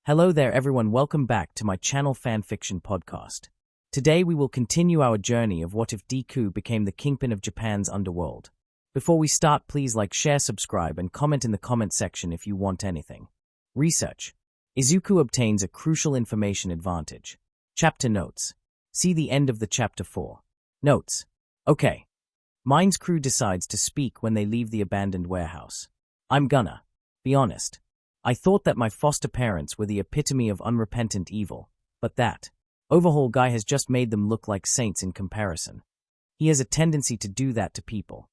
Hello there everyone, welcome back to my channel Fanfiction podcast. Today we will continue our journey of what if Deku became the Kingpin of Japan's Underworld. Before we start, please like, share, subscribe, and comment in the comment section if you want anything. Research. Izuku obtains a crucial information advantage. Chapter Notes. See the end of the Chapter 4. Notes. Okay. Mine's crew decides to speak when they leave the abandoned warehouse. I'm gonna be honest. I thought that my foster parents were the epitome of unrepentant evil, but that Overhaul guy has just made them look like saints in comparison. He has a tendency to do that to people.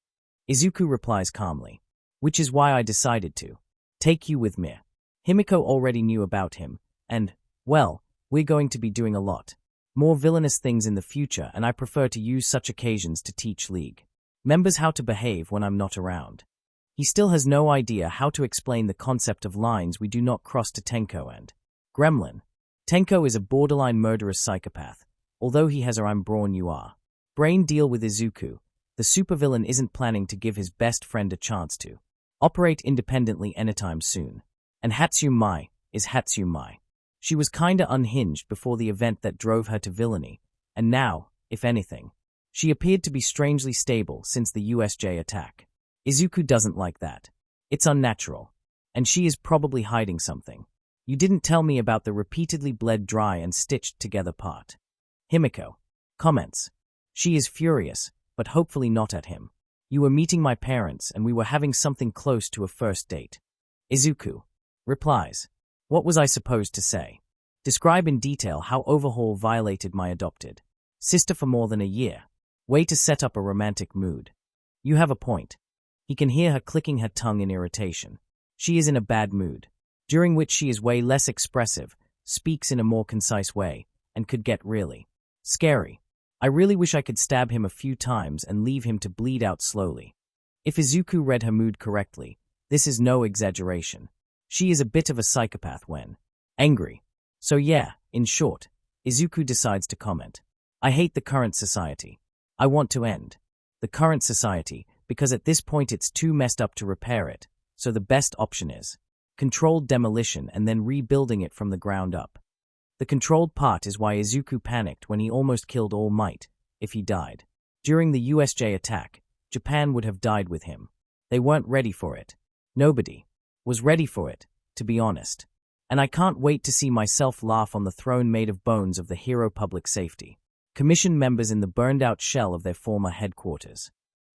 Izuku replies calmly, which is why I decided to take you with me. Himiko already knew about him, and, well, we're going to be doing a lot more villainous things in the future, and I prefer to use such occasions to teach League members how to behave when I'm not around. He still has no idea how to explain the concept of lines we do not cross to Tenko and Gremlin. Tenko is a borderline murderous psychopath, although he has a brawn you are. Brain deal with Izuku. The supervillain isn't planning to give his best friend a chance to operate independently anytime soon. And Hatsune is Hatsune. She was kinda unhinged before the event that drove her to villainy, and now, if anything, she appeared to be strangely stable since the USJ attack. Izuku doesn't like that. It's unnatural. And she is probably hiding something. You didn't tell me about the repeatedly bled dry and stitched together part. Himiko comments. She is furious, but hopefully not at him. You were meeting my parents and we were having something close to a first date. Izuku replies. What was I supposed to say? Describe in detail how Overhaul violated my adopted sister for more than a year. Way to set up a romantic mood. You have a point. He can hear her clicking her tongue in irritation. She is in a bad mood, during which she is way less expressive, speaks in a more concise way, and could get really scary. I really wish I could stab him a few times and leave him to bleed out slowly. If Izuku read her mood correctly, this is no exaggeration. She is a bit of a psychopath when angry. So yeah, in short, Izuku decides to comment. I hate the current society. I want to end the current society, because at this point it's too messed up to repair it, so the best option is controlled demolition and then rebuilding it from the ground up. The controlled part is why Izuku panicked when he almost killed All Might. If he died during the USJ attack, Japan would have died with him. They weren't ready for it. Nobody was ready for it, to be honest. And I can't wait to see myself laugh on the throne made of bones of the hero public safety commission members in the burned-out shell of their former headquarters.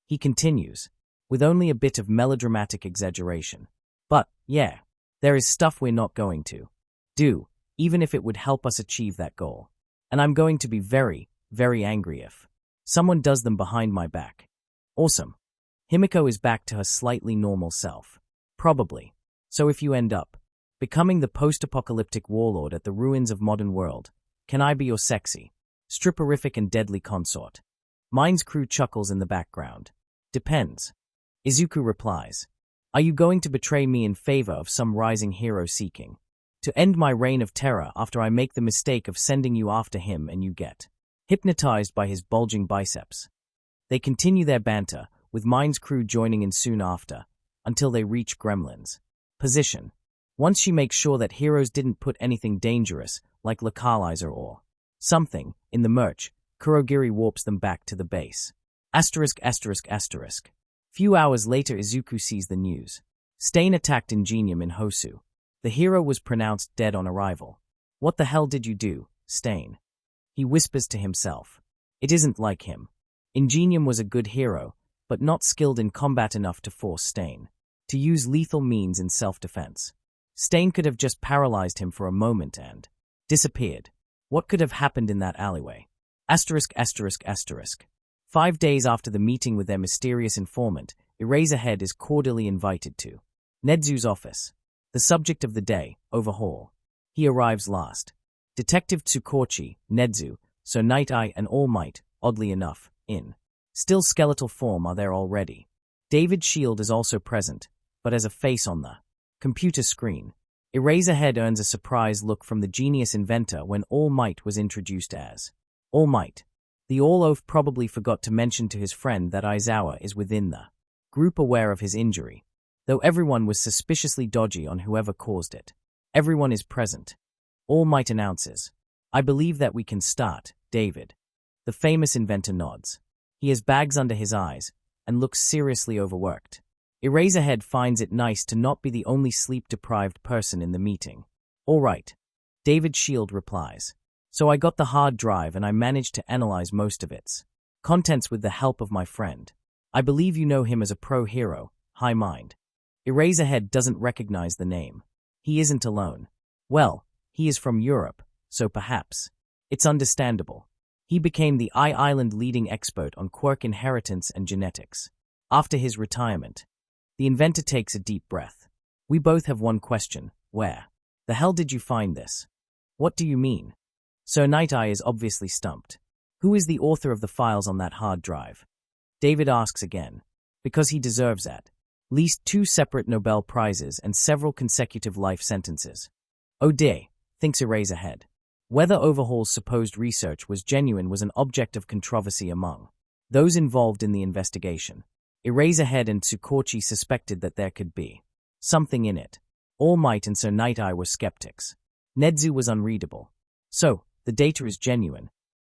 He continues, with only a bit of melodramatic exaggeration. But, yeah, there is stuff we're not going to do, even if it would help us achieve that goal. And I'm going to be very, very angry if someone does them behind my back. Awesome. Himiko is back to her slightly normal self. Probably. So if you end up becoming the post-apocalyptic warlord at the ruins of modern world, can I be your sexy, stripperific and deadly consort? Mine's crew chuckles in the background. Depends. Izuku replies. Are you going to betray me in favor of some rising hero seeking to end my reign of terror after I make the mistake of sending you after him and you get hypnotized by his bulging biceps? They continue their banter, with Mine's crew joining in soon after, until they reach Gremlin's position. Once she makes sure that heroes didn't put anything dangerous, like localizer or something, in the merch, Kurogiri warps them back to the base. ******. Few hours later Izuku sees the news. Stain attacked Ingenium in Hosu. The hero was pronounced dead on arrival. What the hell did you do, Stain? He whispers to himself. It isn't like him. Ingenium was a good hero, but not skilled in combat enough to force Stain to use lethal means in self-defense. Stain could have just paralyzed him for a moment and disappeared. What could have happened in that alleyway? *****. 5 days after the meeting with their mysterious informant, Eraserhead is cordially invited to Nedzu's office. The subject of the day, Overhaul. He arrives last. Detective Tsukochi, Nedzu, so Night Eye and All Might, oddly enough, in still skeletal form are there already. David Shield is also present, but as a face on the computer screen. Eraserhead earns a surprise look from the genius inventor when All Might was introduced as All Might. The All-Oaf probably forgot to mention to his friend that Aizawa is within the group aware of his injury, though everyone was suspiciously dodgy on whoever caused it. Everyone is present. All Might announces. I believe that we can start, David. The famous inventor nods. He has bags under his eyes and looks seriously overworked. Eraserhead finds it nice to not be the only sleep-deprived person in the meeting. All right. David Shield replies. So I got the hard drive and I managed to analyze most of its contents with the help of my friend. I believe you know him as a pro-hero, High Mind. Eraserhead doesn't recognize the name. He isn't alone. Well, he is from Europe, so perhaps. It's understandable. He became the Island leading expert on quirk inheritance and genetics. After his retirement, the inventor takes a deep breath. We both have one question. Where the hell did you find this? What do you mean? Sir Night-Eye is obviously stumped. Who is the author of the files on that hard drive? David asks again. Because he deserves at least 2 separate Nobel Prizes and several consecutive life sentences. Oh dear, thinks Eraserhead. Whether Overhaul's supposed research was genuine was an object of controversy among those involved in the investigation. Eraserhead and Tsukochi suspected that there could be something in it. All Might and Sir Night-Eye were skeptics. Nedzu was unreadable. So, the data is genuine?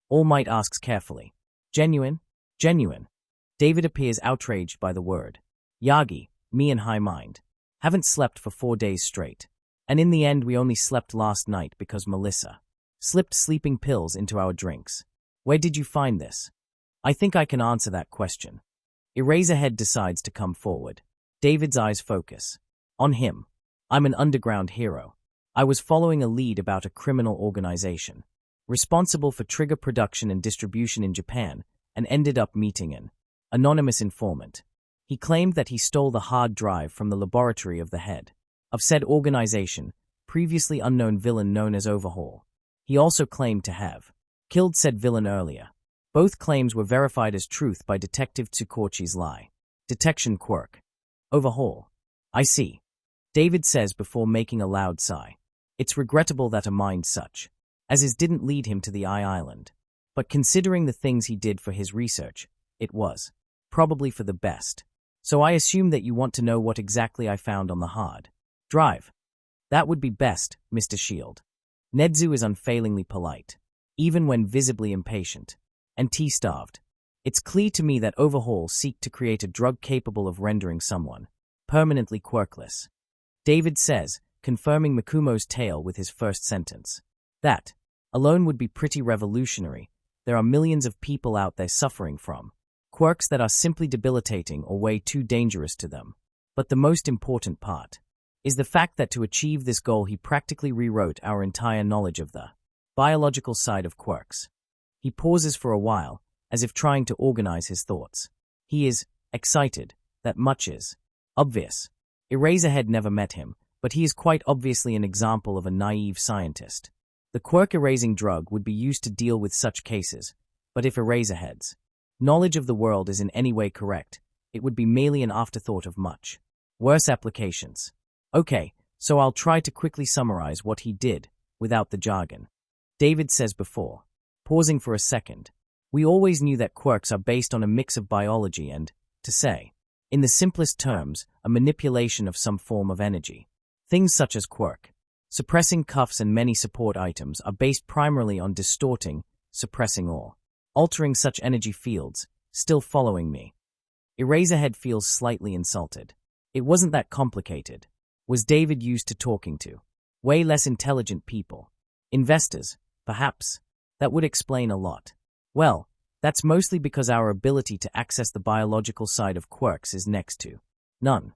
All Might asks carefully. Genuine? Genuine. David appears outraged by the word. Yagi, me and High Mind, haven't slept for 4 days straight. And in the end we only slept last night because Melissa slipped sleeping pills into our drinks. Where did you find this? I think I can answer that question. Eraserhead decides to come forward. David's eyes focus on him. I'm an underground hero. I was following a lead about a criminal organization responsible for trigger production and distribution in Japan and ended up meeting an anonymous informant. He claimed that he stole the hard drive from the laboratory of the head of said organization, previously unknown villain known as Overhaul. He also claimed to have killed said villain earlier. Both claims were verified as truth by Detective Tsukochi's lie detection quirk. Overhaul. I see. David says before making a loud sigh. It's regrettable that a mind such as his didn't lead him to the Island. But considering the things he did for his research, it was probably for the best. So I assume that you want to know what exactly I found on the hard drive. That would be best, Mr. Shield. Nedzu is unfailingly polite, even when visibly impatient and tea-starved. It's clear to me that Overhaul seek to create a drug capable of rendering someone permanently quirkless. David says, confirming Mikumo's tale with his first sentence. That alone would be pretty revolutionary. There are millions of people out there suffering from quirks that are simply debilitating or way too dangerous to them. But the most important part is the fact that to achieve this goal he practically rewrote our entire knowledge of the biological side of quirks. He pauses for a while, as if trying to organize his thoughts. He is excited. That much is obvious. Eraserhead never met him, but he is quite obviously an example of a naive scientist. The quirk-erasing drug would be used to deal with such cases, but if Eraserhead's knowledge of the world is in any way correct, it would be merely an afterthought of much worse applications. Okay, so I'll try to quickly summarize what he did, without the jargon. David says before, pausing for a second, we always knew that quirks are based on a mix of biology and, to say, in the simplest terms, a manipulation of some form of energy. Things such as quirk, suppressing cuffs and many support items are based primarily on distorting, suppressing or altering such energy fields. Still following me? Eraserhead feels slightly insulted. It wasn't that complicated. Was David used to talking to way less intelligent people? Investors, perhaps? That would explain a lot. Well, that's mostly because our ability to access the biological side of quirks is next to none.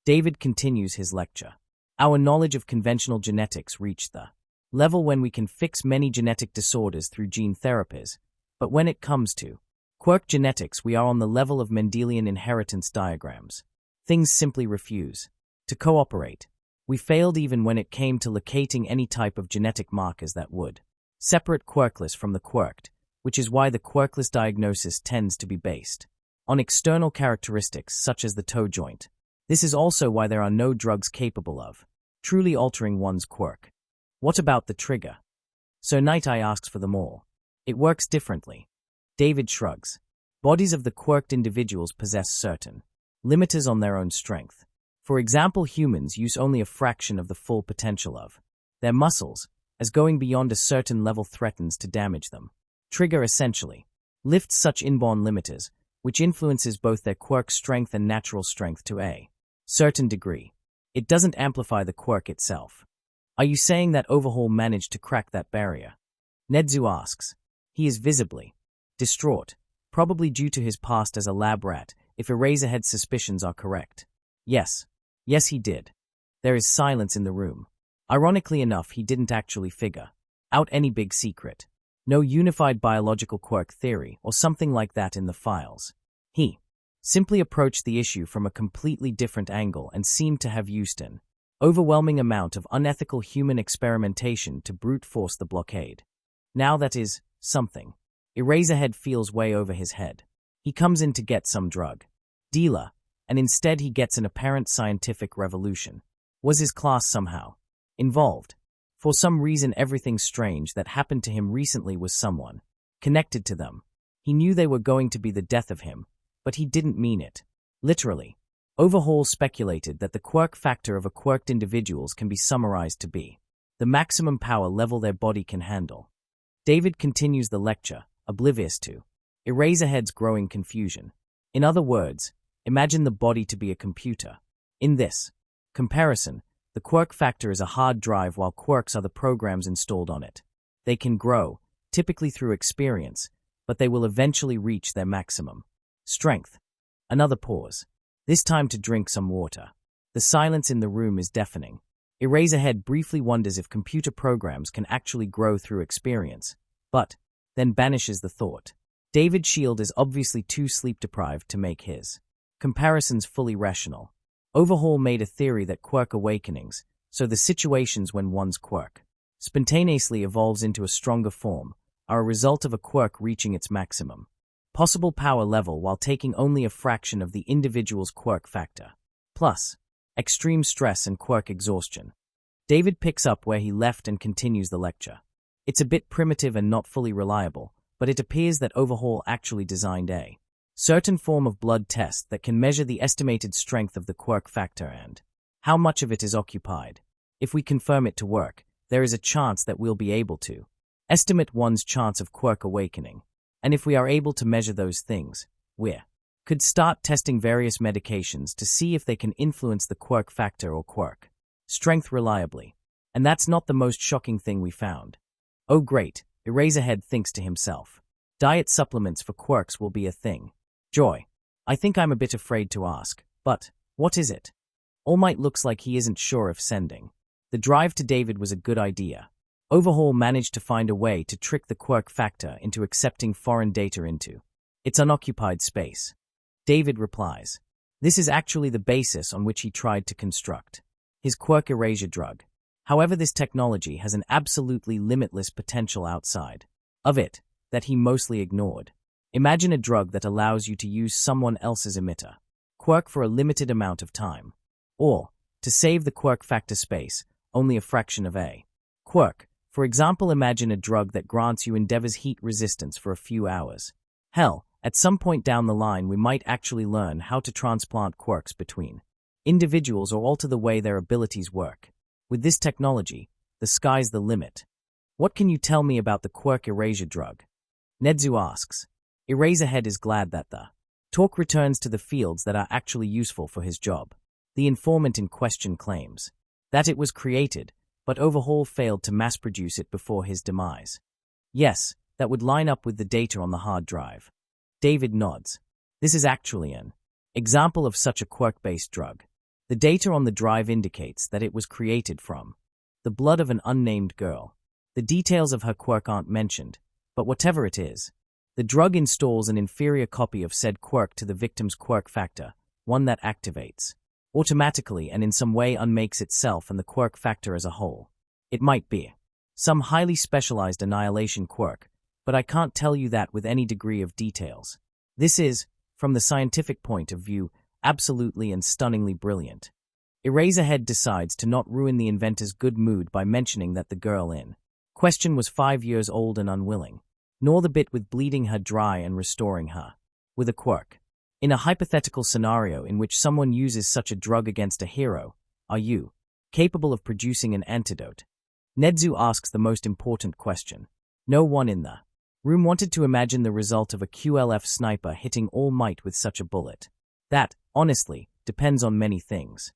David continues his lecture. Our knowledge of conventional genetics reached the level when we can fix many genetic disorders through gene therapies, but when it comes to quirk genetics we are on the level of Mendelian inheritance diagrams. Things simply refuse to cooperate. We failed even when it came to locating any type of genetic markers that would separate quirkless from the quirked, which is why the quirkless diagnosis tends to be based on external characteristics such as the toe joint. This is also why there are no drugs capable of truly altering one's quirk. What about the trigger? So Night-Eye asks for them all. It works differently. David shrugs. Bodies of the quirked individuals possess certain limiters on their own strength. For example, humans use only a fraction of the full potential of their muscles, as going beyond a certain level threatens to damage them. Trigger essentially lifts such inborn limiters, which influences both their quirk strength and natural strength to a certain degree. It doesn't amplify the quirk itself. Are you saying that Overhaul managed to crack that barrier? Nedzu asks. He is visibly distraught, probably due to his past as a lab rat, if Eraserhead's suspicions are correct. Yes, he did. There is silence in the room. Ironically enough, he didn't actually figure out any big secret. No unified biological quirk theory or something like that in the files. He simply approached the issue from a completely different angle and seemed to have used an overwhelming amount of unethical human experimentation to brute force the blockade. Now that is something. Eraserhead feels way over his head. He comes in to get some drug dealer, and instead he gets an apparent scientific revolution. Was his class somehow involved? For some reason, everything strange that happened to him recently was someone connected to them. He knew they were going to be the death of him, but he didn't mean it. Literally. Overhaul speculated that the quirk factor of a quirked individuals can be summarized to be the maximum power level their body can handle. David continues the lecture, oblivious to Eraserhead's growing confusion. In other words, imagine the body to be a computer. In this comparison, the quirk factor is a hard drive while quirks are the programs installed on it. They can grow, typically through experience, but they will eventually reach their maximum strength. Another pause. This time to drink some water. The silence in the room is deafening. Eraserhead briefly wonders if computer programs can actually grow through experience, but then banishes the thought. David's shield is obviously too sleep-deprived to make his comparisons fully rational. Overhaul made a theory that quirk awakenings, so the situations when one's quirk spontaneously evolves into a stronger form, are a result of a quirk reaching its maximum possible power level while taking only a fraction of the individual's quirk factor. Plus, extreme stress and quirk exhaustion. David picks up where he left and continues the lecture. It's a bit primitive and not fully reliable, but it appears that Overhaul actually designed a certain form of blood test that can measure the estimated strength of the quirk factor and how much of it is occupied. If we confirm it to work, there is a chance that we'll be able to estimate one's chance of quirk awakening. And if we are able to measure those things, we could start testing various medications to see if they can influence the quirk factor or quirk strength reliably. And that's not the most shocking thing we found. Oh great, Eraserhead thinks to himself. Diet supplements for quirks will be a thing. Joy. I think I'm a bit afraid to ask, but what is it? All Might looks like he isn't sure if sending the drive to David was a good idea. Overhaul managed to find a way to trick the quirk factor into accepting foreign data into its unoccupied space. David replies. This is actually the basis on which he tried to construct his quirk erasure drug. However, this technology has an absolutely limitless potential outside of it that he mostly ignored. Imagine a drug that allows you to use someone else's emitter quirk for a limited amount of time, or to save the quirk factor space, only a fraction of a quirk. For example, imagine a drug that grants you Endeavor's heat resistance for a few hours. Hell, at some point down the line we might actually learn how to transplant quirks between individuals or alter the way their abilities work. With this technology, the sky's the limit. What can you tell me about the quirk erasure drug? Nedzu asks. Eraserhead is glad that the talk returns to the fields that are actually useful for his job. The informant in question claims that it was created, but Overhaul failed to mass-produce it before his demise. Yes, that would line up with the data on the hard drive. David nods. This is actually an example of such a quirk-based drug. The data on the drive indicates that it was created from the blood of an unnamed girl. The details of her quirk aren't mentioned, but whatever it is, the drug installs an inferior copy of said quirk to the victim's quirk factor, one that activates automatically and in some way unmakes itself and the quirk factor as a whole. It might be some highly specialized annihilation quirk, but I can't tell you that with any degree of details. This is, from the scientific point of view, absolutely and stunningly brilliant. Eraserhead decides to not ruin the inventor's good mood by mentioning that the girl in question was 5 years old and unwilling, nor the bit with bleeding her dry and restoring her with a quirk. In a hypothetical scenario in which someone uses such a drug against a hero, are you capable of producing an antidote? Nedzu asks the most important question. No one in the room wanted to imagine the result of a QLF sniper hitting All Might with such a bullet. That, honestly, depends on many things.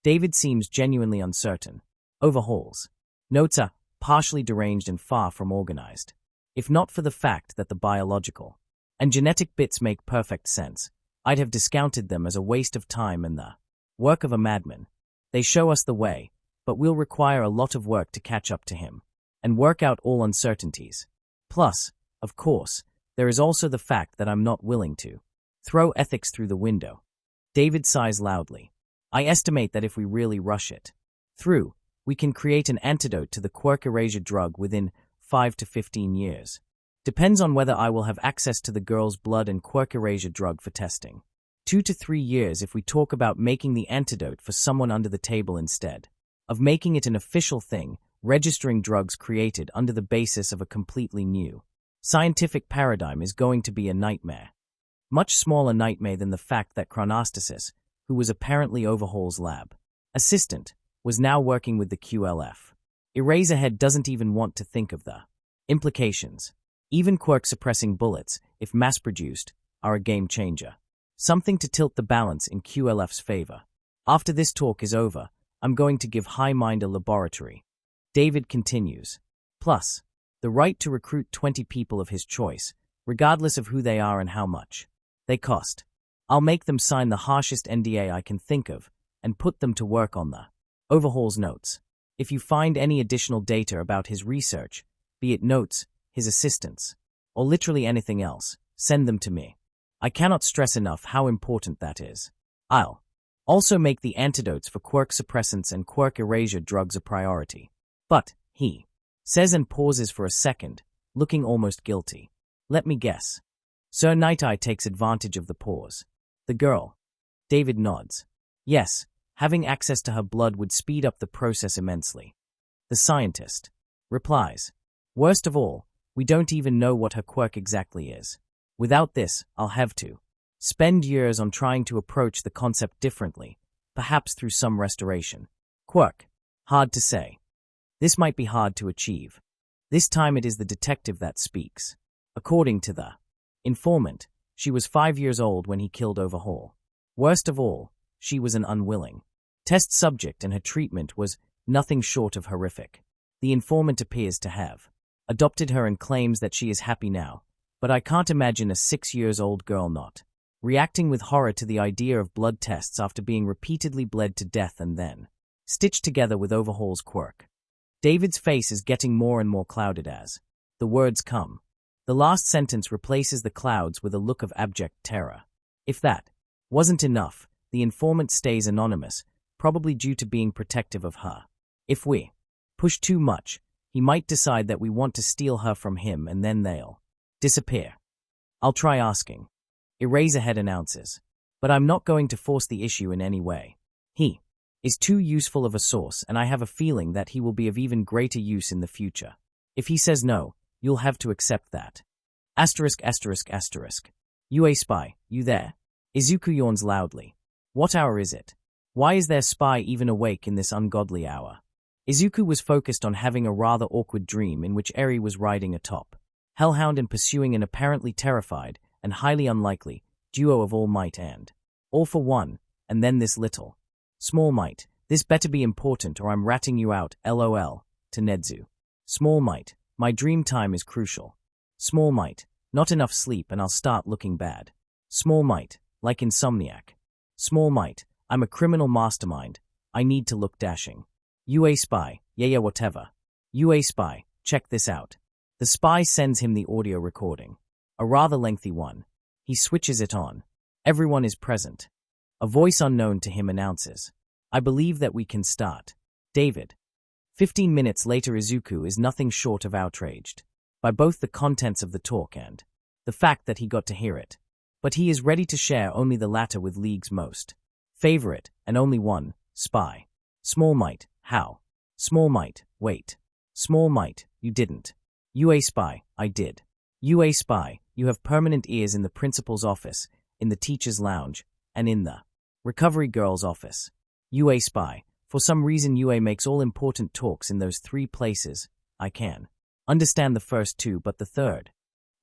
David seems genuinely uncertain. Overhauls. Notes are partially deranged and far from organized. If not for the fact that the biological and genetic bits make perfect sense, I'd have discounted them as a waste of time and the work of a madman. They show us the way, but we'll require a lot of work to catch up to him and work out all uncertainties. Plus, of course, there is also the fact that I'm not willing to throw ethics through the window. David sighs loudly. I estimate that if we really rush it through, we can create an antidote to the quirk erasure drug within 5 to 15 years. Depends on whether I will have access to the girl's blood and quirk erasure drug for testing. 2 to 3 years if we talk about making the antidote for someone under the table instead of making it an official thing, registering drugs created under the basis of a completely new scientific paradigm is going to be a nightmare. Much smaller nightmare than the fact that Chronostasis, who was apparently Overhaul's lab assistant, was now working with the QLF. Eraserhead doesn't even want to think of the implications. Even quirk-suppressing bullets, if mass-produced, are a game-changer. Something to tilt the balance in QLF's favor. After this talk is over, I'm going to give High Mind a laboratory. David continues. Plus, the right to recruit 20 people of his choice, regardless of who they are and how much they cost. I'll make them sign the harshest NDA I can think of and put them to work on the Overhaul's notes. If you find any additional data about his research, be it notes, his assistants, or literally anything else, send them to me. I cannot stress enough how important that is. I'll also make the antidotes for quirk suppressants and quirk erasure drugs a priority. But, he says and pauses for a second, looking almost guilty. Let me guess. Sir Night Eye takes advantage of the pause. The girl. David nods. Yes, having access to her blood would speed up the process immensely. The scientist replies. Worst of all, we don't even know what her quirk exactly is. Without this, I'll have to spend years on trying to approach the concept differently, perhaps through some restoration. Quirk. Hard to say. This might be hard to achieve. This time it is the detective that speaks. According to the informant, she was 5 years old when he killed Overhaul. Worst of all, she was an unwilling test subject and her treatment was nothing short of horrific. The informant appears to have adopted her and claims that she is happy now, but I can't imagine a 6-year-old girl not reacting with horror to the idea of blood tests after being repeatedly bled to death and then stitched together with Overhaul's quirk. David's face is getting more and more clouded as the words come. The last sentence replaces the clouds with a look of abject terror. If that wasn't enough, the informant stays anonymous, probably due to being protective of her. If we push too much, he might decide that we want to steal her from him and then they'll disappear. I'll try asking. Eraserhead announces. But I'm not going to force the issue in any way. He is too useful of a source and I have a feeling that he will be of even greater use in the future. If he says no, you'll have to accept that. Asterisk. UA spy, you there? Izuku yawns loudly. What hour is it? Why is their spy even awake in this ungodly hour? Izuku was focused on having a rather awkward dream in which Eri was riding atop Hellhound and pursuing an apparently terrified and highly unlikely duo of All Might and All for One, and then this little Small Might. This better be important or I'm ratting you out, LOL, to Nedzu. Small Might, my dream time is crucial. Small Might, not enough sleep and I'll start looking bad. Small Might, like Insomniac. Small Might, I'm a criminal mastermind. I need to look dashing. UA spy, yeah whatever. UA spy, check this out. The spy sends him the audio recording. A rather lengthy one. He switches it on. Everyone is present. A voice unknown to him announces. I believe that we can start. David. 15 minutes later Izuku is nothing short of outraged by both the contents of the talk and the fact that he got to hear it. But he is ready to share only the latter with League's most favorite, and only one, spy. Small Might, how? Small Might, wait. Small Might, you didn't. UA spy, I did. UA spy, you have permanent ears in the principal's office, in the teacher's lounge, and in the recovery girl's office. UA spy, For some reason UA makes all important talks in those 3 places. I can understand the first 2, but the third.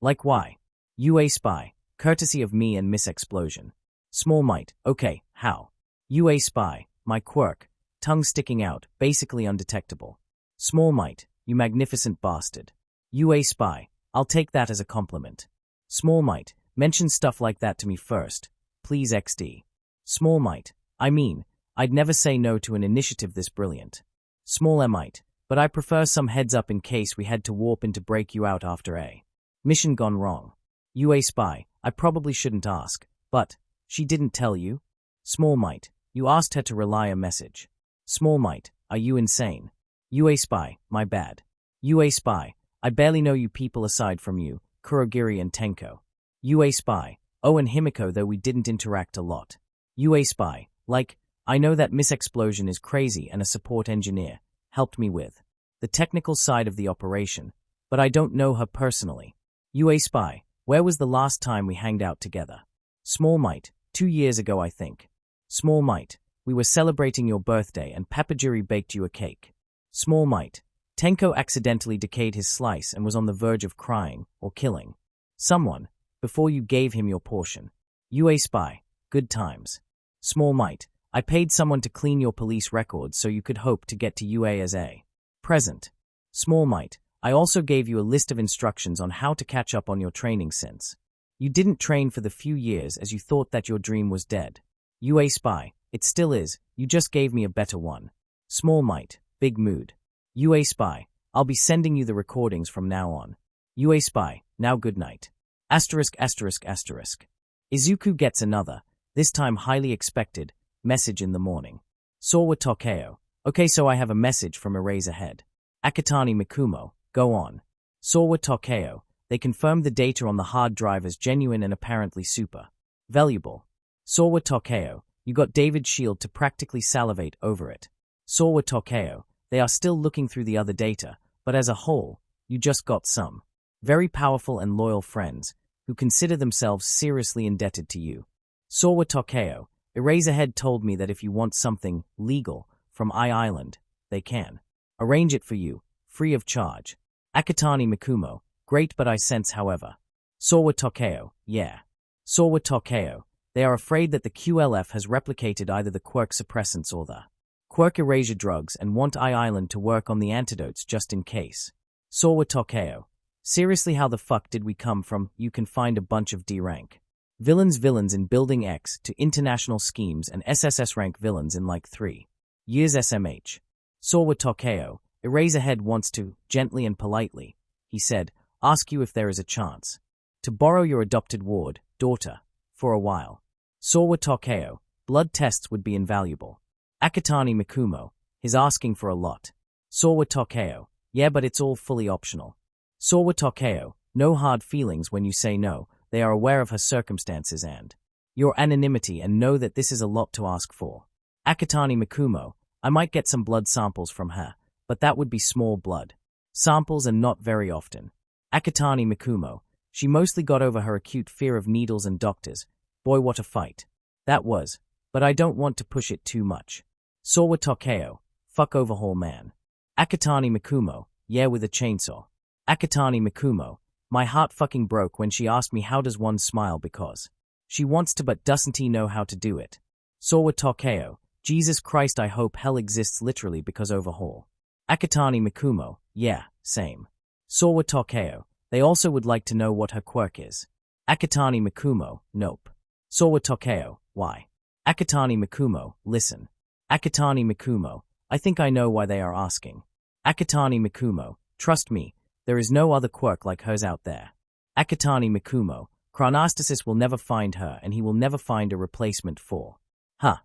Like why? UA spy, courtesy of me and Miss Explosion. Small might, okay, how? UA spy, my quirk, tongue sticking out, basically undetectable. Small might, you magnificent bastard. UA spy, I'll take that as a compliment. Small might, mention stuff like that to me first, please XD. Small might, I mean, I'd never say no to an initiative this brilliant. Small might, but I prefer some heads up in case we had to warp in to break you out after a mission gone wrong. UA spy, I probably shouldn't ask, but she didn't tell you? Small might, you asked her to relay a message. Small might, are you insane? UA spy, my bad. UA spy, I barely know you people aside from you, Kurogiri and Tenko. UA spy, oh and Himiko, though we didn't interact a lot. UA spy, like, I know that Miss Explosion is crazy and a support engineer, helped me with the technical side of the operation, but I don't know her personally. UA spy, where was the last time we hanged out together? Small might, 2 years ago I think. Small might, we were celebrating your birthday and Papajiri baked you a cake. Small might, Tenko accidentally decayed his slice and was on the verge of crying or killing someone before you gave him your portion. UA spy, good times. Small might, I paid someone to clean your police records so you could hope to get to UA as a present. Small might, I also gave you a list of instructions on how to catch up on your training since you didn't train for the few years as you thought that your dream was dead. UA spy, it still is, you just gave me a better one. Small might, big mood. UA spy, I'll be sending you the recordings from now on. UA spy, now good night. Asterisk asterisk asterisk. Izuku gets another, this time highly expected, message in the morning. Sawa Tokeo. Okay, so I have a message from Eraserhead. Akatani Mikumo, go on. Sawa Tokeo. They confirmed the data on the hard drive as genuine and apparently super valuable. Sawa Tokeo. You got David Shield to practically salivate over it. Sawa Tokeo. They are still looking through the other data, but as a whole, you just got some very powerful and loyal friends who consider themselves seriously indebted to you. Sawa Tokeo. Eraserhead told me that if you want something legal from Island, they can arrange it for you, free of charge. Akatani Mikumo. Great, but I sense, however. Sawa Tokeo. Yeah. Sawa Tokeo. They are afraid that the QLF has replicated either the quirk suppressants or the quirk erasure drugs and want Island to work on the antidotes just in case. Sawa Tokeo. Seriously, how the fuck did we come from you can find a bunch of D-rank villains in Building X to international schemes and SSS rank villains in like 3 years SMH. Sawa Tokeo. Eraserhead wants to, gently and politely, he said, ask you if there is a chance to borrow your adopted daughter, for a while. Sawa Tokeo. Blood tests would be invaluable. Akatani Mikumo. He's asking for a lot. Sawa Tokeo. Yeah, but it's all fully optional. Sawa Tokeo. No hard feelings when you say no. They are aware of her circumstances and your anonymity and know that this is a lot to ask for. Akatani Mikumo. I might get some blood samples from her, but that would be small blood samples and not very often. Akatani Mikumo. She mostly got over her acute fear of needles and doctors. Boy, what a fight that was, but I don't want to push it too much. Sawa Tokeo. Fuck overhaul man. Akatani Mikumo. Yeah, with a chainsaw. Akatani Mikumo. My heart fucking broke when she asked me how does one smile because she wants to but doesn't he know how to do it. Sawa Tokeo. Jesus Christ, I hope hell exists literally because overhaul. Akatani Mikumo. Yeah, same. Sawa Tokeo. They also would like to know what her quirk is. Akatani Mikumo. Nope. Sawa Tokeo. Why? Akatani Mikumo. Listen. Akatani Mikumo. I think I know why they are asking. Akatani Mikumo. Trust me, there is no other quirk like hers out there. Akatani Mikumo. Chronostasis will never find her and he will never find a replacement for. Huh.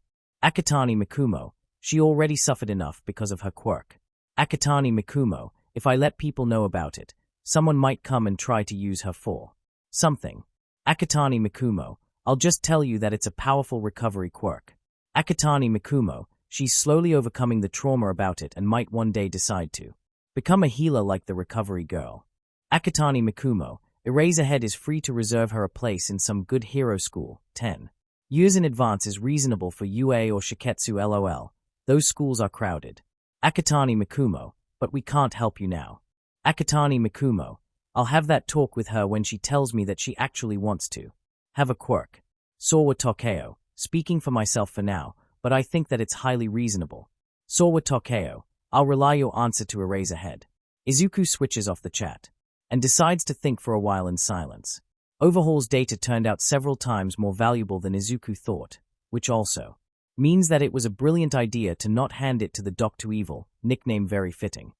Akatani Mikumo. She already suffered enough because of her quirk. Akatani Mikumo. If I let people know about it, someone might come and try to use her for something. Akatani Mikumo. I'll just tell you that it's a powerful recovery quirk. Akatani Mikumo. She's slowly overcoming the trauma about it and might one day decide to become a healer like the recovery girl. Akatani Mikumo. Eraserhead is free to reserve her a place in some good hero school. 10 years in advance is reasonable for UA or Shiketsu LOL. Those schools are crowded. Akatani Mikumo, but we can't help you now. Akatani Mikumo, I'll have that talk with her when she tells me that she actually wants to. Have a quirk. Sawa Tokeo, speaking for myself for now, but I think that it's highly reasonable. Sawa Tokeo, I'll rely your answer to Eraserhead. Izuku switches off the chat and decides to think for a while in silence. Overhaul's data turned out several times more valuable than Izuku thought, which also means that it was a brilliant idea to not hand it to the Doctor Evil, nickname very fitting.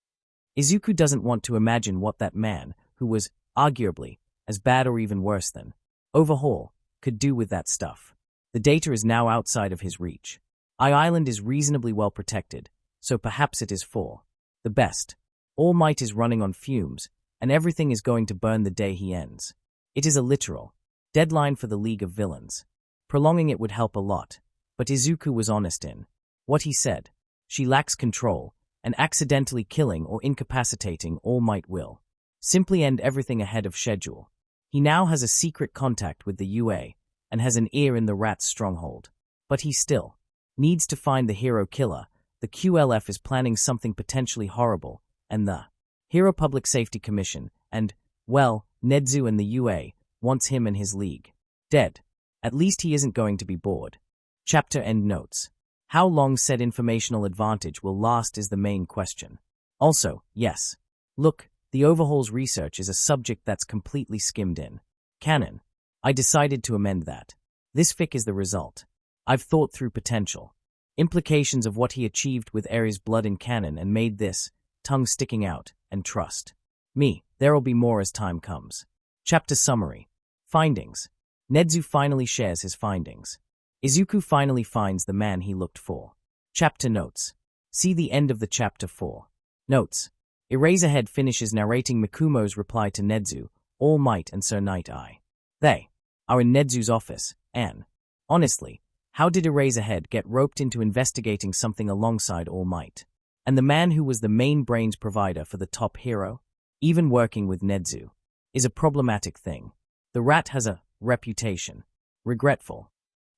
Izuku doesn't want to imagine what that man, who was, arguably, as bad or even worse than Overhaul, could do with that stuff. The data is now outside of his reach. Island is reasonably well protected, so perhaps it is for the best. All Might is running on fumes, and everything is going to burn the day he ends. It is a literal deadline for the League of Villains. Prolonging it would help a lot, but Izuku was honest in what he said. She lacks control, and accidentally killing or incapacitating All Might will simply end everything ahead of schedule. He now has a secret contact with the UA, and has an ear in the Rat's stronghold. But he still needs to find the hero killer. The QLF is planning something potentially horrible, and the Hero Public Safety Commission, and, well, Nedzu and the UA, wants him and his league dead. At least he isn't going to be bored. Chapter end notes. How long said informational advantage will last is the main question. Also, yes. Look, the Overhaul's research is a subject that's completely skimmed in canon. I decided to amend that. This fic is the result. I've thought through potential implications of what he achieved with Ares' blood in canon and made this, tongue sticking out, and trust me, there'll be more as time comes. Chapter summary. Findings. Nedzu finally shares his findings. Izuku finally finds the man he looked for. Chapter notes. See the end of the chapter 4. Notes. Eraserhead finishes narrating Mikumo's reply to Nedzu, All Might and Sir Night Eye. They are in Nedzu's office, and, honestly, how did Eraserhead get roped into investigating something alongside All Might? And the man who was the main brains provider for the top hero, even working with Nedzu, is a problematic thing. The Rat has a reputation. Regretful.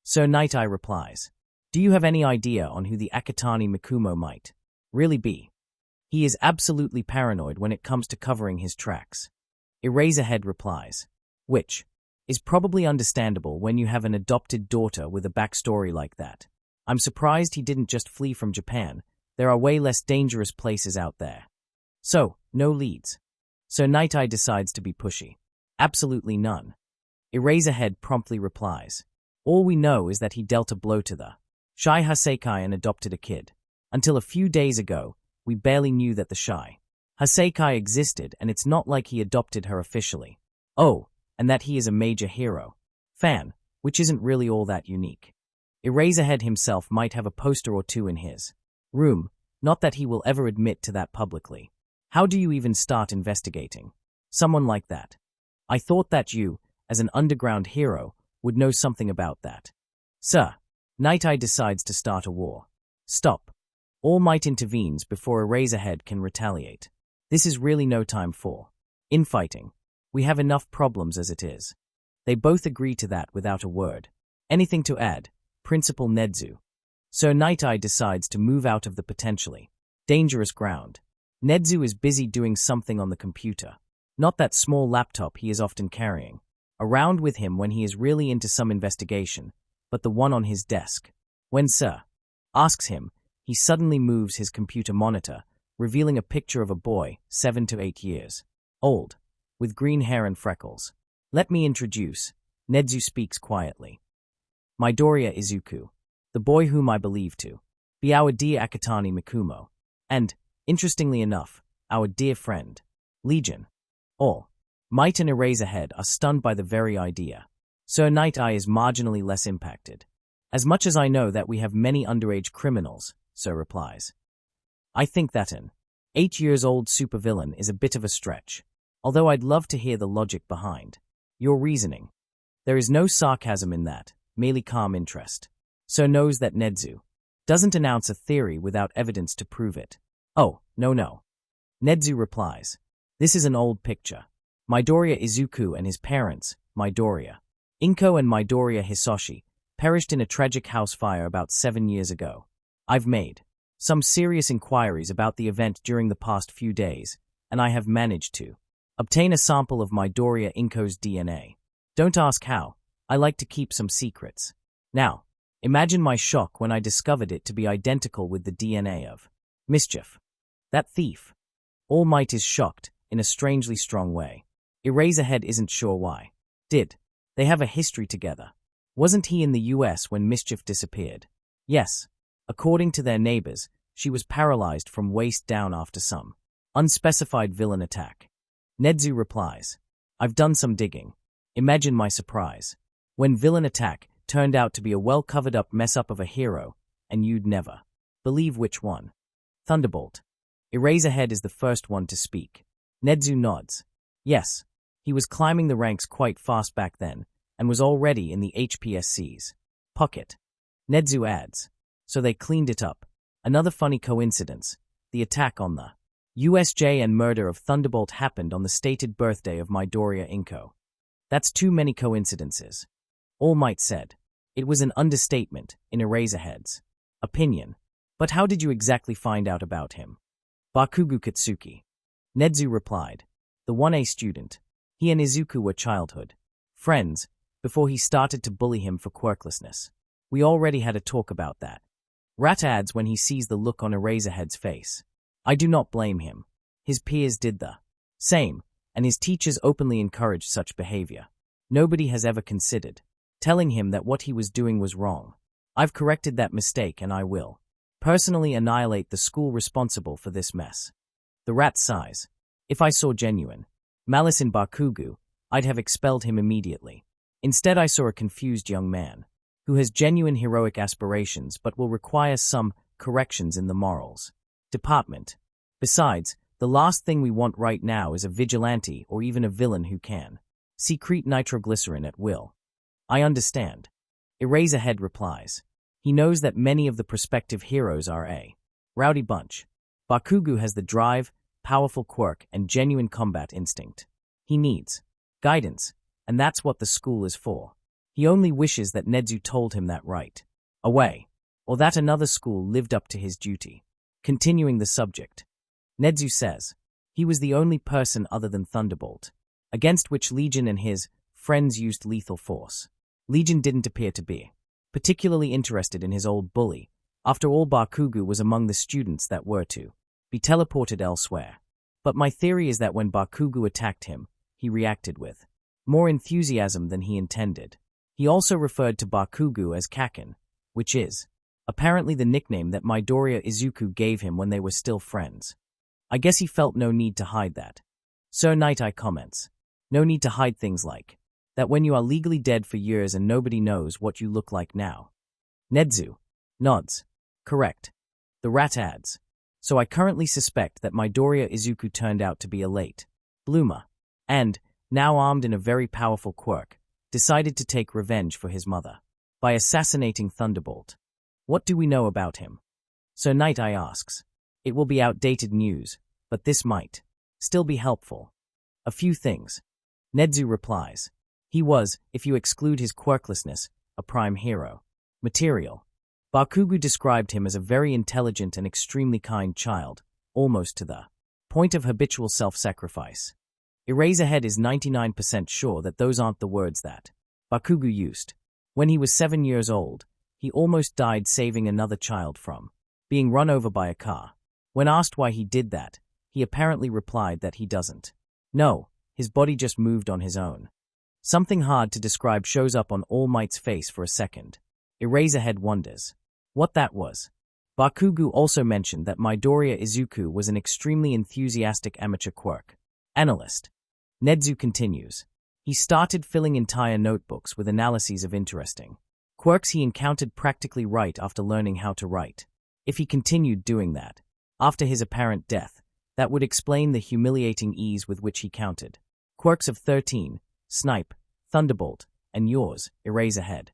Sir Night Eye replies, do you have any idea on who the Akatani Mikumo might really be? He is absolutely paranoid when it comes to covering his tracks. Eraserhead replies, which is probably understandable when you have an adopted daughter with a backstory like that. I'm surprised he didn't just flee from Japan. There are way less dangerous places out there. So, no leads. So Night Eye decides to be pushy. Absolutely none. Eraserhead promptly replies, all we know is that he dealt a blow to the Shy Hasekai and adopted a kid. Until a few days ago, we barely knew that the Shy Hasekai existed, and it's not like he adopted her officially. Oh, and that he is a major hero fan, which isn't really all that unique. Eraserhead himself might have a poster or two in his room, not that he will ever admit to that publicly. How do you even start investigating someone like that? I thought that you, as an underground hero, would know something about that. Sir, Night Eye decides to start a war. Stop. All Might intervenes before Eraserhead can retaliate. This is really no time for infighting. We have enough problems as it is. They both agree to that without a word. Anything to add, Principal Nedzu? Sir Night Eye decides to move out of the potentially dangerous ground. Nedzu is busy doing something on the computer. Not that small laptop he is often carrying around with him when he is really into some investigation, but the one on his desk. When Sir asks him, he suddenly moves his computer monitor, revealing a picture of a boy, 7 to 8 years old, with green hair and freckles. Let me introduce, Nedzu speaks quietly. Midoriya Izuku, the boy whom I believe to be our dear Akatani Mikumo, and, interestingly enough, our dear friend, Legion. All Might and Eraserhead are stunned by the very idea. Sir Night Eye is marginally less impacted. As much as I know that we have many underage criminals, Sir replies. I think that an 8-year-old supervillain is a bit of a stretch, although I'd love to hear the logic behind your reasoning. There is no sarcasm in that, merely calm interest. Sir knows that Nedzu doesn't announce a theory without evidence to prove it. Oh, no. Nedzu replies, this is an old picture. Midoriya Izuku and his parents, Midoriya Inko and Midoriya Hisoshi, perished in a tragic house fire about 7 years ago. I've made some serious inquiries about the event during the past few days, and I have managed to obtain a sample of Midoriya Inko's DNA. Don't ask how. I like to keep some secrets. Now, imagine my shock when I discovered it to be identical with the DNA of Mischief. That thief. All Might is shocked, in a strangely strong way. Eraserhead isn't sure why. They have a history together. Wasn't he in the US when Mischief disappeared? Yes. According to their neighbors, she was paralyzed from waist down after some unspecified villain attack. Nedzu replies, I've done some digging. Imagine my surprise when villain attack turned out to be a well-covered-up mess-up of a hero, and you'd never believe which one. Thunderbolt. Eraserhead is the first one to speak. Nedzu nods. Yes, he was climbing the ranks quite fast back then, and was already in the HPSC's pocket. Nedzu adds, so they cleaned it up. Another funny coincidence, the attack on the USJ and murder of Thunderbolt happened on the stated birthday of Midoriya Inko. That's too many coincidences. All Might said. It was an understatement, in Eraserhead's opinion. But how did you exactly find out about him? Bakugo Katsuki. Nedzu replied. The 1A student. He and Izuku were childhood friends, before he started to bully him for quirklessness. We already had a talk about that. Rat adds when he sees the look on Eraserhead's face. I do not blame him. His peers did the same, and his teachers openly encouraged such behavior. Nobody has ever considered telling him that what he was doing was wrong. I've corrected that mistake and I will personally annihilate the school responsible for this mess. The rat sighs. If I saw genuine malice in Bakugo, I'd have expelled him immediately. Instead, I saw a confused young man who has genuine heroic aspirations but will require some corrections in the morals department. Besides, the last thing we want right now is a vigilante or even a villain who can secrete nitroglycerin at will. I understand. Eraserhead replies. He knows that many of the prospective heroes are a rowdy bunch. Bakugo has the drive, powerful quirk, and genuine combat instinct. He needs guidance, and that's what the school is for. He only wishes that Nedzu told him that right away, or that another school lived up to his duty. Continuing the subject. Nedzu says, he was the only person other than Thunderbolt, against which Legion and his friends used lethal force. Legion didn't appear to be particularly interested in his old bully. After all, Bakugo was among the students that were to be teleported elsewhere. But my theory is that when Bakugo attacked him, he reacted with more enthusiasm than he intended. He also referred to Bakugo as Kakin, which is apparently the nickname that Midoriya Izuku gave him when they were still friends. I guess he felt no need to hide that. Sir Night Eye comments, no need to hide things like that when you are legally dead for years and nobody knows what you look like now. Nedzu nods. Correct. The rat adds, so I currently suspect that Midoriya Izuku turned out to be a late bloomer, and, now armed in a very powerful quirk, decided to take revenge for his mother by assassinating Thunderbolt. What do we know about him? Sir Night Eye asks. It will be outdated news, but this might still be helpful. A few things. Nedzu replies. He was, if you exclude his quirklessness, a prime hero. Material. Bakugo described him as a very intelligent and extremely kind child, almost to the point of habitual self-sacrifice. Eraserhead is 99% sure that those aren't the words that Bakugo used. When he was 7 years old, he almost died saving another child from being run over by a car. When asked why he did that, he apparently replied that he doesn't know, his body just moved on his own. Something hard to describe shows up on All Might's face for a second. Eraserhead wonders what that was. Bakugo also mentioned that Midoriya Izuku was an extremely enthusiastic amateur quirk analyst. Nedzu continues. He started filling entire notebooks with analyses of interesting quirks he encountered practically right after learning how to write. If he continued doing that after his apparent death, that would explain the humiliating ease with which he counted quirks of 13, Snipe, Thunderbolt, and yours, Eraserhead.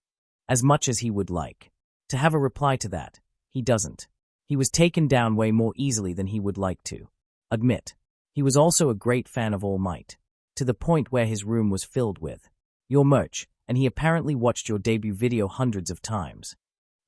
As much as he would like to have a reply to that, he doesn't. He was taken down way more easily than he would like to admit. He was also a great fan of All Might, to the point where his room was filled with your merch, and he apparently watched your debut video hundreds of times.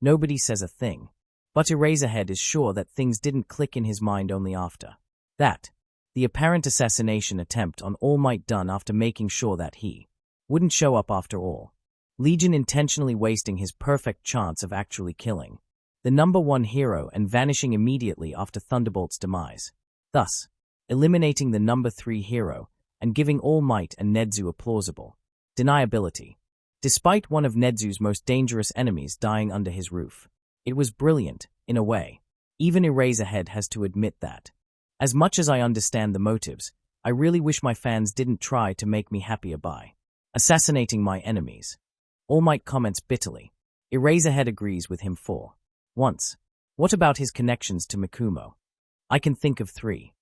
Nobody says a thing. But Eraserhead is sure that things didn't click in his mind only after that. The apparent assassination attempt on All Might done after making sure that he wouldn't show up after all. Legion intentionally wasting his perfect chance of actually killing the #1 hero and vanishing immediately after Thunderbolt's demise, thus eliminating the #3 hero and giving All Might and Nezu a plausible deniability, despite one of Nezu's most dangerous enemies dying under his roof. It was brilliant, in a way. Even Eraserhead has to admit that. As much as I understand the motives, I really wish my fans didn't try to make me happier by assassinating my enemies. All Might comments bitterly. Eraserhead agrees with him for once. What about his connections to Mikumo? I can think of 3.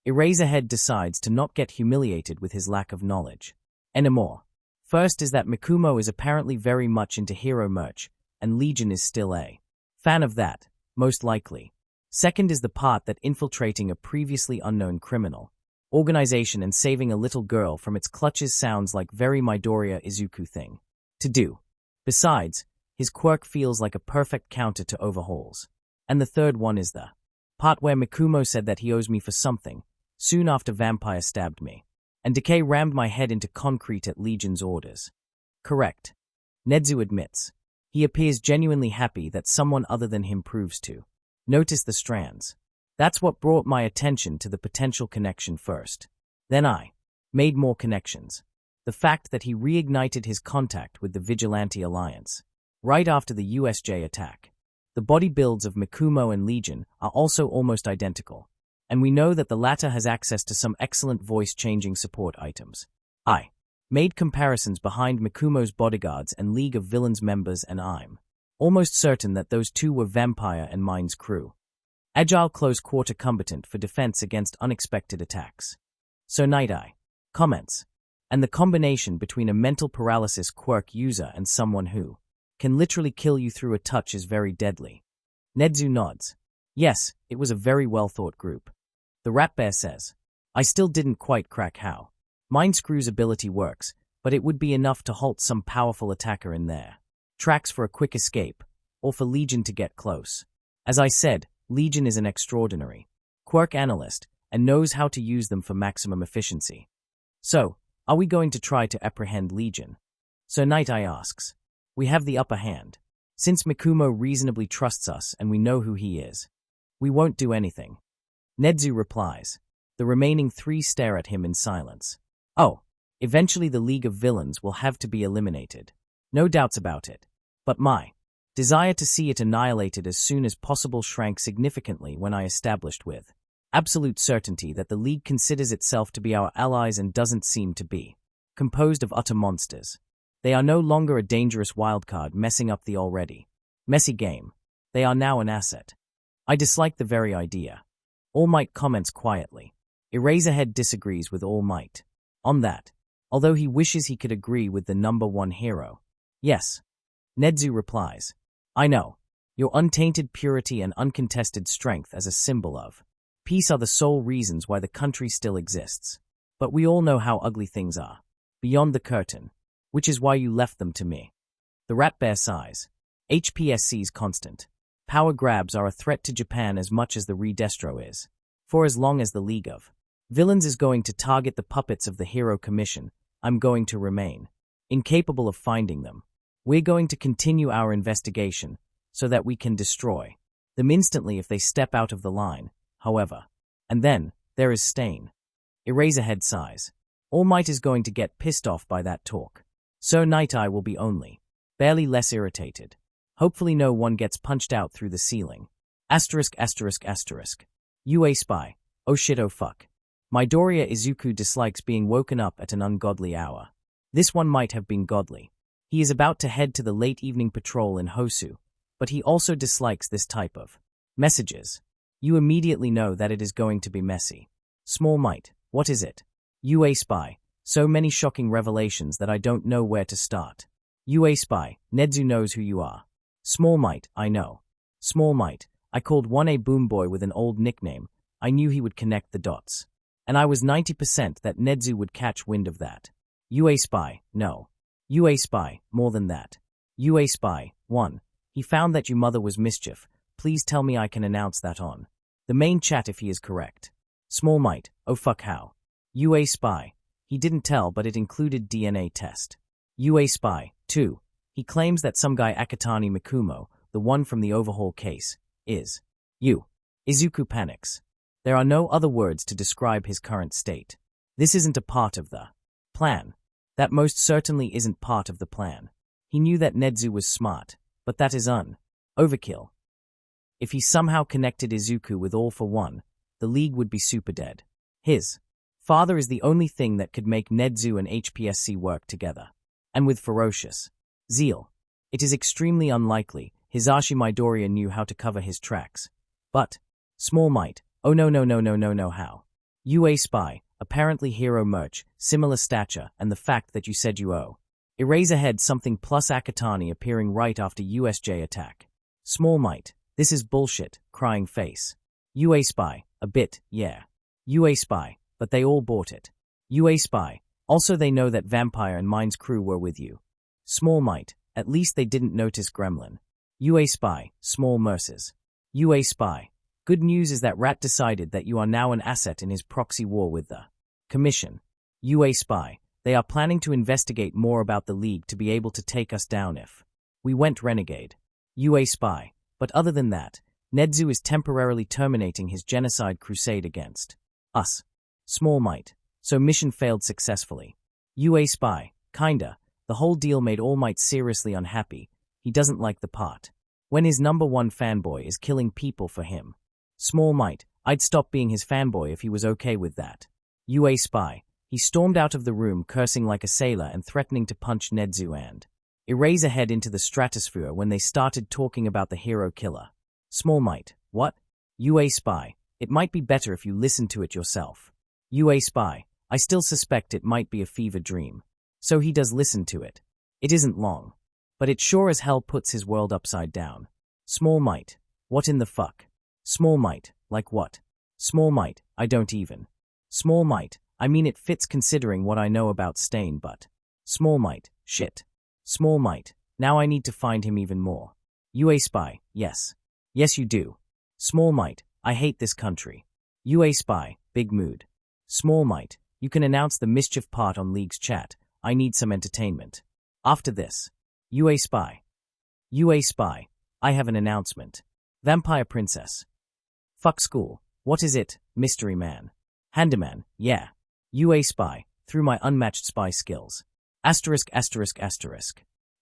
Eraserhead decides to not get humiliated with his lack of knowledge anymore. First is that Mikumo is apparently very much into hero merch, and Legion is still a fan of that, most likely. Second is the part that infiltrating a previously unknown criminal organization and saving a little girl from its clutches sounds like very Midoriya Izuku thing to do. Besides, his quirk feels like a perfect counter to overhauls. And the third one is the part where Mikumo said that he owes me for something, soon after Vampire stabbed me, and Decay rammed my head into concrete at Legion's orders. Correct. Nezu admits. He appears genuinely happy that someone other than him proves to notice the strands. That's what brought my attention to the potential connection first. Then I made more connections. The fact that he reignited his contact with the Vigilante Alliance right after the USJ attack. The body builds of Mikumo and Legion are also almost identical, and we know that the latter has access to some excellent voice-changing support items. I made comparisons behind Mikumo's bodyguards and League of Villains members, and I'm almost certain that those two were Vampire and Mine's crew. Agile close-quarter combatant for defense against unexpected attacks. So Night Eye comments, and the combination between a mental paralysis quirk user and someone who can literally kill you through a touch is very deadly. Nezu nods. Yes, it was a very well-thought group. The Rat Bear says, I still didn't quite crack how Mind Screw's ability works, but it would be enough to halt some powerful attacker in there. Tracks for a quick escape, or for Legion to get close. As I said, Legion is an extraordinary quirk analyst and knows how to use them for maximum efficiency. So, are we going to try to apprehend Legion? So Night Eye asks. We have the upper hand. Since Mikumo reasonably trusts us and we know who he is, we won't do anything. Nezu replies. The remaining 3 stare at him in silence. Oh, eventually the League of Villains will have to be eliminated. No doubts about it. But my desire to see it annihilated as soon as possible shrank significantly when I established with absolute certainty that the League considers itself to be our allies and doesn't seem to be composed of utter monsters. They are no longer a dangerous wildcard messing up the already messy game. They are now an asset. I dislike the very idea. All Might comments quietly. Eraserhead disagrees with All Might on that, although he wishes he could agree with the #1 hero. Yes. Nezu replies. I know. Your untainted purity and uncontested strength as a symbol of peace are the sole reasons why the country still exists. But we all know how ugly things are beyond the curtain, which is why you left them to me. The Rat Bear sighs. HPSC's constant power grabs are a threat to Japan as much as the Redestro is. For as long as the League of Villains is going to target the puppets of the Hero Commission, I'm going to remain incapable of finding them. We're going to continue our investigation so that we can destroy them instantly if they step out of the line, however. And then, there is Stain. Eraserhead sighs. All Might is going to get pissed off by that talk. So Night Eye will be only barely less irritated. Hopefully no one gets punched out through the ceiling. *****. UA Spy. Oh shit oh fuck. Midoriya Izuku dislikes being woken up at an ungodly hour. This one might have been godly. He is about to head to the late evening patrol in Hosu, but he also dislikes this type of messages. You immediately know that it is going to be messy. Small Might, what is it? UA Spy. So many shocking revelations that I don't know where to start. UA Spy, Nezu knows who you are. Small Might, I know. Small Might, I called one a boom boy with an old nickname. I knew he would connect the dots. And I was 90% that Nezu would catch wind of that. UA Spy, no. UA Spy, more than that. UA Spy, 1. He found that your mother was mischief, please tell me I can announce that on the main chat if he is correct. Small Might, oh fuck how. UA Spy. He didn't tell, but it included DNA test. UA Spy, 2. He claims that some guy Akatani Mikumo, the one from the overhaul case, is you. Izuku panics. There are no other words to describe his current state. This isn't a part of the plan. That most certainly isn't part of the plan. He knew that Nedzu was smart, but that is overkill. If he somehow connected Izuku with All for One, the League would be super dead. His father is the only thing that could make Nedzu and HPSC work together. And with ferocious zeal. It is extremely unlikely Hisashi Midoriya knew how to cover his tracks. But, Small Might, oh no how. UA Spy, apparently hero merch, similar stature, and the fact that you said you owe. Eraserhead something plus Akatani appearing right after USJ attack. Small Might, this is bullshit, crying face. UA Spy, a bit, yeah. UA Spy, but they all bought it. UA Spy, also they know that Vampire and Mine's crew were with you. Small Might, at least they didn't notice Gremlin. UA Spy, small mercies. UA Spy, good news is that Rat decided that you are now an asset in his proxy war with the Commission. UA Spy, they are planning to investigate more about the League to be able to take us down if we went renegade. UA Spy, but other than that, Nedzu is temporarily terminating his genocide crusade against us. Small Might, so mission failed successfully. UA Spy, kinda, the whole deal made All Might seriously unhappy. He doesn't like the part when his #1 fanboy is killing people for him. Small Might, I'd stop being his fanboy if he was okay with that. UA Spy, he stormed out of the room cursing like a sailor and threatening to punch Nedzu and Eraserhead into the stratosphere when they started talking about the hero killer. Small Might, what? UA Spy, it might be better if you listen to it yourself. UA Spy, I still suspect it might be a fever dream. So he does listen to it. It isn't long. But it sure as hell puts his world upside down. Small Might, what in the fuck? Small Might, like what? Small Might, I don't even. Small Might, I mean it fits considering what I know about Stain, but. Small Might, shit. Small Might, now I need to find him even more. UA Spy, yes. Yes you do. Small Might, I hate this country. UA Spy, big mood. Small Might, you can announce the mischief part on League's chat. I need some entertainment. After this. UA Spy. UA Spy, I have an announcement. Vampire Princess. Fuck school. What is it, Mystery Man? Handyman, yeah. UA Spy, through my unmatched spy skills. Asterisk.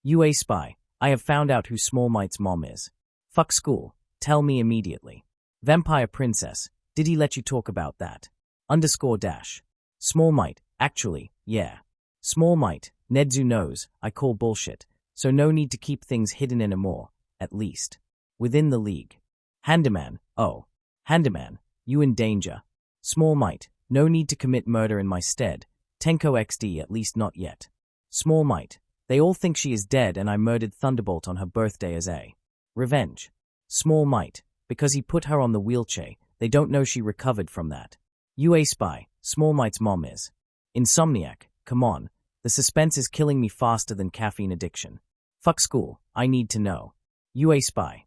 UA Spy, I have found out who Small Might's mom is. Fuck school, tell me immediately. Vampire Princess, did he let you talk about that? _. Small Might, actually, yeah. Small Might, Nedzu knows, I call bullshit, so no need to keep things hidden anymore, at least. Within the League. Handyman, oh. Handyman, you in danger. Small Might, no need to commit murder in my stead. Tenko XD, at least not yet. Small Might, they all think she is dead and I murdered Thunderbolt on her birthday as a revenge. Small Might, because he put her on the wheelchair, they don't know she recovered from that. UA Spy, Small Might's mom is. Insomniac, come on, the suspense is killing me faster than caffeine addiction. Fuck school, I need to know. UA Spy.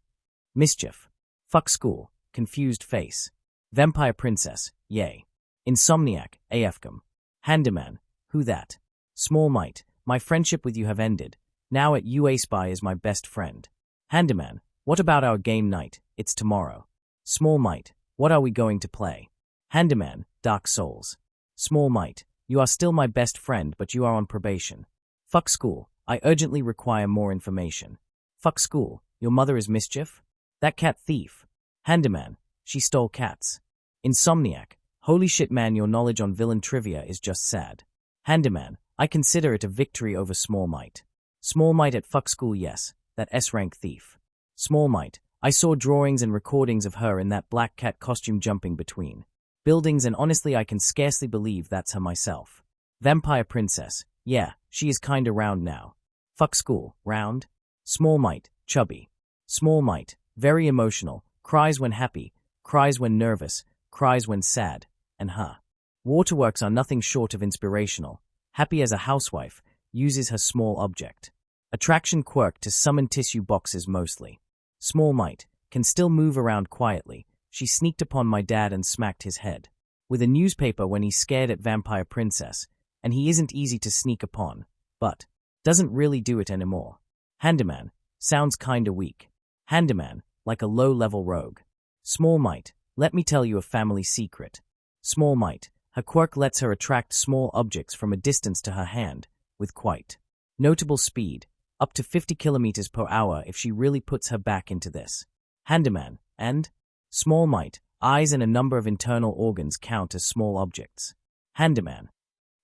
Mischief. Fuck school, confused face. Vampire Princess, yay. Insomniac, AFCom. Handyman, who that? Small Might, my friendship with you have ended. Now at UA Spy is my best friend. Handyman, what about our game night? It's tomorrow. Small Might, what are we going to play? Handyman, Dark Souls. Small Might, you are still my best friend but you are on probation. Fuck school, I urgently require more information. Fuck school, your mother is Mischief? That cat thief. Handyman, she stole cats. Insomniac, holy shit man, your knowledge on villain trivia is just sad. Handyman, I consider it a victory over Small Might. Small Might at fuck school, yes, that S-rank thief. Small Might, I saw drawings and recordings of her in that black cat costume jumping between buildings and honestly I can scarcely believe that's her myself. Vampire Princess, yeah, she is kinda round now. Fuck school, round? Small Might, chubby. Small Might, very emotional, cries when happy, cries when nervous, cries when sad, and her waterworks are nothing short of inspirational. Happy as a housewife, uses her small object attraction quirk to summon tissue boxes mostly. Small Might, can still move around quietly, she sneaked upon my dad and smacked his head with a newspaper when he's scared at Vampire Princess, and he isn't easy to sneak upon, but doesn't really do it anymore. Handyman, sounds kinda weak. Handyman, like a low-level rogue. Small Might, let me tell you a family secret. Small Might, her quirk lets her attract small objects from a distance to her hand, with quite notable speed, up to 50 kilometers per hour if she really puts her back into this. Handyman, and Small Might, eyes and a number of internal organs count as small objects. Handyman.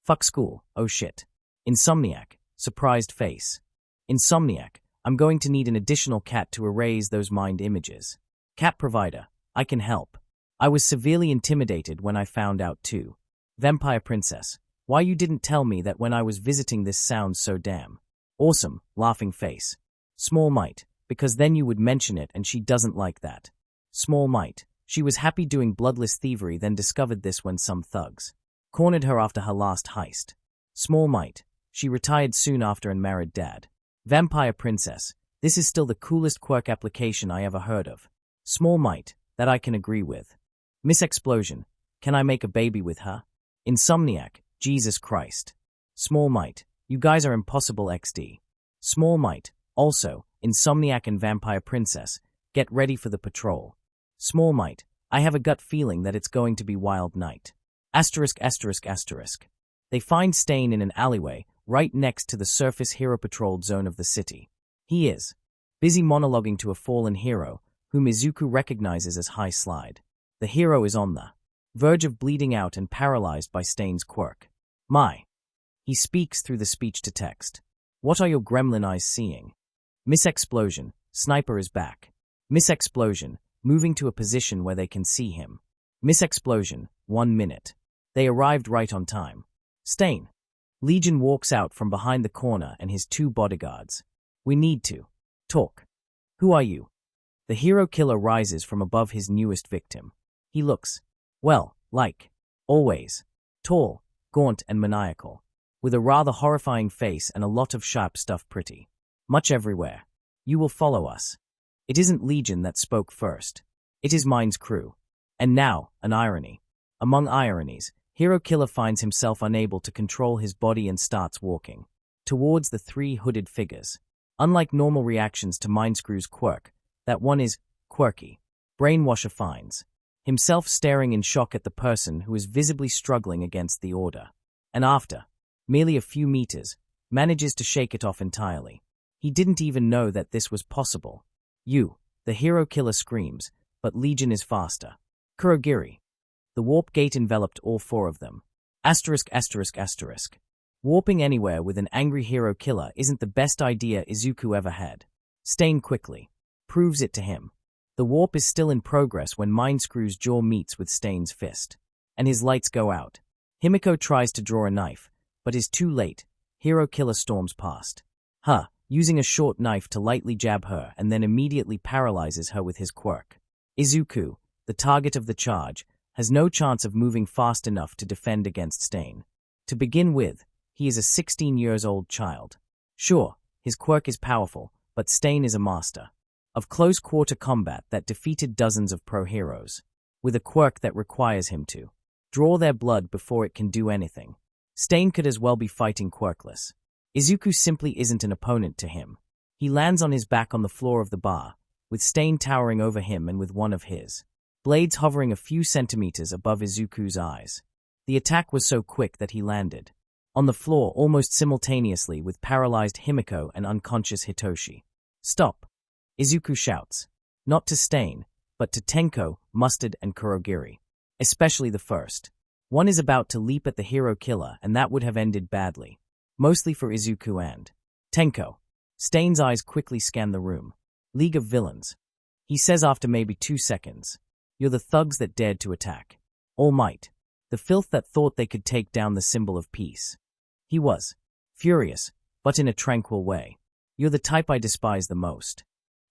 Fuck school, oh shit. Insomniac, surprised face. Insomniac, I'm going to need an additional cat to erase those mind images. Cat provider, I can help. I was severely intimidated when I found out too. Vampire Princess, why you didn't tell me that when I was visiting? This sounds so damn awesome, laughing face. Small Might, because then you would mention it and she doesn't like that. Small Might, she was happy doing bloodless thievery, then discovered this when some thugs cornered her after her last heist. Small Might, she retired soon after and married dad. Vampire Princess, this is still the coolest quirk application I ever heard of. Small Might, that I can agree with. Miss Explosion, can I make a baby with her? Insomniac, Jesus Christ. Small Might, you guys are impossible XD. Small Might, also, Insomniac and Vampire Princess, get ready for the patrol. Small Might, I have a gut feeling that it's going to be wild night. Asterisk asterisk asterisk. They find Stain in an alleyway, right next to the surface hero-patrolled zone of the city. He is busy monologuing to a fallen hero, whom Izuku recognizes as High Slide. The hero is on the verge of bleeding out and paralyzed by Stain's quirk. He speaks through the speech-to-text. What are your gremlin eyes seeing? Miss Explosion, Sniper is back. Miss Explosion, moving to a position where they can see him. Miss Explosion, 1 minute. They arrived right on time. Stain. Legion walks out from behind the corner and his 2 bodyguards. We need to talk. Who are you? The hero killer rises from above his newest victim. He looks, well, like always, tall, gaunt and maniacal, with a rather horrifying face and a lot of sharp stuff pretty much everywhere. You will follow us. It isn't Legion that spoke first. It is Mine's crew. And now, an irony. Among ironies, Hero Killer finds himself unable to control his body and starts walking towards the 3 hooded figures. Unlike normal reactions to Mindscrew's quirk, that one is quirky. Brainwasher finds himself staring in shock at the person who is visibly struggling against the order, and after merely a few meters, manages to shake it off entirely. He didn't even know that this was possible. The hero killer screams, but Legion is faster. Kurogiri. The warp gate enveloped all 4 of them. Asterisk asterisk asterisk. Warping anywhere with an angry hero killer isn't the best idea Izuku ever had. Stain quickly proves it to him. The warp is still in progress when Mindscrew's jaw meets with Stain's fist, and his lights go out. Himiko tries to draw a knife, but is too late. Hero killer storms past her, using a short knife to lightly jab her and then immediately paralyzes her with his quirk. Izuku, the target of the charge, has no chance of moving fast enough to defend against Stain. To begin with, he is a 16-year-old child. Sure, his quirk is powerful, but Stain is a master of close-quarter combat that defeated dozens of pro heroes, with a quirk that requires him to draw their blood before it can do anything. Stain could as well be fighting quirkless. Izuku simply isn't an opponent to him. He lands on his back on the floor of the bar, with Stain towering over him and with one of his blades hovering a few centimeters above Izuku's eyes. The attack was so quick that he landed on the floor almost simultaneously with paralyzed Himiko and unconscious Hitoshi. Stop! Izuku shouts, not to Stain, but to Tenko, Mustard, and Kurogiri. Especially the first. One is about to leap at the hero killer, and that would have ended badly. Mostly for Izuku and Tenko. Stain's eyes quickly scan the room. League of Villains. He says after maybe 2 seconds, you're the thugs that dared to attack. All Might. The filth that thought they could take down the symbol of peace. He was furious, but in a tranquil way. You're the type I despise the most.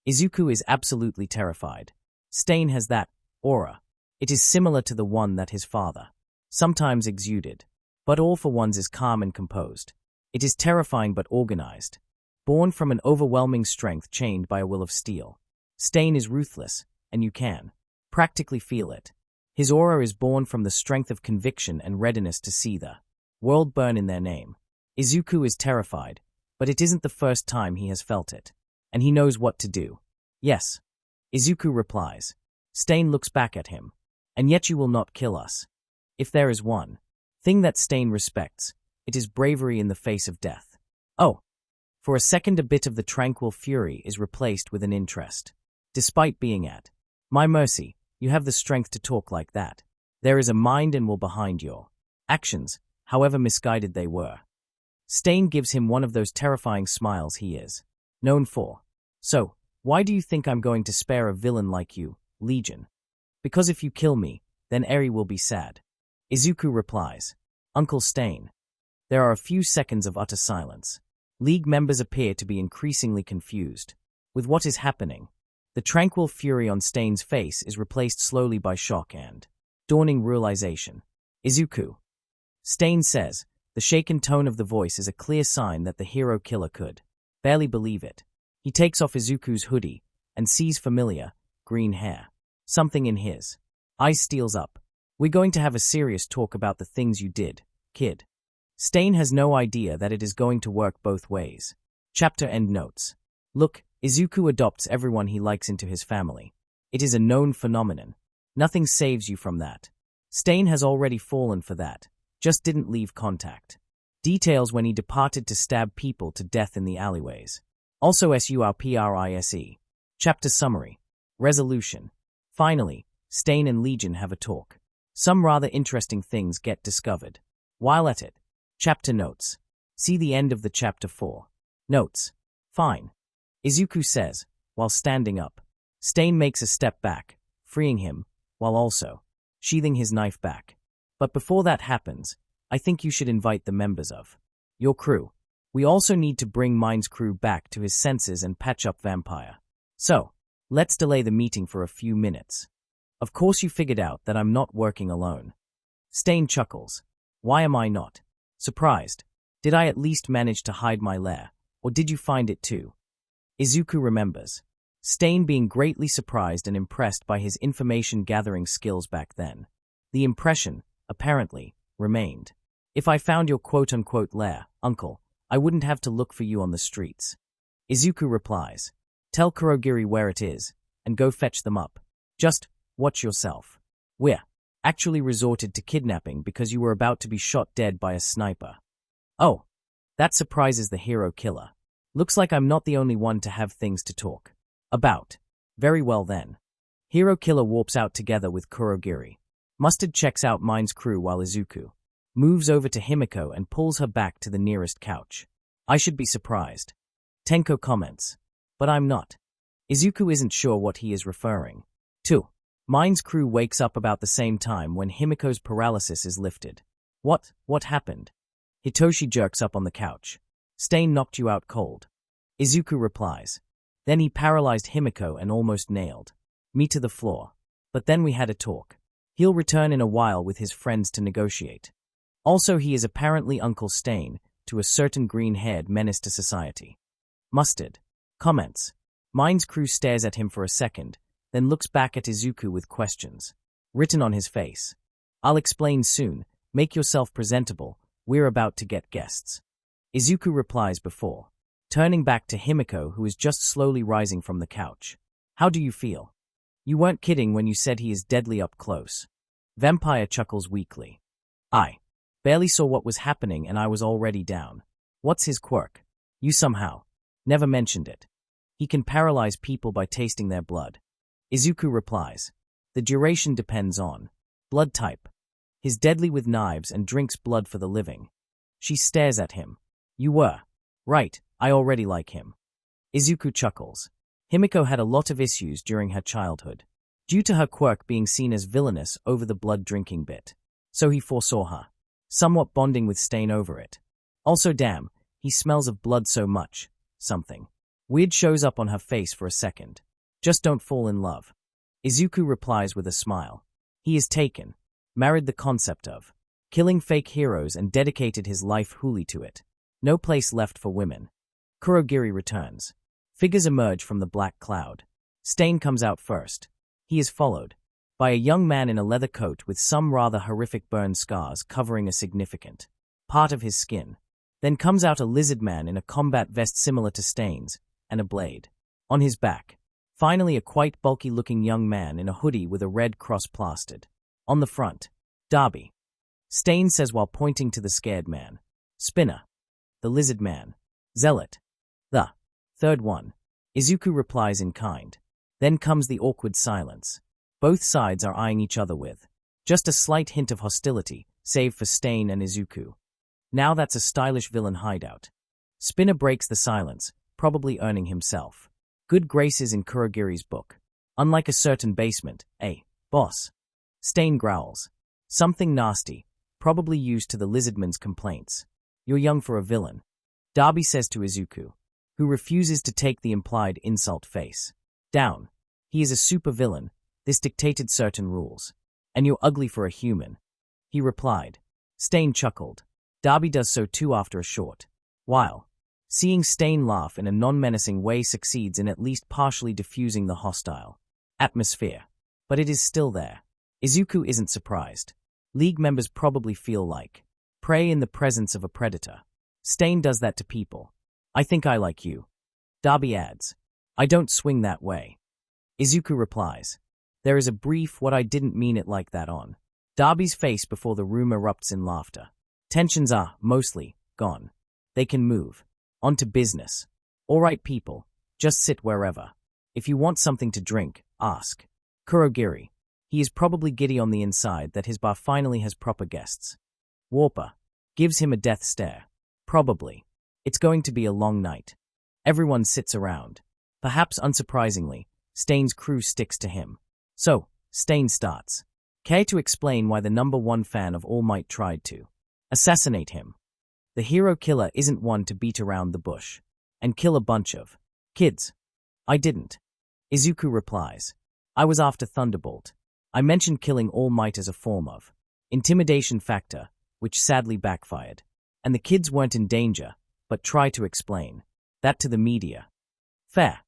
Izuku is absolutely terrified. Stain has that aura. It is similar to the one that his father sometimes exuded, but All for One's is calm and composed. It is terrifying but organized, born from an overwhelming strength chained by a will of steel. Stain is ruthless, and you can practically feel it. His aura is born from the strength of conviction and readiness to see the world burn in their name. Izuku is terrified, but it isn't the first time he has felt it, and he knows what to do. Yes. Izuku replies. Stain looks back at him. And yet you will not kill us. If there is one thing that Stain respects, it is bravery in the face of death. Oh. For a second a bit of the tranquil fury is replaced with an interest. Despite being at my mercy, you have the strength to talk like that. There is a mind and will behind your actions, however misguided they were. Stain gives him one of those terrifying smiles he is known for. So, why do you think I'm going to spare a villain like you, Legion? Because if you kill me, then Eri will be sad. Izuku replies. Uncle Stain. There are a few seconds of utter silence. League members appear to be increasingly confused with what is happening. The tranquil fury on Stain's face is replaced slowly by shock and dawning realization. Izuku. Stain says. The shaken tone of the voice is a clear sign that the hero killer could barely believe it. He takes off Izuku's hoodie and sees familiar, green hair. Something in his eyes steals up. We're going to have a serious talk about the things you did, kid. Stain has no idea that it is going to work both ways. Chapter end notes. Look, Izuku adopts everyone he likes into his family. It is a known phenomenon. Nothing saves you from that. Stain has already fallen for that. Just didn't leave contact. Details when he departed to stab people to death in the alleyways. Also SURPRISE. Chapter summary. Resolution. Finally, Stain and Legion have a talk. Some rather interesting things get discovered. While at it. Chapter notes. See the end of the chapter 4. Notes. Fine. Izuku says, while standing up. Stain makes a step back, freeing him, while also sheathing his knife back. But before that happens, I think you should invite the members of your crew. We also need to bring Mine's crew back to his senses and patch up Vampire. So, let's delay the meeting for a few minutes. Of course you figured out that I'm not working alone. Stain chuckles. Why am I not surprised? Did I at least manage to hide my lair, or did you find it too? Izuku remembers. Stain being greatly surprised and impressed by his information-gathering skills back then. The impression, apparently, remained. If I found your quote-unquote lair, uncle, I wouldn't have to look for you on the streets. Izuku replies. Tell Kurogiri where it is, and go fetch them up. Just watch yourself. We're actually resorted to kidnapping because you were about to be shot dead by a sniper. Oh, that surprises the hero killer. Looks like I'm not the only one to have things to talk about. Very well then. Hero killer warps out together with Kurogiri. Mustard checks out Mine's crew while Izuku moves over to Himiko and pulls her back to the nearest couch. I should be surprised. Tenko comments. But I'm not. Izuku isn't sure what he is referring to. Mine's crew wakes up about the same time when Himiko's paralysis is lifted. What happened? Hitoshi jerks up on the couch. Stain knocked you out cold. Izuku replies. Then he paralyzed Himiko and almost nailed me to the floor. But then we had a talk. He'll return in a while with his friends to negotiate. Also he is apparently Uncle Stain to a certain green-haired menace to society. Mustard comments. Mine's crew stares at him for a second, then looks back at Izuku with questions written on his face. I'll explain soon. Make yourself presentable. We're about to get guests. Izuku replies before turning back to Himiko, who is just slowly rising from the couch. How do you feel? You weren't kidding when you said he is deadly up close. Vampire chuckles weakly. I barely saw what was happening and I was already down. What's his quirk? You somehow never mentioned it. He can paralyze people by tasting their blood. Izuku replies. The duration depends on blood type. He's deadly with knives and drinks blood for the living. She stares at him. You were right. I already like him. Izuku chuckles. Himiko had a lot of issues during her childhood, due to her quirk being seen as villainous over the blood-drinking bit. So he foresaw her, somewhat bonding with Stain over it. Also damn, he smells of blood so much. Something weird shows up on her face for a second. Just don't fall in love. Izuku replies with a smile. He is taken, married the concept of killing fake heroes and dedicated his life wholly to it. No place left for women. Kurogiri returns. Figures emerge from the black cloud. Stain comes out first. He is followed by a young man in a leather coat with some rather horrific burn scars covering a significant part of his skin. Then comes out a lizard man in a combat vest similar to Stain's, and a blade on his back. Finally, a quite bulky-looking young man in a hoodie with a red cross plastered on the front. Darby. Stain says while pointing to the scared man. Spinner. The lizard man. Zealot. The third one. Izuku replies in kind. Then comes the awkward silence. Both sides are eyeing each other with just a slight hint of hostility, save for Stain and Izuku. Now that's a stylish villain hideout. Spinner breaks the silence, probably earning himself good graces in Kurogiri's book. Unlike a certain basement, boss. Stain growls. Something nasty, probably used to the lizardman's complaints. You're young for a villain. Darby says to Izuku, who refuses to take the implied insult face down. He is a supervillain, this dictated certain rules. And you're ugly for a human. He replied. Stain chuckled. Darby does so too after a short while. Seeing Stain laugh in a non-menacing way succeeds in at least partially diffusing the hostile atmosphere. But it is still there. Izuku isn't surprised. League members probably feel like prey in the presence of a predator. Stain does that to people. I think I like you. Darby adds. I don't swing that way. Izuku replies. There is a brief what I didn't mean it like that on Darby's face before the room erupts in laughter. Tensions are, mostly, gone. They can move. On to business. All right, people. Just sit wherever. If you want something to drink, ask Kurogiri. He is probably giddy on the inside that his bar finally has proper guests. Warper gives him a death stare. Probably. It's going to be a long night. Everyone sits around. Perhaps unsurprisingly, Stain's crew sticks to him. So, Stain starts. Care to explain why the #1 fan of All Might tried to assassinate him? The hero killer isn't one to beat around the bush and kill a bunch of kids. I didn't. Izuku replies. I was after Thunderbolt. I mentioned killing All Might as a form of intimidation factor, which sadly backfired. And the kids weren't in danger, but try to explain that to the media. Fair.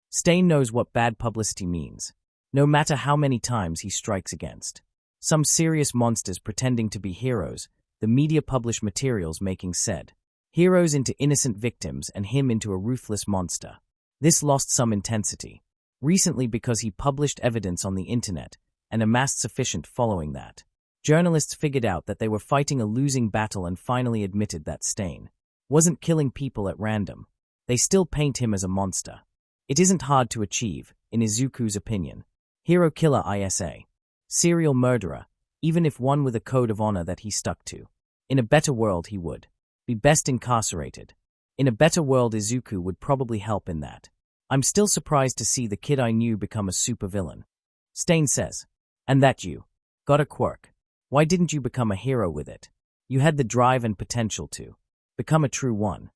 Stain knows what bad publicity means, no matter how many times he strikes against some serious monsters pretending to be heroes. The media publish materials making said heroes into innocent victims and him into a ruthless monster. This lost some intensity recently because he published evidence on the internet and amassed sufficient following that journalists figured out that they were fighting a losing battle and finally admitted that Stain wasn't killing people at random. They still paint him as a monster. It isn't hard to achieve, in Izuku's opinion. Hero killer ISA. Serial murderer, even if one with a code of honor that he stuck to. In a better world he would be best incarcerated. In a better world Izuku would probably help in that. I'm still surprised to see the kid I knew become a supervillain. Stain says. And that you got a quirk. Why didn't you become a hero with it? You had the drive and potential to become a true one.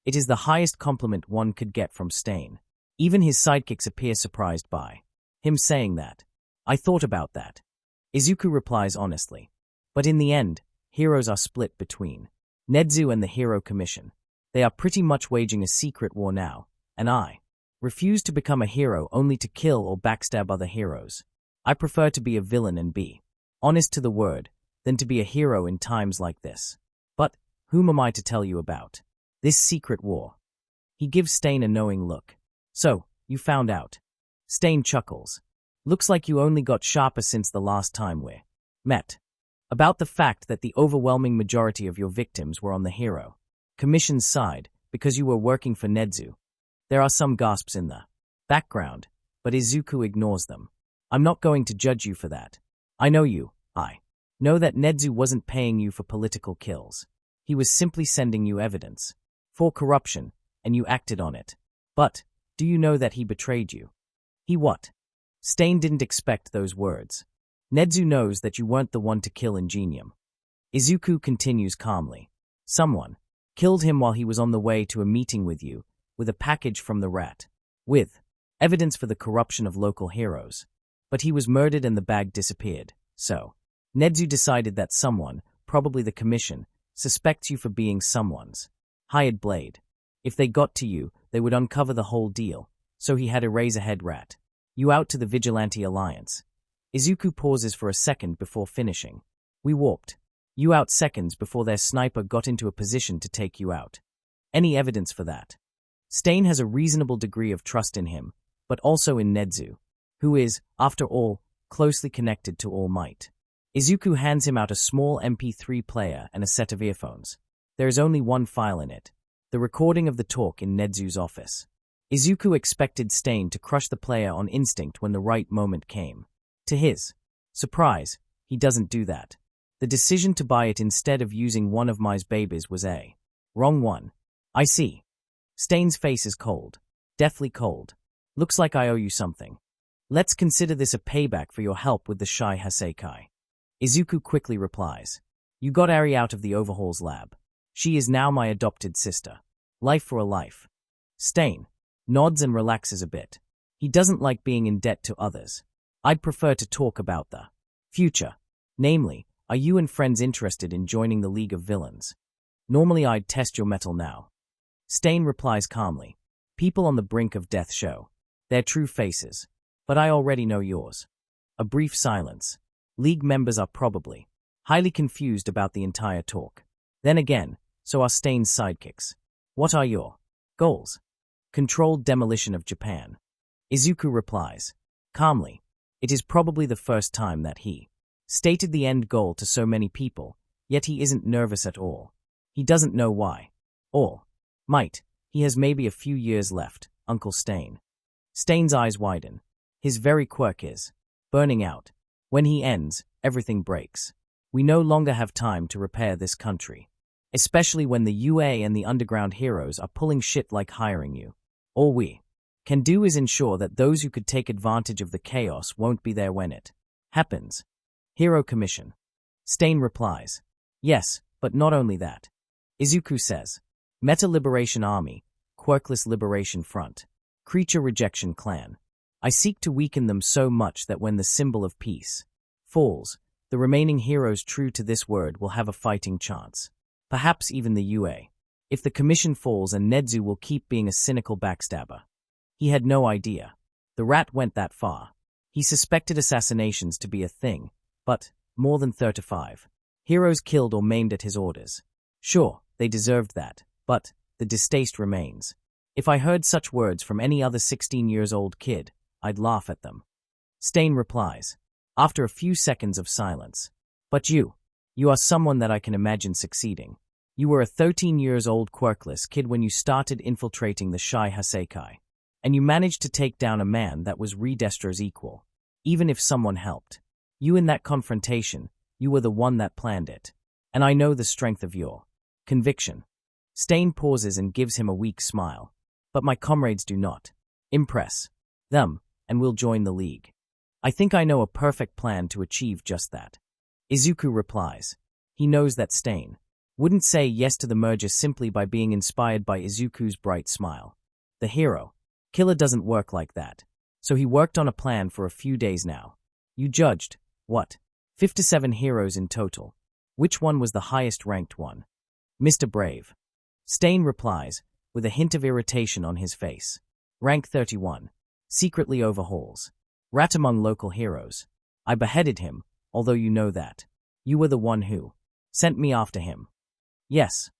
It is the highest compliment one could get from Stain. Even his sidekicks appear surprised by him saying that. I thought about that. Izuku replies honestly. But in the end, heroes are split between Nedzu and the Hero Commission. They are pretty much waging a secret war now, and I refuse to become a hero only to kill or backstab other heroes. I prefer to be a villain and be honest to the word than to be a hero in times like this. But whom am I to tell you about this secret war? He gives Stain a knowing look. So, you found out. Stain chuckles. Looks like you only got sharper since the last time we met. About the fact that the overwhelming majority of your victims were on the Hero Commission's side because you were working for Nedzu. There are some gasps in the background, but Izuku ignores them. I'm not going to judge you for that. I know you. I know that Nedzu wasn't paying you for political kills. He was simply sending you evidence for corruption, and you acted on it. But do you know that he betrayed you? He what? Stain didn't expect those words. Nedzu knows that you weren't the one to kill Ingenium. Izuku continues calmly. Someone killed him while he was on the way to a meeting with you, with a package from the rat, with evidence for the corruption of local heroes. But he was murdered and the bag disappeared, so Nedzu decided that someone, probably the Commission, suspects you for being someone's hired blade. If they got to you, they would uncover the whole deal, so he had a razorhead rat You out to the Vigilante Alliance. Izuku pauses for a second before finishing. We warped. You out seconds before their sniper got into a position to take you out. Any evidence for that? Stain has a reasonable degree of trust in him, but also in Nezu, who is, after all, closely connected to All Might. Izuku hands him out a small MP3 player and a set of earphones. There is only one file in it, the recording of the talk in Nezu's office. Izuku expected Stain to crush the player on instinct when the right moment came. To his surprise, he doesn't do that. The decision to buy it instead of using one of my babies was a wrong one. I see. Stain's face is cold. Deathly cold. Looks like I owe you something. Let's consider this a payback for your help with the Shai Hasekai. Izuku quickly replies. You got Ari out of the Overhaul's lab. She is now my adopted sister. Life for a life. Stain nods and relaxes a bit. He doesn't like being in debt to others. I'd prefer to talk about the future. Namely, are you and friends interested in joining the League of Villains? Normally I'd test your mettle now. Stain replies calmly. People on the brink of death show their true faces. But I already know yours. A brief silence. League members are probably highly confused about the entire talk. Then again, so are Stain's sidekicks. What are your goals? Controlled demolition of Japan. Izuku replies calmly. It is probably the first time that he stated the end goal to so many people, yet he isn't nervous at all. He doesn't know why. All might. He has maybe a few years left, Uncle Stain. Stain's eyes widen. His very quirk is burning out. When he ends, everything breaks. We no longer have time to repair this country. Especially when the UA and the underground heroes are pulling shit like hiring you. All we can do is ensure that those who could take advantage of the chaos won't be there when it happens. Hero Commission. Stain replies. Yes, but not only that. Izuku says. Meta Liberation Army, Quirkless Liberation Front, Creature Rejection Clan. I seek to weaken them so much that when the symbol of peace falls, the remaining heroes true to this word will have a fighting chance. Perhaps even the UA. If the commission falls and Nezu will keep being a cynical backstabber. He had no idea. The rat went that far. He suspected assassinations to be a thing, but more than 35 heroes killed or maimed at his orders. Sure, they deserved that, but the distaste remains. If I heard such words from any other 16-year-old kid, I'd laugh at them. Stain replies, after a few seconds of silence. But you are someone that I can imagine succeeding. You were a 13-year-old quirkless kid when you started infiltrating the Shai Hasekai. And you managed to take down a man that was Redestro's equal. Even if someone helped. You in that confrontation, you were the one that planned it. And I know the strength of your conviction. Stain pauses and gives him a weak smile. But my comrades do not impress them, and will join the League. I think I know a perfect plan to achieve just that. Izuku replies. He knows that Stain wouldn't say yes to the merger simply by being inspired by Izuku's bright smile. The hero killer doesn't work like that. So he worked on a plan for a few days now. You judged, what? 57 heroes in total. Which one was the highest ranked one? Mr. Brave. Stain replies, with a hint of irritation on his face. Rank 31. Secretly overhauls. Rat among local heroes. I beheaded him, although you know that. You were the one who sent me after him. Yes.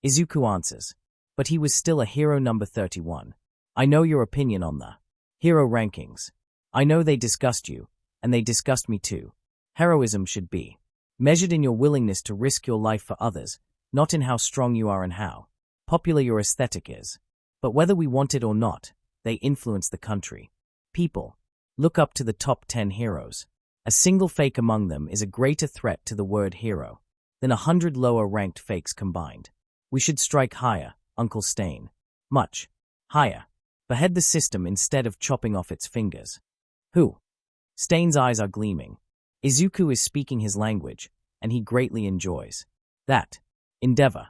Izuku answers. But he was still a hero number 31. I know your opinion on the hero rankings. I know they disgust you, and they disgust me too. Heroism should be measured in your willingness to risk your life for others, not in how strong you are and how popular your aesthetic is. But whether we want it or not, they influence the country. People look up to the top 10 heroes. A single fake among them is a greater threat to the word hero than 100 lower-ranked fakes combined. We should strike higher, Uncle Stain. Much higher. Behead the system instead of chopping off its fingers. Who? Stain's eyes are gleaming. Izuku is speaking his language, and he greatly enjoys that endeavor.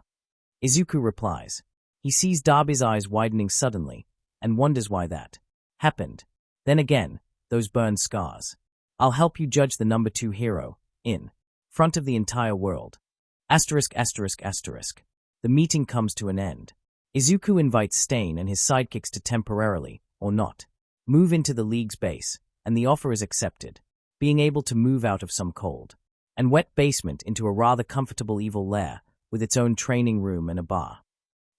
Izuku replies. He sees Darby's eyes widening suddenly, and wonders why that happened. Then again, those burn scars. I'll help you judge the number 2 hero, in front of the entire world. Asterisk, asterisk, asterisk. The meeting comes to an end. Izuku invites Stain and his sidekicks to temporarily, or not, Move into the League's base, and the offer is accepted. Being able to move out of some cold and wet basement into a rather comfortable evil lair with its own training room and a bar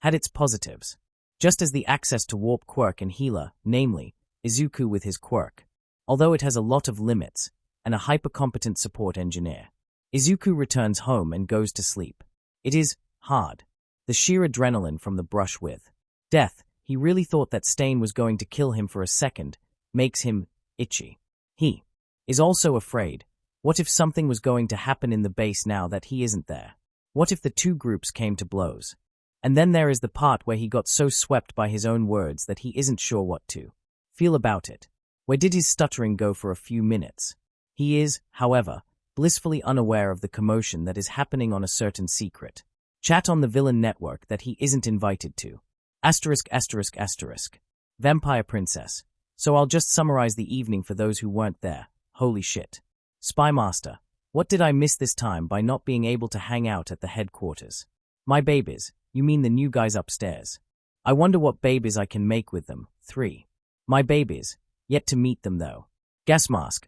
had its positives. Just as the access to warp quirk and healer, namely, Izuku with his quirk. Although it has a lot of limits, and a hyper-competent support engineer. Izuku returns home and goes to sleep. It is hard. The sheer adrenaline from the brush with death, he really thought that Stain was going to kill him for a second, makes him itchy. He is also afraid. What if something was going to happen in the base now that he isn't there? What if the two groups came to blows? And then there is the part where he got so swept by his own words that he isn't sure what to feel about it. Where did his stuttering go for a few minutes? He is, however, blissfully unaware of the commotion that is happening on a certain secret chat on the villain network that he isn't invited to. *****. Vampire Princess. So I'll just summarize the evening for those who weren't there. Holy shit. Spy Master. What did I miss this time by not being able to hang out at the headquarters? My babies. You mean the new guys upstairs? I wonder what babies I can make with them. 3. My babies. Yet to meet them though. Gas Mask.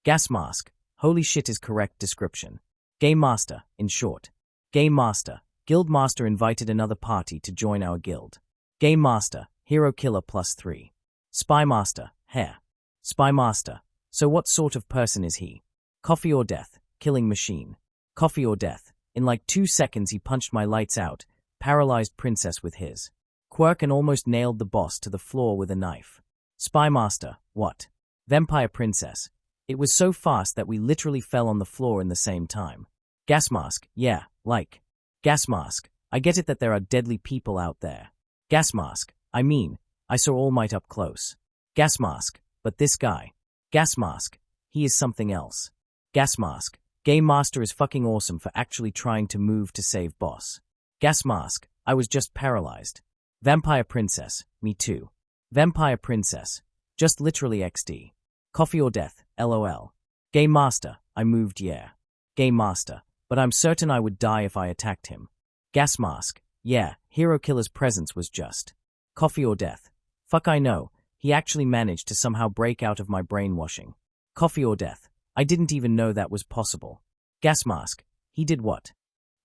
Gas Mask. Holy shit is correct description. Game Master, in short. Game Master. Guild Master invited another party to join our guild. Game Master. Hero Killer +3. Spy Master. Hair. Spy Master. So what sort of person is he? Coffee or death. Killing machine. Coffee or death. In like 2 seconds he punched my lights out, paralyzed Princess with his quirk and almost nailed the boss to the floor with a knife. Spy Master. What? Vampire Princess. It was so fast that we literally fell on the floor in the same time. Gas Mask. Yeah, like. Gas Mask. I get it that there are deadly people out there. Gas Mask. I mean, I saw All Might up close. Gas Mask. But this guy. Gas Mask. He is something else. Gas Mask. Game Master is fucking awesome for actually trying to move to save boss. Gas Mask. I was just paralyzed. Vampire Princess. Me too. Vampire Princess. Just literally XD. Coffee or death. LOL. Game Master. I moved, yeah. Game Master. But I'm certain I would die if I attacked him. Gas Mask. Yeah, Hero Killer's presence was just coffee or death. Fuck I know. He actually managed to somehow break out of my brainwashing. Coffee or death. I didn't even know that was possible. Gas Mask. He did what?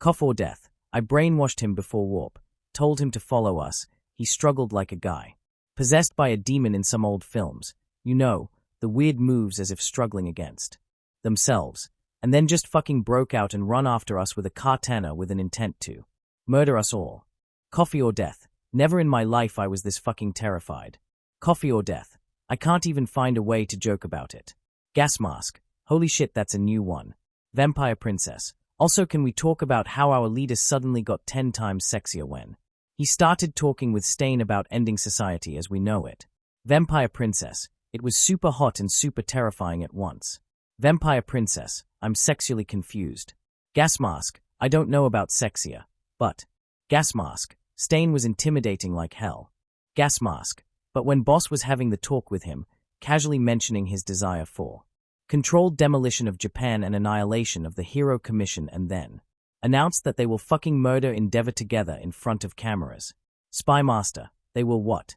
Cough or death. I brainwashed him before warp. Told him to follow us. He struggled like a guy possessed by a demon in some old films. You know, the weird moves as if struggling against themselves. And then just fucking broke out and run after us with a katana with an intent to murder us all. Coffee or death. Never in my life I was this fucking terrified. Coffee or death. I can't even find a way to joke about it. Gas Mask. Holy shit, that's a new one. Vampire Princess. Also, can we talk about how our leader suddenly got 10 times sexier when he started talking with Stain about ending society as we know it? Vampire Princess. It was super hot and super terrifying at once. Vampire Princess. I'm sexually confused. Gas Mask. I don't know about sexier, but Gas Mask. Stain was intimidating like hell. Gas Mask. But when Boss was having the talk with him, casually mentioning his desire for controlled demolition of Japan and annihilation of the Hero Commission, and then announced that they will fucking murder Endeavor together in front of cameras. Spy Master. They will what?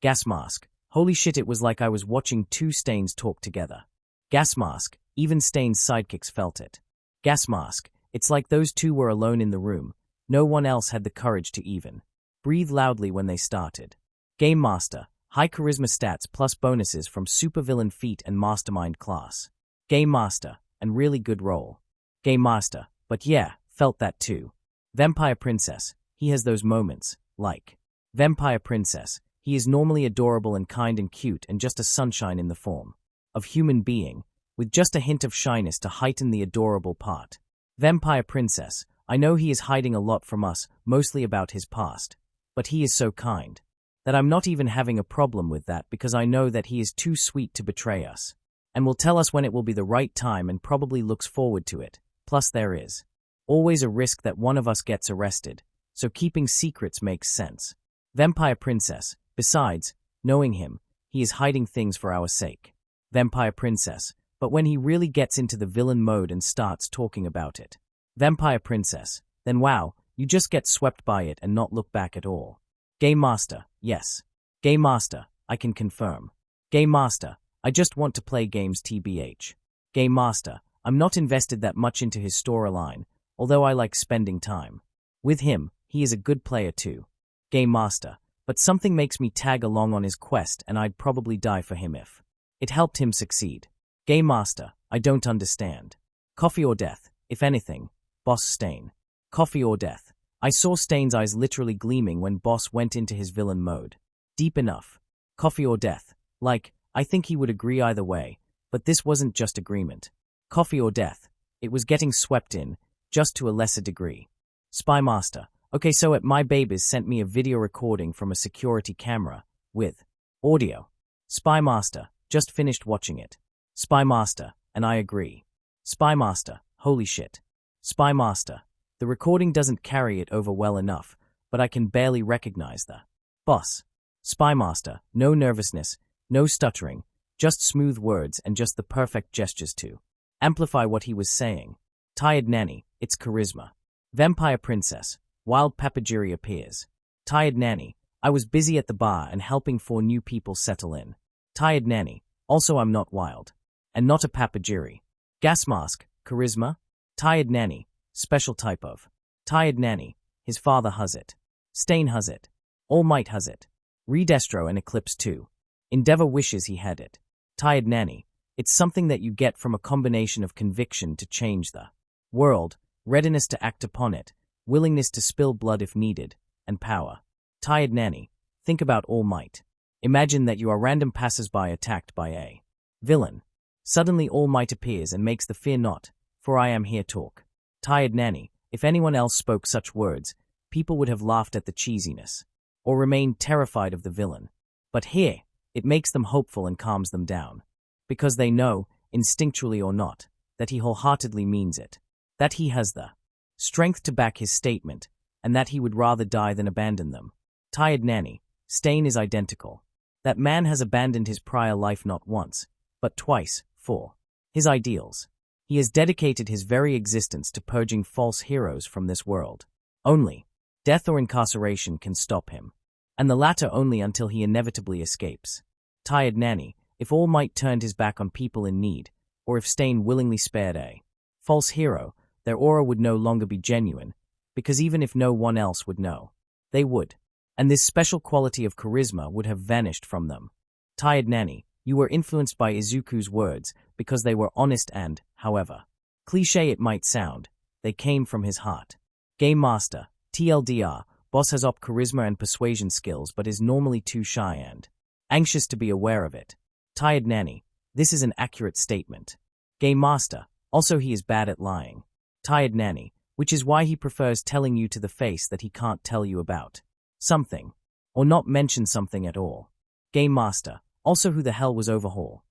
Gas Mask. Holy shit, it was like I was watching 2 Stains talk together. Gas Mask. Even Stain's sidekicks felt it. Gas Mask. It's like those 2 were alone in the room. No one else had the courage to even breathe loudly when they started. Game Master. High charisma stats plus bonuses from supervillain feat and mastermind class. Game Master. And really good role. Game Master. But yeah, felt that too. Vampire Princess. He has those moments, like Vampire Princess. He is normally adorable and kind and cute and just a sunshine in the form of human being, with just a hint of shyness to heighten the adorable part. Vampire Princess. I know he is hiding a lot from us, mostly about his past. But he is so kind that I'm not even having a problem with that because I know that he is too sweet to betray us and will tell us when it will be the right time and probably looks forward to it. Plus there is always a risk that one of us gets arrested, so keeping secrets makes sense. Vampire Princess. Besides, knowing him, he is hiding things for our sake. Vampire Princess. But when he really gets into the villain mode and starts talking about it. Vampire Princess. Then wow, you just get swept by it and not look back at all. Game Master. Yes. Game Master. I can confirm. Game Master, I just want to play games tbh. Game Master, I'm not invested that much into his storyline, although I like spending time with him. He is a good player too. Game Master, but something makes me tag along on his quest and I'd probably die for him if it helped him succeed. Game Master, I don't understand. Coffee or death, if anything. Boss Stain. Coffee or death. I saw Stain's eyes literally gleaming when Boss went into his villain mode. Deep enough. Coffee or death. Like, I think he would agree either way, but this wasn't just agreement. Coffee or death. It was getting swept in, just to a lesser degree. Spy Master. Okay, so at my babies sent me a video recording from a security camera, with audio. Spy Master, just finished watching it. Spy Master, and I agree. Spy Master, holy shit. Spy Master, the recording doesn't carry it over well enough, but I can barely recognize the boss. Spy Master, no nervousness, no stuttering, just smooth words and just the perfect gestures to amplify what he was saying. Tired Nanny, it's charisma. Vampire Princess, Wild Papagiri appears. Tired Nanny, I was busy at the bar and helping 4 new people settle in. Tired Nanny, also I'm not wild. And not a Papagiri. Gas Mask, charisma. Tired Nanny, special type of. Tired Nanny, his father has it. Stain has it. All Might has it. Redestro and Eclipse too. Endeavor wishes he had it. Tired Nanny, it's something that you get from a combination of conviction to change the world, readiness to act upon it, willingness to spill blood if needed, and power. Tired Nanny, think about All Might. Imagine that you are random passers-by attacked by a villain. Suddenly All Might appears and makes the fear not, for I am here talk. Tired Nanny, if anyone else spoke such words, people would have laughed at the cheesiness, or remained terrified of the villain. But here, it makes them hopeful and calms them down. Because they know, instinctually or not, that he wholeheartedly means it. That he has the strength to back his statement, and that he would rather die than abandon them. Tired Nanny, Stain is identical. That man has abandoned his prior life not once, but twice, for his ideals. He has dedicated his very existence to purging false heroes from this world. Only death or incarceration can stop him, and the latter only until he inevitably escapes. Tired Nanny, if All Might turned his back on people in need, or if Stain willingly spared a false hero, their aura would no longer be genuine, because even if no one else would know, they would. And this special quality of charisma would have vanished from them. Tired Nanny, you were influenced by Izuku's words because they were honest and, however cliché it might sound, they came from his heart. Game Master, TLDR, Boss has op charisma and persuasion skills but is normally too shy and anxious to be aware of it. Tired Nanny, this is an accurate statement. Game Master, also he is bad at lying. Tired Nanny, which is why he prefers telling you to the face that he can't tell you about something, or not mention something at all. Game Master, also who the hell was Overhaul?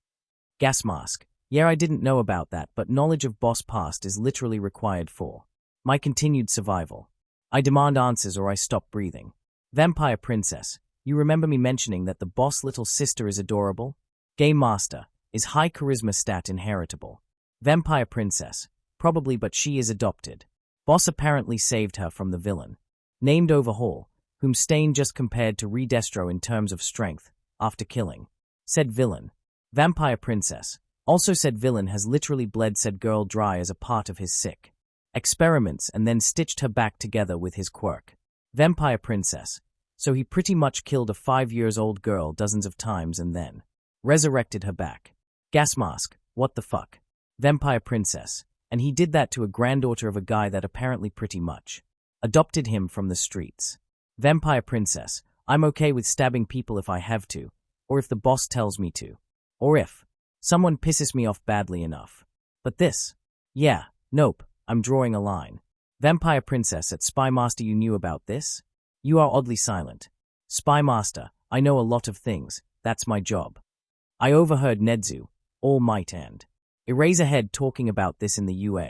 Gas Mask, yeah I didn't know about that but knowledge of Boss past is literally required for my continued survival. I demand answers or I stop breathing. Vampire Princess, you remember me mentioning that the Boss little sister is adorable? Game Master, is high charisma stat inheritable? Vampire Princess, probably but she is adopted. Boss apparently saved her from the villain named Overhaul, whom Stain just compared to Redestro in terms of strength, after killing said villain. Vampire Princess, also said villain has literally bled said girl dry as a part of his sick experiments and then stitched her back together with his quirk. Vampire Princess, so he pretty much killed a 5-year-old girl dozens of times and then resurrected her back. Gas Mask, what the fuck? Vampire Princess, and he did that to a granddaughter of a guy that apparently pretty much adopted him from the streets. Vampire Princess, I'm okay with stabbing people if I have to, or if the boss tells me to, or if someone pisses me off badly enough. But this? Yeah, nope, I'm drawing a line. Vampire Princess at Spy Master, you knew about this? You are oddly silent. Spy Master, I know a lot of things, that's my job. I overheard Nedzu, All Might and Eraserhead talking about this in the UA.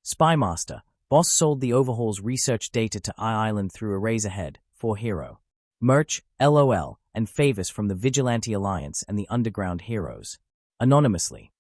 Spy Master, Boss sold the Overhaul's research data to Island through Eraserhead, for hero merch, LOL, and favors from the Vigilante Alliance and the Underground Heroes. Anonymously.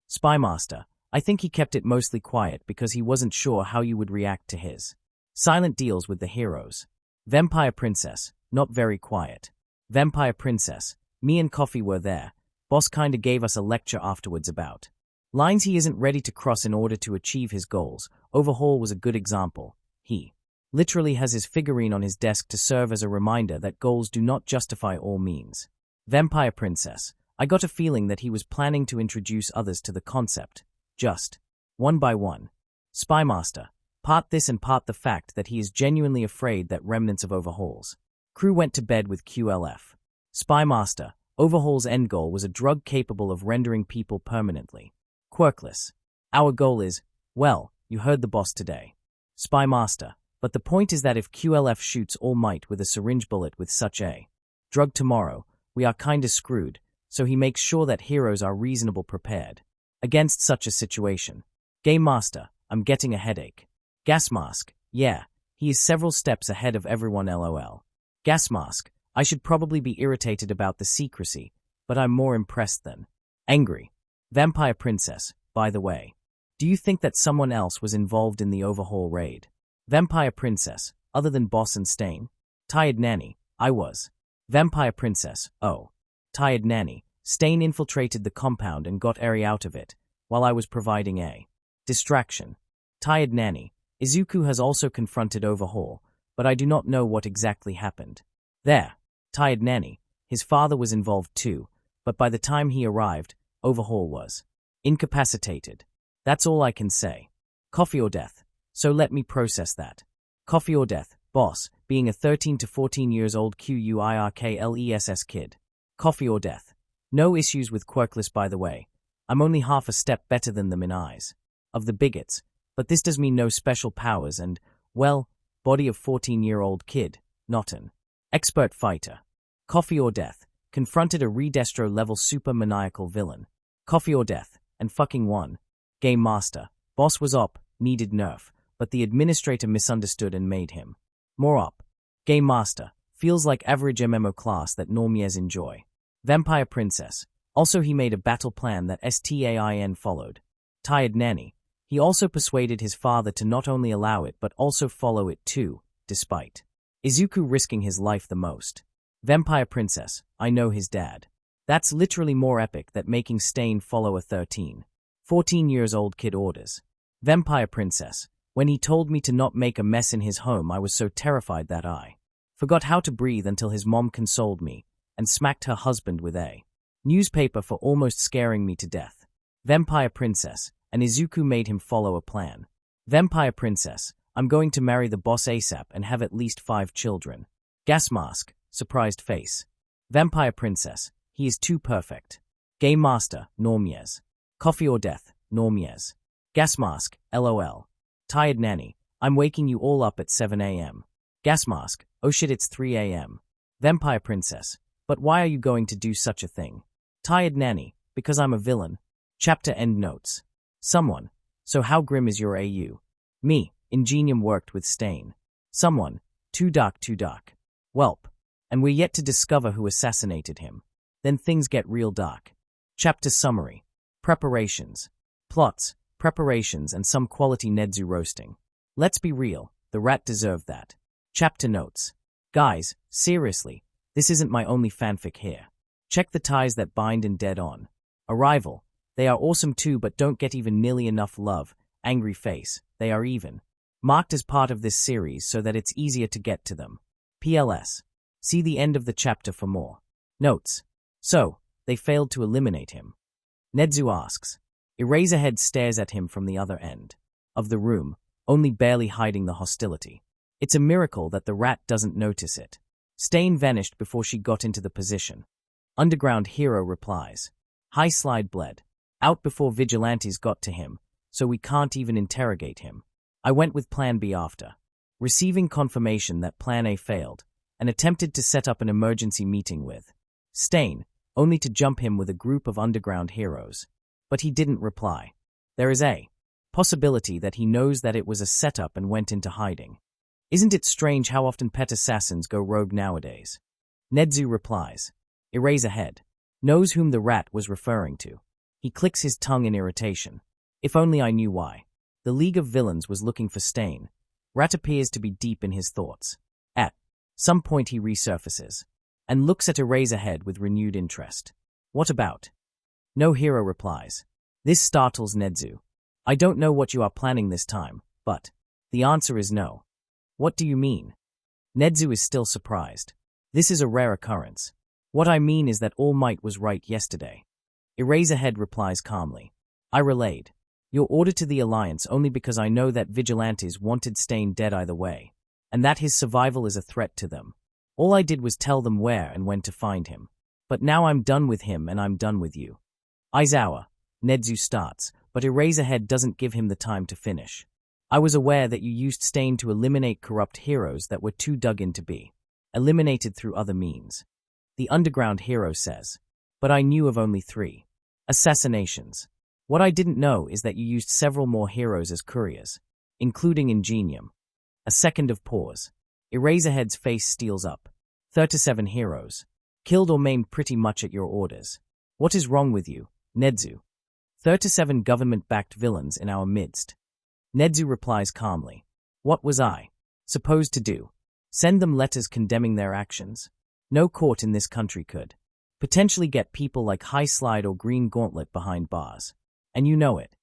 Spy Master, I think he kept it mostly quiet because he wasn't sure how you would react to his silent deals with the heroes. Vampire Princess, not very quiet. Vampire Princess, me and Coffee were there, Boss kinda gave us a lecture afterwards about lines he isn't ready to cross in order to achieve his goals. Overhaul was a good example. He literally has his figurine on his desk to serve as a reminder that goals do not justify all means. Vampire Princess. I got a feeling that he was planning to introduce others to the concept, just one by one. Spy Master. Part this and part the fact that he is genuinely afraid that remnants of Overhaul's crew went to bed with QLF. Spy Master. Overhaul's end goal was a drug capable of rendering people permanently quirkless. Our goal is, well, you heard the boss today. Spy Master. But the point is that if QLF shoots All Might with a syringe bullet with such a drug tomorrow, we are kinda screwed, so he makes sure that heroes are reasonable prepared against such a situation. Game Master. I'm getting a headache. Gas Mask. Yeah, he is several steps ahead of everyone lol. Gas Mask. I should probably be irritated about the secrecy, but I'm more impressed than angry. Vampire Princess. By the way, do you think that someone else was involved in the Overhaul raid? Vampire Princess. Other than Boss and Stain? Tired Nanny. I was. Vampire Princess. Oh. Tired Nanny. Stain infiltrated the compound and got Eri out of it, while I was providing a distraction. Tired Nanny. Izuku has also confronted Overhaul, but I do not know what exactly happened. There. Tired Nanny. His father was involved too, but by the time he arrived, Overhaul was incapacitated. That's all I can say. Coffee or death. So let me process that. Coffee or death. Boss, being a 13 to 14 years old quirkless kid. Coffee or death. No issues with quirkless by the way. I'm only half a step better than them in eyes of the bigots, but this does mean no special powers and, well, body of 14-year-old kid, not an expert fighter. Coffee or death. Confronted a Redestro-level super maniacal villain. Coffee or death, and fucking won. Game Master. Boss was op, needed nerf, but the administrator misunderstood and made him more op. Game Master. Feels like average MMO class that normies enjoy. Vampire Princess. Also he made a battle plan that Stain followed. Tired Nanny. He also persuaded his father to not only allow it but also follow it too, despite Izuku risking his life the most. Vampire Princess. I know his dad. That's literally more epic than making Stain follow a 13, 14 years old kid orders. Vampire Princess. When he told me to not make a mess in his home, I was so terrified that I forgot how to breathe until his mom consoled me and smacked her husband with a newspaper for almost scaring me to death. Vampire Princess. And Izuku made him follow a plan. Vampire Princess. I'm going to marry the boss ASAP and have at least 5 children. Gas Mask. Surprised face. Vampire Princess. He is too perfect. Game Master. Normies. Coffee or death. Normies. Gas Mask. LOL. Tired Nanny. I'm waking you all up at 7 a.m. Gas Mask. Oh shit, it's 3 a.m. Vampire Princess. But why are you going to do such a thing? Tired Nanny. Because I'm a villain. Chapter end notes. Someone. So how grim is your AU? Me. Ingenium worked with Stain. Someone. Too dark, too dark. Welp. And we're yet to discover who assassinated him. Then things get real dark. Chapter summary. Preparations. Plots, preparations and some quality Nedzu roasting. Let's be real, the rat deserved that. Chapter notes. Guys, seriously, this isn't my only fanfic here. Check the ties that bind in Dead On Arrival. They are awesome too but don't get even nearly enough love. Angry face. They are even marked as part of this series so that it's easier to get to them. PLS. See the end of the chapter for more. Notes. So, they failed to eliminate him. Nedzu asks. Eraserhead stares at him from the other end of the room, only barely hiding the hostility. It's a miracle that the rat doesn't notice it. Stain vanished before she got into the position. Underground Hero replies. High slide bled. Out before vigilantes got to him, so we can't even interrogate him. I went with Plan B after receiving confirmation that Plan A failed, and attempted to set up an emergency meeting with Stain, only to jump him with a group of underground heroes. But he didn't reply. There is a possibility that he knows that it was a setup and went into hiding. Isn't it strange how often pet assassins go rogue nowadays? Nedzu replies. Eraserhead knows whom the rat was referring to. He clicks his tongue in irritation. If only I knew why. The League of Villains was looking for Stain. Rat appears to be deep in his thoughts. At some point he resurfaces and looks at Eraserhead with renewed interest. What about No hero replies. This startles Nedzu. I don't know what you are planning this time, but the answer is no. What do you mean? Nedzu is still surprised. This is a rare occurrence. What I mean is that All Might was right yesterday. Eraserhead replies calmly. I relayed your order to the Alliance only because I know that vigilantes wanted Stain dead either way, and that his survival is a threat to them. All I did was tell them where and when to find him. But now I'm done with him and I'm done with you. Aizawa, Nedzu starts, but Eraserhead doesn't give him the time to finish. I was aware that you used Stain to eliminate corrupt heroes that were too dug in to be eliminated through other means. The underground hero says. But I knew of only 3 assassinations. What I didn't know is that you used several more heroes as couriers, including Ingenium. A second of pause. Eraserhead's face steels up. 37 heroes. Killed or maimed pretty much at your orders. What is wrong with you, Nedzu? 37 government-backed villains in our midst. Nedzu replies calmly. What was I supposed to do? Send them letters condemning their actions? No court in this country could. Potentially get people like High Slide or Green Gauntlet behind bars. And you know it.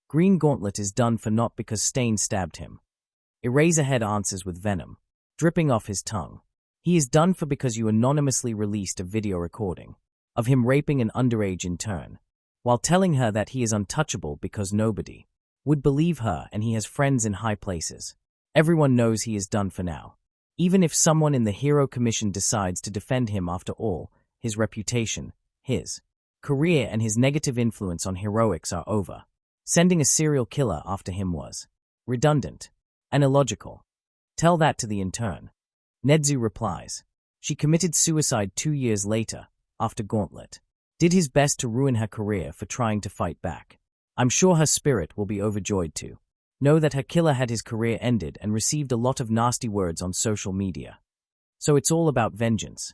Green Gauntlet is done for not because Stain stabbed him. Eraserhead answers with venom, dripping off his tongue. He is done for because you anonymously released a video recording of him raping an underage intern, while telling her that he is untouchable because nobody would believe her and he has friends in high places. Everyone knows he is done for now. Even if someone in the Hero Commission decides to defend him after all, his reputation, his career and his negative influence on heroics are over. Sending a serial killer after him was redundant and illogical. Tell that to the intern. Nedzu replies. She committed suicide 2 years later, after Gauntlet did his best to ruin her career for trying to fight back. I'm sure her spirit will be overjoyed to know that her killer had his career ended and received a lot of nasty words on social media. So it's all about vengeance.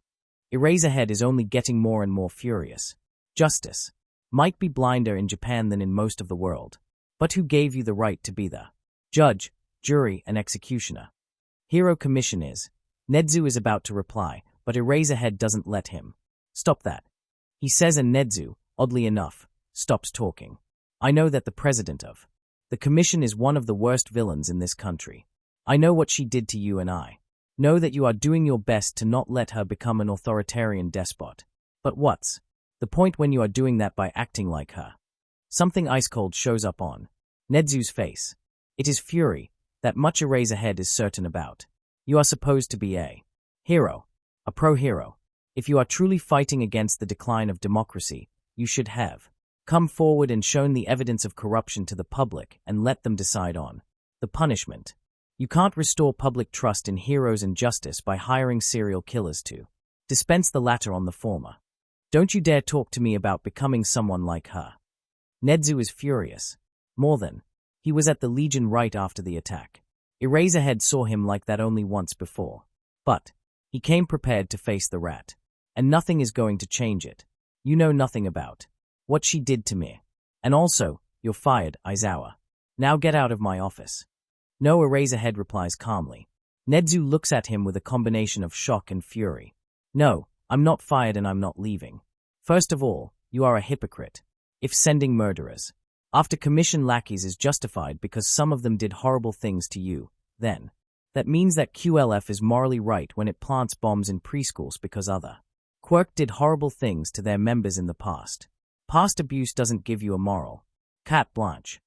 Eraserhead is only getting more and more furious. Justice might be blinder in Japan than in most of the world. But who gave you the right to be the judge, jury, and executioner? Hero Commission is. Nedzu is about to reply, but Eraserhead doesn't let him. Stop that. He says, and Nedzu, oddly enough, stops talking. I know that the president of the commission is one of the worst villains in this country. I know what she did to you and I know that you are doing your best to not let her become an authoritarian despot. But what's the point when you are doing that by acting like her? Something ice-cold shows up on Nedzu's face. It is fury, that much Eraserhead is certain about. You are supposed to be a hero, a pro-hero. If you are truly fighting against the decline of democracy, you should have come forward and shown the evidence of corruption to the public and let them decide on the punishment. You can't restore public trust in heroes and justice by hiring serial killers to dispense the latter on the former. Don't you dare talk to me about becoming someone like her. Nedzu is furious. More than. He was at the Legion right after the attack. Eraserhead saw him like that only once before. But he came prepared to face the rat. And nothing is going to change it. You know nothing about what she did to me. And also, you're fired, Aizawa. Now get out of my office. No, Eraserhead replies calmly. Nedzu looks at him with a combination of shock and fury. No, I'm not fired and I'm not leaving. First of all, you are a hypocrite. If sending murderers after commission lackeys is justified because some of them did horrible things to you, then that means that QLF is morally right when it plants bombs in preschools because other quirk did horrible things to their members in the past. Past abuse doesn't give you a moral carte blanche.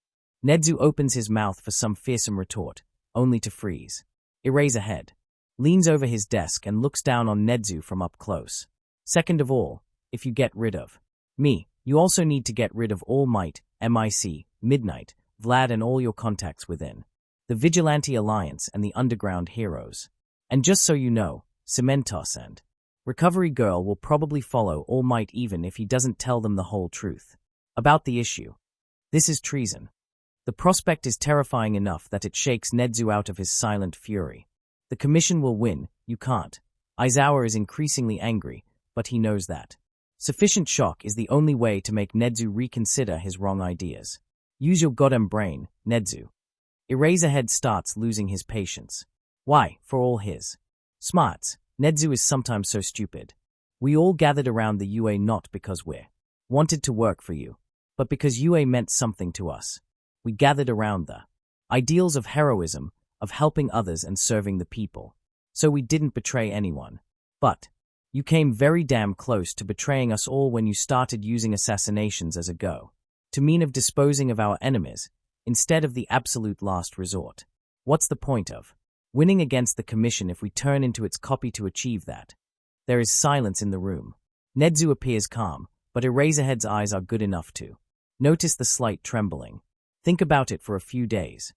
Nedzu opens his mouth for some fearsome retort, only to freeze. Eraserhead leans over his desk and looks down on Nedzu from up close. Second of all, if you get rid of me, you also need to get rid of All Might, MIC, Midnight, Vlad and all your contacts within the Vigilante Alliance and the Underground Heroes. And just so you know, Cementos and Recovery Girl will probably follow All Might even if he doesn't tell them the whole truth about the issue. This is treason. The prospect is terrifying enough that it shakes Nedzu out of his silent fury. The commission will win, you can't. Aizawa is increasingly angry, but he knows that sufficient shock is the only way to make Nedzu reconsider his wrong ideas. Use your goddamn brain, Nedzu. Eraserhead starts losing his patience. Why, for all his smarts, Nedzu is sometimes so stupid. We all gathered around the UA not because we're wanted to work for you. But because UA meant something to us, we gathered around the ideals of heroism, of helping others and serving the people. So we didn't betray anyone. But you came very damn close to betraying us all when you started using assassinations as a to mean of disposing of our enemies, instead of the absolute last resort. What's the point of winning against the Commission if we turn into its copy to achieve that? There is silence in the room. Nedzu appears calm, but Eraserhead's eyes are good enough to notice the slight trembling. Think about it for a few days.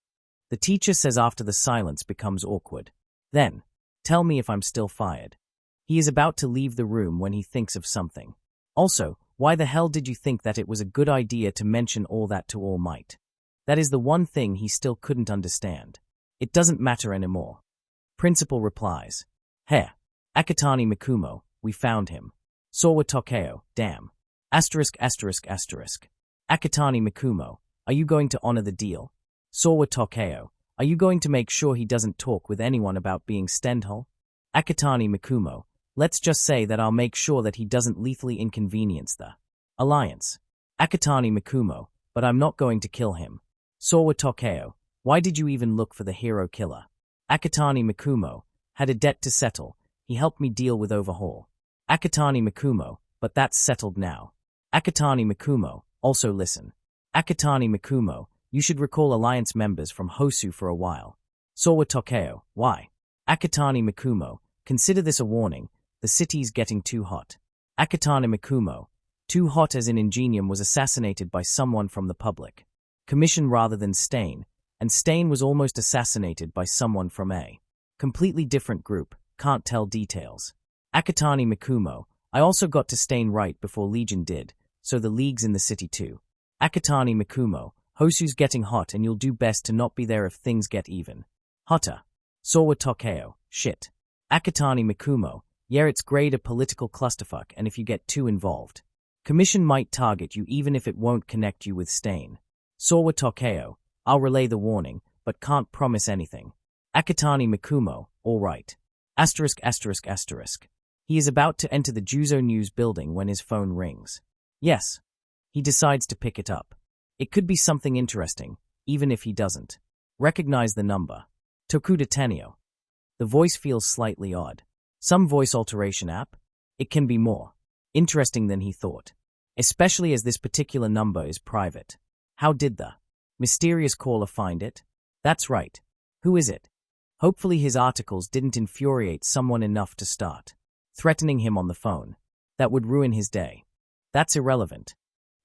The teacher says after the silence becomes awkward. Then, tell me if I'm still fired. He is about to leave the room when he thinks of something. Also, why the hell did you think that it was a good idea to mention all that to All Might? That is the one thing he still couldn't understand. It doesn't matter anymore. Principal replies. Heir. Akatani Mikumo, we found him. Sawa Tokeo, damn. Asterisk. Akatani Mikumo, are you going to honor the deal? Sawa Tokeo, are you going to make sure he doesn't talk with anyone about being Stendhal? Akatani Mikumo, let's just say that I'll make sure that he doesn't lethally inconvenience the Alliance. Akatani Mikumo, but I'm not going to kill him. Sawa Tokeo, why did you even look for the hero killer? Akatani Mikumo, had a debt to settle, he helped me deal with Overhaul. Akatani Mikumo, but that's settled now. Akatani Mikumo, also listen. Akatani Mikumo, you should recall Alliance members from Hosu for a while. Sawa Tokeo, why? Akatani Mikumo, consider this a warning, the city's getting too hot. Akatani Mikumo, too hot as in Ingenium was assassinated by someone from the public Commission rather than Stain, and Stain was almost assassinated by someone from a completely different group, can't tell details. Akatani Mikumo, I also got to Stain right before Legion did, so the League's in the city too. Akatani Mikumo, Hosu's getting hot and you'll do best to not be there if things get even hotter. Sawa Tokeo, shit. Akatani Mikumo, yeah, it's great a political clusterfuck and if you get too involved, Commission might target you even if it won't connect you with Stain. Sawa Tokeo, I'll relay the warning, but can't promise anything. Akatani Mikumo, alright. Asterisk. He is about to enter the Juzo News building when his phone rings. Yes. He decides to pick it up. It could be something interesting, even if he doesn't recognize the number. Tokuda Tenio. The voice feels slightly odd. Some voice alteration app? It can be more interesting than he thought. Especially as this particular number is private. How did the mysterious caller find it? That's right. Who is it? Hopefully his articles didn't infuriate someone enough to start threatening him on the phone. That would ruin his day. That's irrelevant.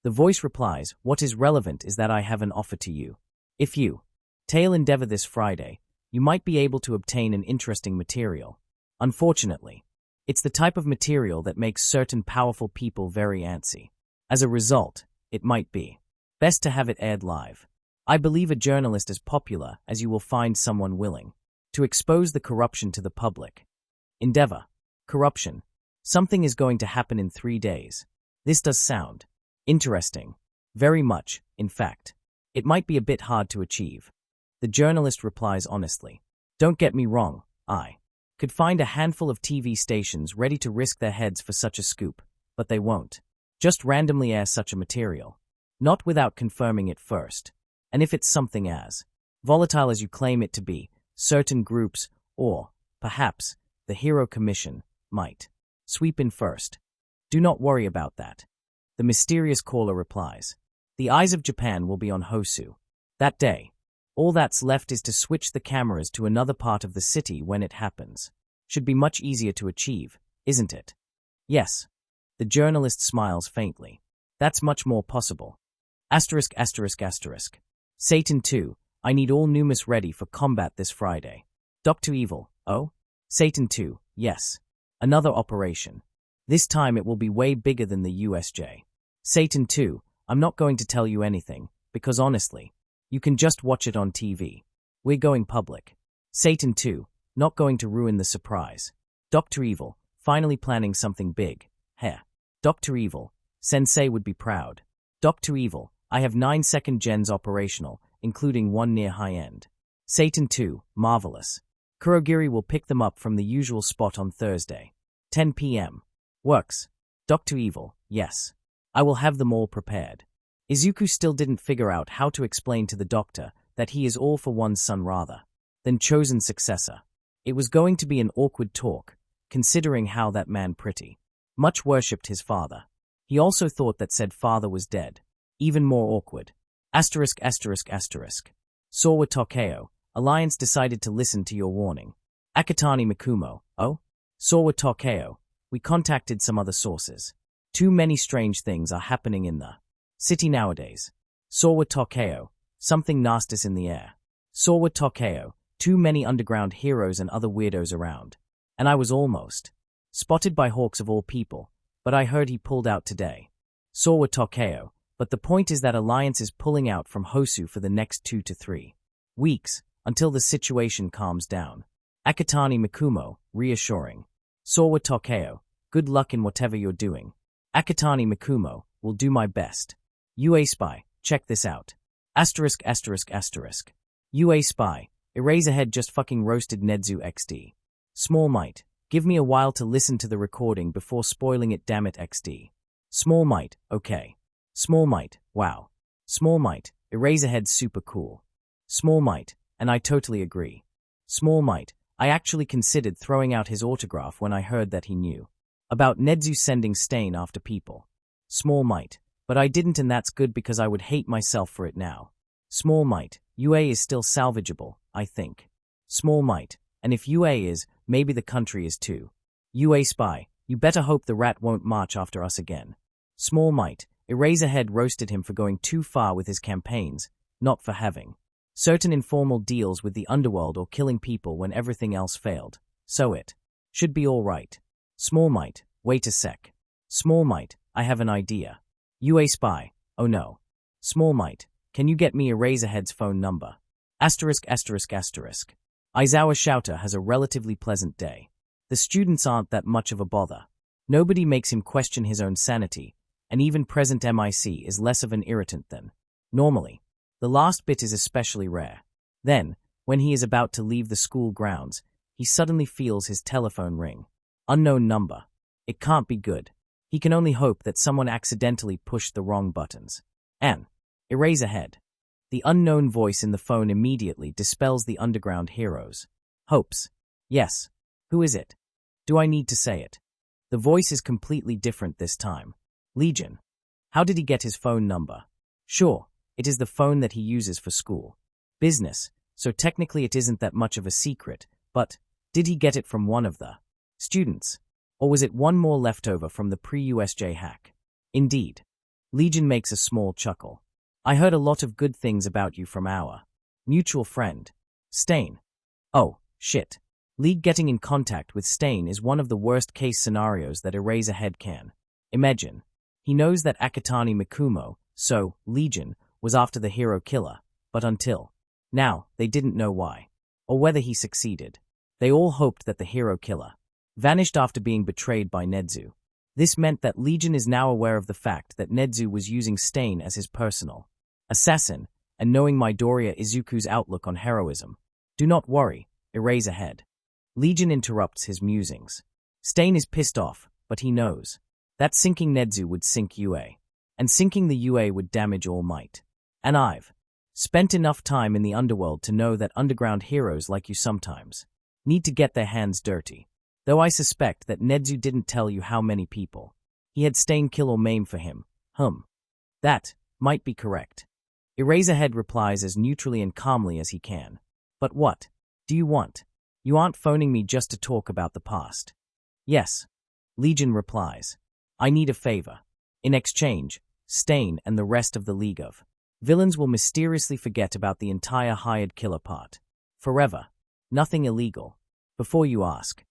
The voice replies, what is relevant is that I have an offer to you. If you tail endeavor this Friday, you might be able to obtain an interesting material. Unfortunately, it's the type of material that makes certain powerful people very antsy. As a result, it might be best to have it aired live. I believe a journalist as popular as you will find someone willing to expose the corruption to the public. Endeavor. Corruption. Something is going to happen in 3 days. This does sound interesting. Very much, in fact. It might be a bit hard to achieve. The journalist replies honestly. Don't get me wrong, I could find a handful of TV stations ready to risk their heads for such a scoop, but they won't just randomly air such a material. Not without confirming it first. And if it's something as volatile as you claim it to be, certain groups, or, perhaps, the Hero Commission, might sweep in first. Do not worry about that. The mysterious caller replies. The eyes of Japan will be on Hosu. That day, all that's left is to switch the cameras to another part of the city when it happens. Should be much easier to achieve, isn't it? Yes. The journalist smiles faintly. That's much more possible. Asterisk. Satan 2, I need all Numus ready for combat this Friday. Dr. Evil, oh? Satan 2, yes. Another operation. This time it will be way bigger than the USJ. Satan 2, I'm not going to tell you anything, because honestly, you can just watch it on TV. We're going public. Satan 2, not going to ruin the surprise. Dr. Evil, finally planning something big. Heh. Dr. Evil, Sensei would be proud. Dr. Evil, I have 9 second gens operational, including one near high-end. Satan 2, marvelous. Kurogiri will pick them up from the usual spot on Thursday. 10 p.m. Works. Dr. Evil, yes. I will have them all prepared. Izuku still didn't figure out how to explain to the doctor that he is all for one's son rather than chosen successor. It was going to be an awkward talk, considering how that man pretty much worshipped his father. He also thought that said father was dead. Even more awkward. Asterisk. Sawa Tokyo, Alliance decided to listen to your warning. Akatani Mikumo, oh? Sawa Tokyo, we contacted some other sources. Too many strange things are happening in the city nowadays. Sawa Tokyo, something nasty's in the air. Sawa Tokyo, too many underground heroes and other weirdos around. And I was almost spotted by Hawks of all people, but I heard he pulled out today. Sawa Tokyo, but the point is that Alliance is pulling out from Hosu for the next 2 to 3 weeks, until the situation calms down. Akatani Mikumo, reassuring. Sawa Tokyo, good luck in whatever you're doing. Akatani Mikumo, will do my best. UA Spy, check this out. Asterisk. UA Spy, Eraserhead just fucking roasted Nedzu XD. Small Might, give me a while to listen to the recording before spoiling it, dammit XD. Small Might, okay. Small Might, wow. Small Might, Eraserhead's super cool. Small Might, and I totally agree. Small Might, I actually considered throwing out his autograph when I heard that he knew about Nedzu sending stain after people. Small Might, but I didn't, and that's good because I would hate myself for it now. Small Might, UA is still salvageable, I think. Small Might, and if UA is, maybe the country is too. UA Spy, you better hope the rat won't march after us again. Small Might, Eraserhead roasted him for going too far with his campaigns, not for having certain informal deals with the Underworld or killing people when everything else failed. So it should be all right. Small Might, wait a sec. Small Might, I have an idea. UA Spy, oh no. Small Might, can you get me Eraserhead's phone number? Asterisk. Aizawa Shouter has a relatively pleasant day. The students aren't that much of a bother. Nobody makes him question his own sanity, and even present MIC is less of an irritant than normally. The last bit is especially rare. Then, when he is about to leave the school grounds, he suddenly feels his telephone ring. Unknown number. It can't be good. He can only hope that someone accidentally pushed the wrong buttons. And Eraserhead. The unknown voice in the phone immediately dispels the underground heroes' hopes. Yes. Who is it? Do I need to say it? The voice is completely different this time. Legion. How did he get his phone number? Sure, it is the phone that he uses for school business, so technically it isn't that much of a secret, but did he get it from one of the students? Or was it one more leftover from the pre-USJ hack? Indeed. Legion makes a small chuckle. I heard a lot of good things about you from our mutual friend, Stain. Oh, shit. League getting in contact with Stain is one of the worst-case scenarios that Eraserhead can imagine. He knows that Akatani Mikumo, so Legion, was after the hero killer, but until now, they didn't know why, or whether he succeeded. They all hoped that the hero killer vanished after being betrayed by Nedzu. This meant that Legion is now aware of the fact that Nedzu was using Stain as his personal assassin, and knowing Midoriya Izuku's outlook on heroism. Do not worry, Eraserhead. Legion interrupts his musings. Stain is pissed off, but he knows that sinking Nedzu would sink UA, and sinking the UA would damage All Might. And I've spent enough time in the Underworld to know that underground heroes like you sometimes need to get their hands dirty. Though I suspect that Nedzu didn't tell you how many people he had Stain kill or maim for him. That might be correct. Eraserhead replies as neutrally and calmly as he can. But what do you want? You aren't phoning me just to talk about the past. Yes. Legion replies. I need a favor. In exchange, Stain and the rest of the League of Villains will mysteriously forget about the entire hired killer part. Forever. Nothing illegal. Before you ask.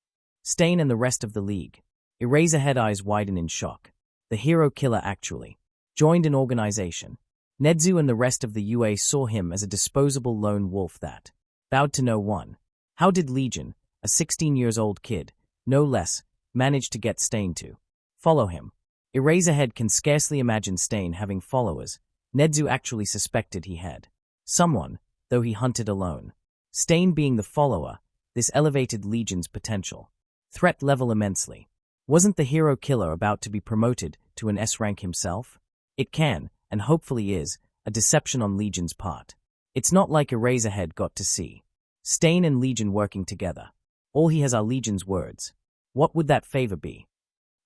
Stain and the rest of the League. Eraserhead eyes widen in shock. The hero killer actually joined an organization. Nedzu and the rest of the UA saw him as a disposable lone wolf that bowed to no one. How did Legion, a 16-year-old kid, no less, manage to get Stain to follow him? Eraserhead can scarcely imagine Stain having followers. Nedzu actually suspected he had someone, though he hunted alone. Stain being the follower, this elevated Legion's potential threat level immensely. Wasn't the hero killer about to be promoted to an S rank himself? It can, and hopefully is, a deception on Legion's part. It's not like Eraserhead got to see Stain and Legion working together. All he has are Legion's words. What would that favor be?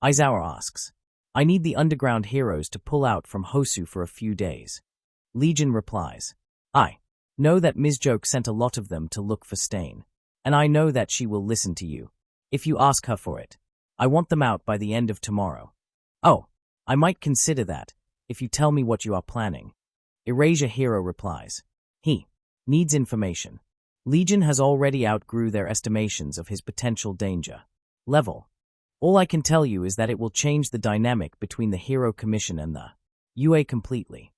Aizawa asks. I need the underground heroes to pull out from Hosu for a few days. Legion replies. I know that Ms. Joke sent a lot of them to look for Stain, and I know that she will listen to you, if you ask her for it. I want them out by the end of tomorrow. Oh, I might consider that, if you tell me what you are planning. Erasure Hero replies. He needs information. Legion has already outgrew their estimations of his potential danger level. All I can tell you is that it will change the dynamic between the Hero Commission and the UA completely.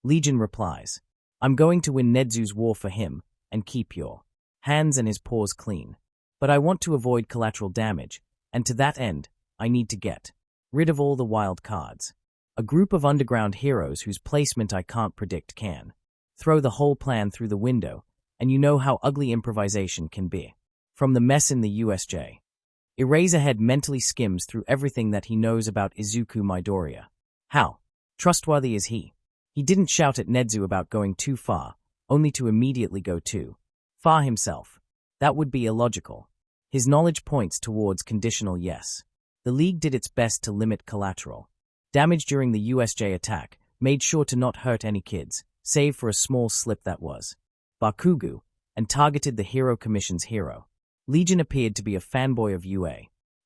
Legion replies. I'm going to win Nedzu's war for him, and keep your hands and his paws clean. But I want to avoid collateral damage, and to that end, I need to get rid of all the wild cards. A group of underground heroes whose placement I can't predict can throw the whole plan through the window, and you know how ugly improvisation can be. From the mess in the USJ. Eraserhead mentally skims through everything that he knows about Izuku Midoriya. How trustworthy is he? He didn't shout at Nedzu about going too far, only to immediately go too far himself. That would be illogical. His knowledge points towards conditional yes. The League did its best to limit collateral damage during the USJ attack, made sure to not hurt any kids, save for a small slip that was Bakugu, and targeted the Hero Commission's hero. Legion appeared to be a fanboy of UA.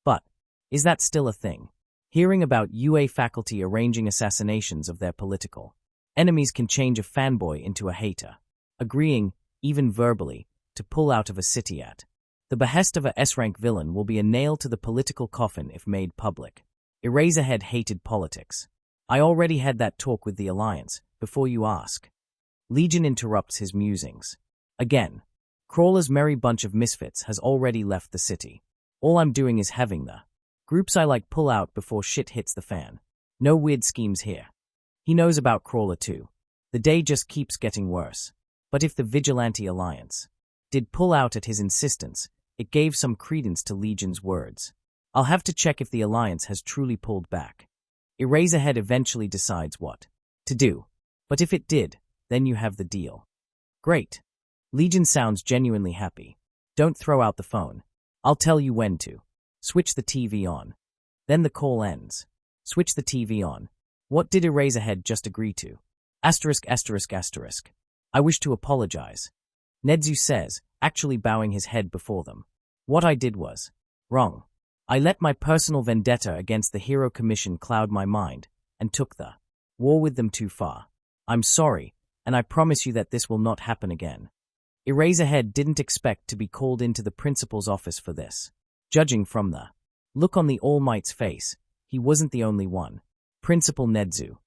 But is that still a thing? Hearing about UA faculty arranging assassinations of their political enemies can change a fanboy into a hater, agreeing, even verbally, to pull out of a city at the behest of a S-rank villain will be a nail to the political coffin if made public. Eraserhead hated politics. I already had that talk with the Alliance, before you ask. Legion interrupts his musings. Again, Crawler's merry bunch of misfits has already left the city. All I'm doing is having the groups I like pull out before shit hits the fan. No weird schemes here. He knows about Crawler too. The day just keeps getting worse. But if the Vigilante Alliance did pull out at his insistence, it gave some credence to Legion's words. I'll have to check if the Alliance has truly pulled back. Eraserhead eventually decides what to do. But if it did, then you have the deal. Great. Legion sounds genuinely happy. Don't throw out the phone. I'll tell you when to. Switch the TV on. Then the call ends. Switch the TV on. What did Eraserhead just agree to? Asterisk. I wish to apologize. Nedzu says, actually bowing his head before them. What I did was wrong. I let my personal vendetta against the Hero Commission cloud my mind, and took the war with them too far. I'm sorry, and I promise you that this will not happen again. Eraserhead didn't expect to be called into the principal's office for this. Judging from the look on the All Might's face, he wasn't the only one. Principal Nedzu.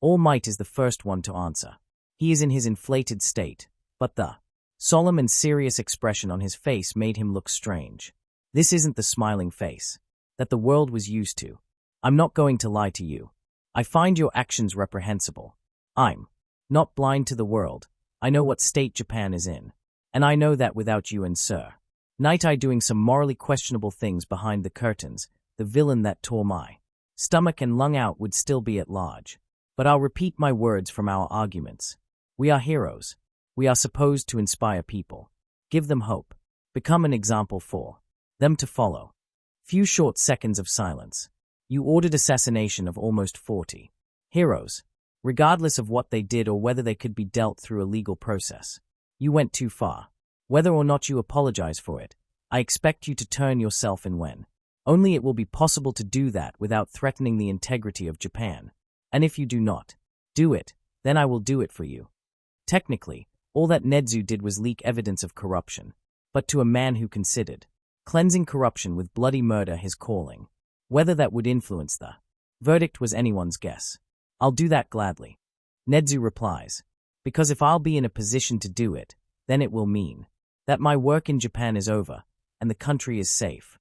All Might is the first one to answer. He is in his inflated state, but the solemn and serious expression on his face made him look strange. This isn't the smiling face that the world was used to. I'm not going to lie to you. I find your actions reprehensible. I'm not blind to the world. I know what state Japan is in. And I know that without you and Sir Night-Eye doing some morally questionable things behind the curtains, the villain that tore my stomach and lung out would still be at large. But I'll repeat my words from our arguments. We are heroes. We are supposed to inspire people. Give them hope. Become an example for them to follow. Few short seconds of silence. You ordered assassination of almost 40 heroes, regardless of what they did or whether they could be dealt through a legal process. You went too far. Whether or not you apologize for it, I expect you to turn yourself in when only it will be possible to do that without threatening the integrity of Japan. And if you do not do it, then I will do it for you. Technically, all that Nedzu did was leak evidence of corruption, but to a man who considered cleansing corruption with bloody murder his calling, whether that would influence the verdict was anyone's guess. I'll do that gladly. Nedzu replies, because if I'll be in a position to do it, then it will mean that my work in Japan is over, and the country is safe.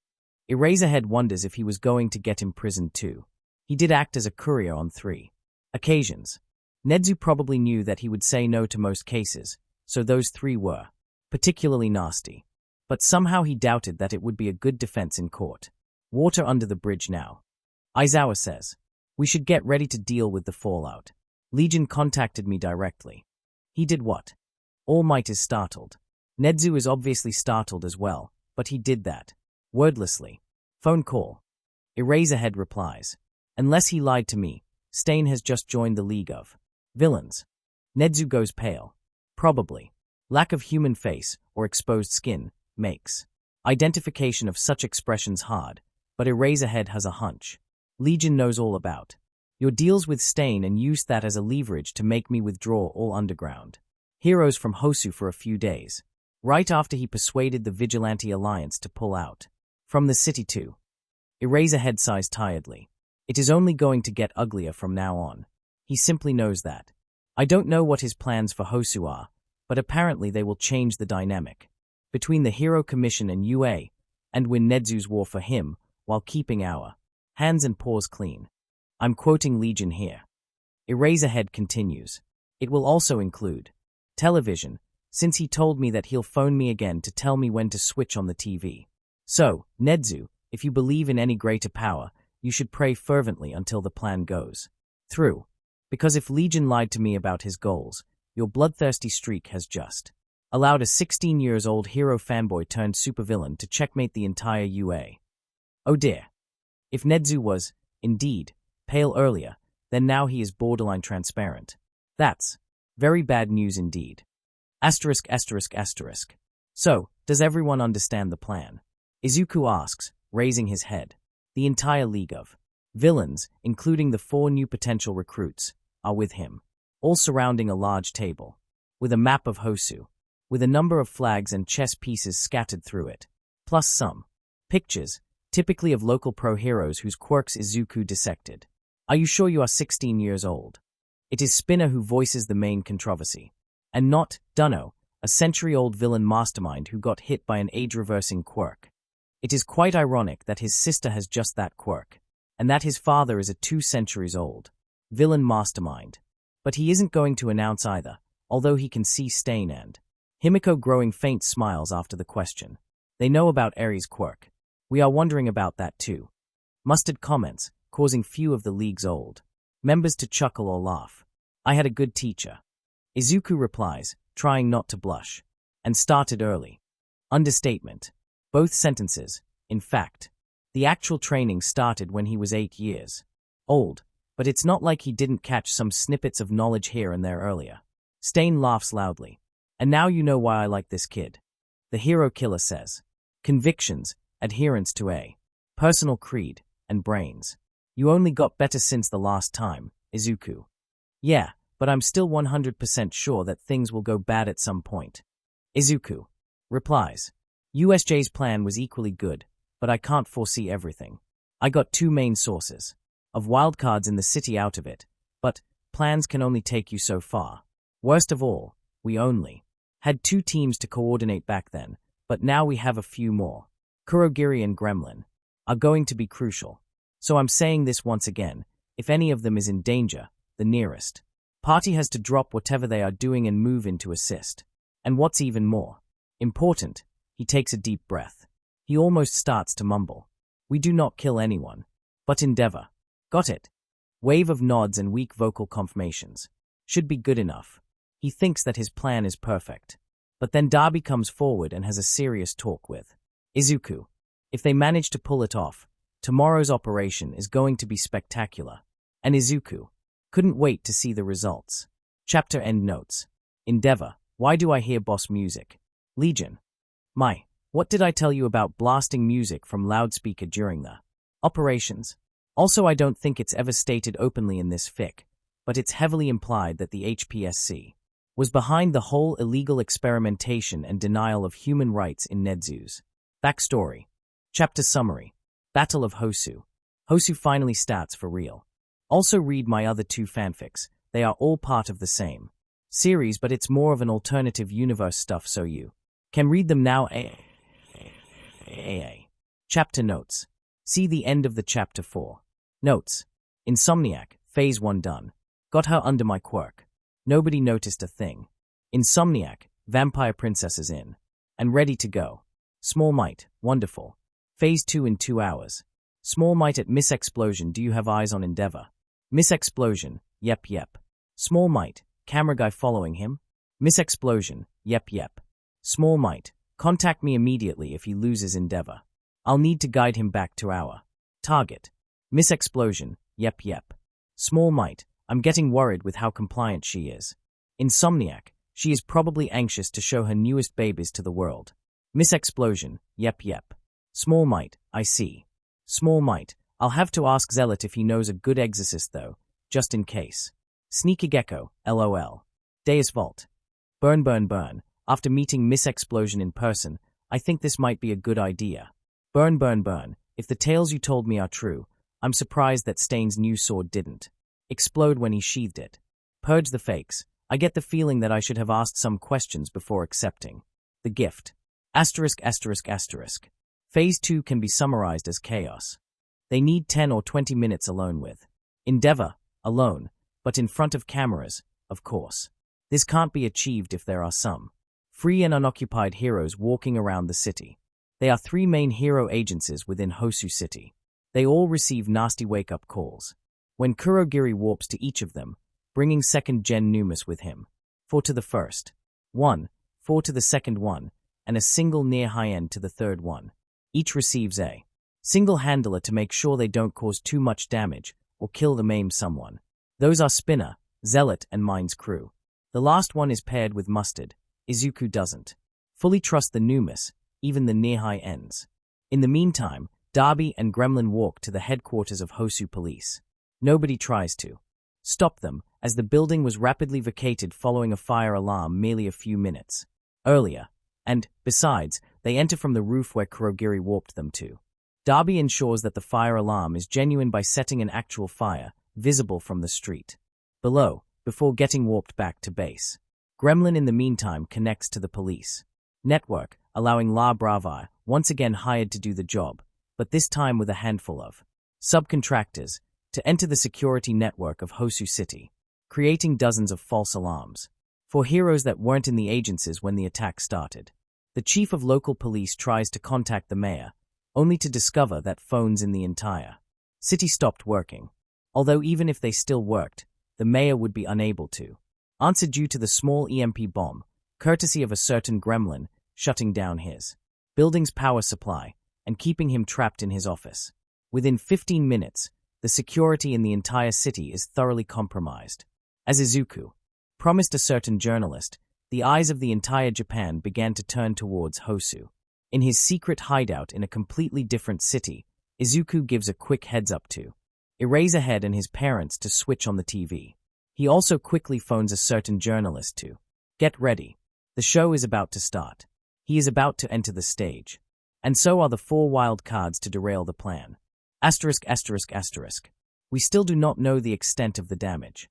Eraserhead wonders if he was going to get imprisoned too. He did act as a courier on 3 occasions. Nedzu probably knew that he would say no to most cases, so those 3 were particularly nasty. But somehow he doubted that it would be a good defense in court. Water under the bridge now. Aizawa says, We should get ready to deal with the fallout. Legion contacted me directly. He did what? All Might is startled. Nedzu is obviously startled as well, but he did that. Wordlessly. Phone call. Eraserhead replies. Unless he lied to me, Stain has just joined the League of Villains. Nedzu goes pale. Probably. Lack of human face, or exposed skin, makes identification of such expressions hard, but Eraserhead has a hunch. Legion knows all about your deals with Stain and used that as a leverage to make me withdraw all underground heroes from Hosu for a few days, right after he persuaded the Vigilante Alliance to pull out from the city too. Eraserhead sighs tiredly. It is only going to get uglier from now on. He simply knows that. I don't know what his plans for Hosu are, but apparently they will change the dynamic between the Hero Commission and UA, and win Nedzu's war for him, while keeping our hands and paws clean. I'm quoting Legion here. Eraserhead continues. It will also include television, since he told me that he'll phone me again to tell me when to switch on the TV. So, Nedzu, if you believe in any greater power, you should pray fervently until the plan goes through. Because if Legion lied to me about his goals, your bloodthirsty streak has just allowed a 16-years-old hero fanboy turned supervillain to checkmate the entire UA. Oh dear. If Nedzu was, indeed, pale earlier, then now he is borderline transparent. That's very bad news indeed. Asterisk, asterisk, asterisk. So, does everyone understand the plan? Izuku asks, raising his head. The entire League of Villains, including the 4 new potential recruits, are with him, all surrounding a large table, with a map of Hosu, with a number of flags and chess pieces scattered through it, plus some pictures, typically of local pro-heroes whose quirks Izuku dissected. Are you sure you are 16 years old? It is Spinner who voices the main controversy, and not Dunno, a century-old villain mastermind who got hit by an age-reversing quirk. It is quite ironic that his sister has just that quirk, and that his father is a 2 centuries-old villain mastermind. But he isn't going to announce either, although he can see Stain and Himiko growing faint smiles after the question. They know about Eri's quirk. We are wondering about that too. Mustard comments, causing few of the League's old members to chuckle or laugh. I had a good teacher. Izuku replies, trying not to blush. And started early. Understatement. Both sentences, in fact. The actual training started when he was 8 years old, but it's not like he didn't catch some snippets of knowledge here and there earlier. Stain laughs loudly. And now you know why I like this kid. The hero killer says. Convictions, adherence to a personal creed, and brains. You only got better since the last time, Izuku. Yeah, but I'm still 100% sure that things will go bad at some point. Izuku replies. USJ's plan was equally good, but I can't foresee everything. I got 2 main sources of wildcards in the city out of it, but plans can only take you so far. Worst of all, we only had 2 teams to coordinate back then, but now we have a few more. Kurogiri and Gremlin are going to be crucial. So I'm saying this once again, if any of them is in danger, the nearest party has to drop whatever they are doing and move in to assist. And what's even more important, he takes a deep breath. He almost starts to mumble. We do not kill anyone, but endeavor. Got it? Wave of nods and weak vocal confirmations. Should be good enough. He thinks that his plan is perfect. But then Darby comes forward and has a serious talk with Izuku. If they manage to pull it off, tomorrow's operation is going to be spectacular. And Izuku couldn't wait to see the results. Chapter end notes. Endeavor. Why do I hear boss music? Legion. What did I tell you about blasting music from loudspeaker during the operations? Also, I don't think it's ever stated openly in this fic, but it's heavily implied that the HPSC was behind the whole illegal experimentation and denial of human rights in Nedzu's backstory. Chapter summary. Battle of Hosu. Hosu finally starts for real. Also read my other 2 fanfics. They are all part of the same series, but it's more of an alternative universe stuff, so you can read them now. Chapter notes. See the end of the chapter 4. Notes. Insomniac, phase 1 done. Got her under my quirk. Nobody noticed a thing. Insomniac, vampire princess is in. And ready to go. Small Might, wonderful. Phase 2 in 2 hours. Small Might at Miss Explosion, do you have eyes on Endeavor? Miss Explosion, yep. Small Might, camera guy following him? Miss Explosion, yep. Small Might, contact me immediately if he loses Endeavor. I'll need to guide him back to our target. Miss Explosion, yep. Small Might, I'm getting worried with how compliant she is. Insomniac, she is probably anxious to show her newest babies to the world. Miss Explosion, yep. Small Might, I see. Small Might, I'll have to ask Zealot if he knows a good exorcist though, just in case. Sneaky Gecko, lol. Deus Vault. Burn. After meeting Miss Explosion in person, I think this might be a good idea. Burn. If the tales you told me are true, I'm surprised that Stain's new sword didn't explode when he sheathed it. Purge the fakes. I get the feeling that I should have asked some questions before accepting the gift. ****. Phase 2 can be summarized as chaos. They need 10 or 20 minutes alone with Endeavor, alone, but in front of cameras, of course. This can't be achieved if there are some free and unoccupied heroes walking around the city. They are 3 main hero agencies within Hosu City. They all receive nasty wake-up calls. When Kurogiri warps to each of them, bringing 2nd Gen Numus with him. 4 to the first one, 4 to the second one, and a single near high-end to the third one. Each receives a single handler to make sure they don't cause too much damage or kill or maim someone. Those are Spinner, Zealot, and Mine's crew. The last one is paired with Mustard. Izuku doesn't fully trust the Numus, even the near-high ends. In the meantime, Darby and Gremlin walk to the headquarters of Hosu Police. Nobody tries to stop them, as the building was rapidly vacated following a fire alarm merely a few minutes earlier, and, besides, they enter from the roof where Kurogiri warped them to. Darby ensures that the fire alarm is genuine by setting an actual fire, visible from the street below, before getting warped back to base. Gremlin in the meantime connects to the police network, allowing La Brava, once again hired to do the job, but this time with a handful of subcontractors, to enter the security network of Hosu City, creating dozens of false alarms for heroes that weren't in the agencies when the attack started. The chief of local police tries to contact the mayor, only to discover that phones in the entire city stopped working. Although even if they still worked, the mayor would be unable to answer due to the small EMP bomb, courtesy of a certain gremlin, shutting down his building's power supply and keeping him trapped in his office. Within 15 minutes, the security in the entire city is thoroughly compromised. As Izuku promised a certain journalist, the eyes of the entire Japan began to turn towards Hosu. In his secret hideout in a completely different city, Izuku gives a quick heads-up to Eraserhead and his parents to switch on the TV. He also quickly phones a certain journalist to get ready. The show is about to start. He is about to enter the stage. And so are the 4 wild cards to derail the plan. ****. We still do not know the extent of the damage.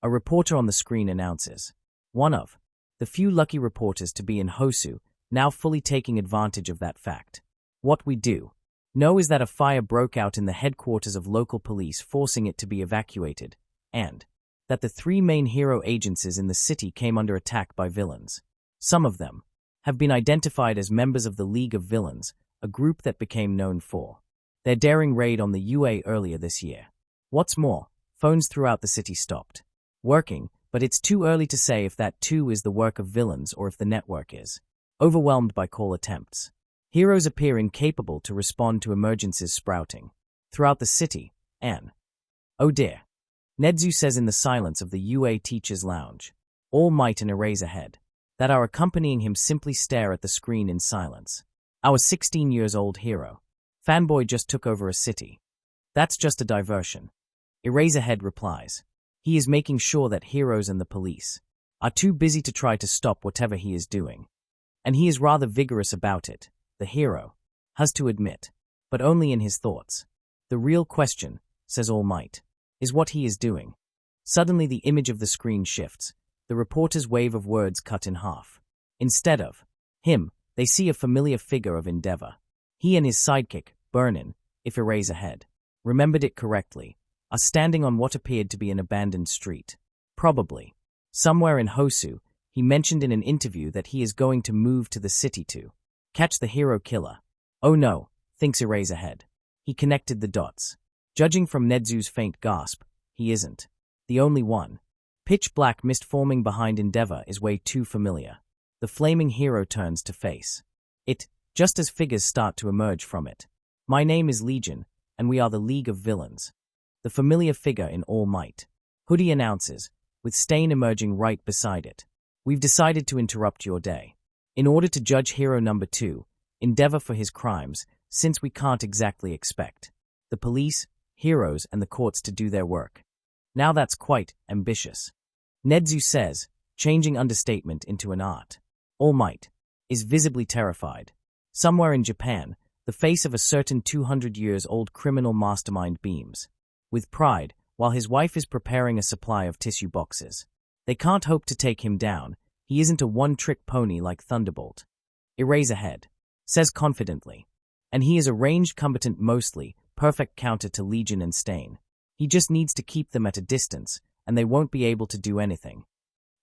A reporter on the screen announces. One of the few lucky reporters to be in Hosu, now fully taking advantage of that fact. What we do know is that a fire broke out in the headquarters of local police, forcing it to be evacuated, and that the 3 main hero agencies in the city came under attack by villains. Some of them have been identified as members of the League of Villains, a group that became known for their daring raid on the UA earlier this year. What's more, phones throughout the city stopped working, but it's too early to say if that too is the work of villains or if the network is overwhelmed by call attempts. Heroes appear incapable to respond to emergencies sprouting throughout the city, and oh dear. Nedzu says in the silence of the UA Teacher's Lounge. All Might and Eraserhead that are accompanying him simply stare at the screen in silence. Our 16-years-old hero. Fanboy just took over a city. That's just a diversion. Eraserhead replies. He is making sure that heroes and the police are too busy to try to stop whatever he is doing. And he is rather vigorous about it, the hero has to admit, but only in his thoughts. The real question, says All Might, is what he is doing. Suddenly the image of the screen shifts, the reporter's wave of words cut in half. Instead of him, they see a familiar figure of Endeavor. He and his sidekick, Burnin, if Eraserhead remembered it correctly, are standing on what appeared to be an abandoned street. Probably somewhere in Hosu, he mentioned in an interview that he is going to move to the city to catch the hero killer. Oh no, thinks Eraserhead. He connected the dots. Judging from Nedzu's faint gasp, he isn't. The only one. Pitch black mist forming behind Endeavor is way too familiar. The flaming hero turns to face it, just as figures start to emerge from it. My name is Legion, and we are the League of Villains. The familiar figure in all might. Hoodie announces, with Stain emerging right beside it. We've decided to interrupt your day. In order to judge hero number 2, Endeavor for his crimes, since we can't exactly expect the police, heroes, and the courts to do their work. Now that's quite ambitious. Nedzu says, changing understatement into an art. All Might is visibly terrified. Somewhere in Japan, the face of a certain 200-years-old criminal mastermind beams with pride while his wife is preparing a supply of tissue boxes. They can't hope to take him down. He isn't a one-trick pony like Thunderbolt. Eraserhead says confidently. And he is a ranged combatant mostly, perfect counter to Legion and Stain. He just needs to keep them at a distance, and they won't be able to do anything.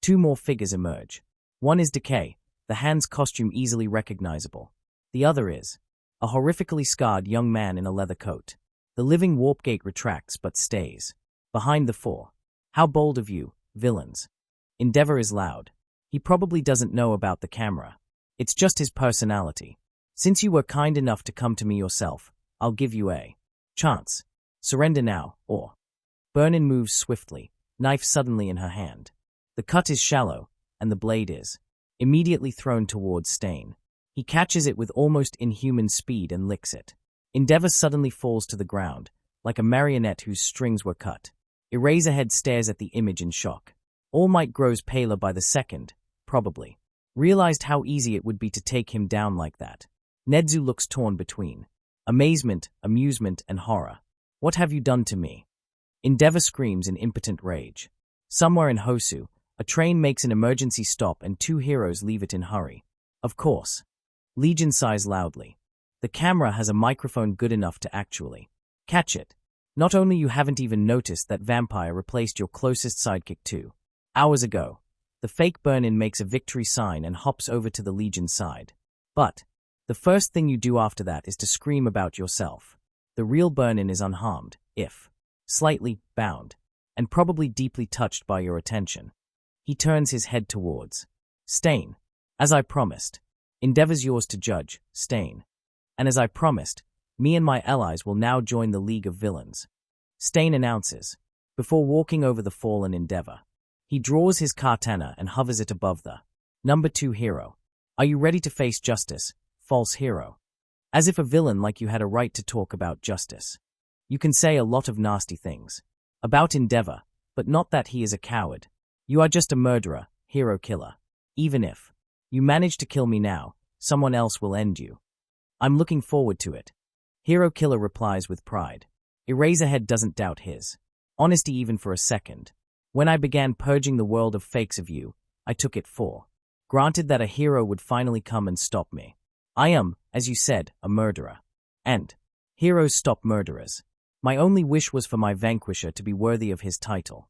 2 more figures emerge. One is Decay, the hand's costume easily recognizable. The other is a horrifically scarred young man in a leather coat. The living warp gate retracts but stays behind the 4. How bold of you, villains. Endeavor is loud. He probably doesn't know about the camera. It's just his personality. Since you were kind enough to come to me yourself, I'll give you a chance. Surrender now, or... Burnin moves swiftly, knife suddenly in her hand. The cut is shallow, and the blade is immediately thrown towards Stain. He catches it with almost inhuman speed and licks it. Endeavor suddenly falls to the ground, like a marionette whose strings were cut. Eraserhead stares at the image in shock. All Might grows paler by the second, probably. Realized how easy it would be to take him down like that. Nedzu looks torn between amazement, amusement, and horror. What have you done to me? Endeavor screams in impotent rage. Somewhere in Hosu, a train makes an emergency stop and 2 heroes leave it in hurry. Of course. Legion sighs loudly. The camera has a microphone good enough to actually catch it. Not only you haven't even noticed that Vampire replaced your closest sidekick 2 hours ago. The fake Burnin makes a victory sign and hops over to the Legion side. But the first thing you do after that is to scream about yourself. The real Burnin is unharmed, if slightly bound, and probably deeply touched by your attention. He turns his head towards Stain. As I promised, Endeavor's yours to judge, Stain. And as I promised, me and my allies will now join the League of Villains. Stain announces, before walking over the fallen Endeavor. He draws his katana and hovers it above the number 2 hero. Are you ready to face justice, false hero? As if a villain like you had a right to talk about justice. You can say a lot of nasty things about Endeavor, but not that he is a coward. You are just a murderer, hero killer. Even if you manage to kill me now, someone else will end you. I'm looking forward to it. Hero killer replies with pride. Eraserhead doesn't doubt his honesty even for a second. When I began purging the world of fakes of you, I took it for granted that a hero would finally come and stop me. I am, as you said, a murderer. And heroes stop murderers. My only wish was for my vanquisher to be worthy of his title.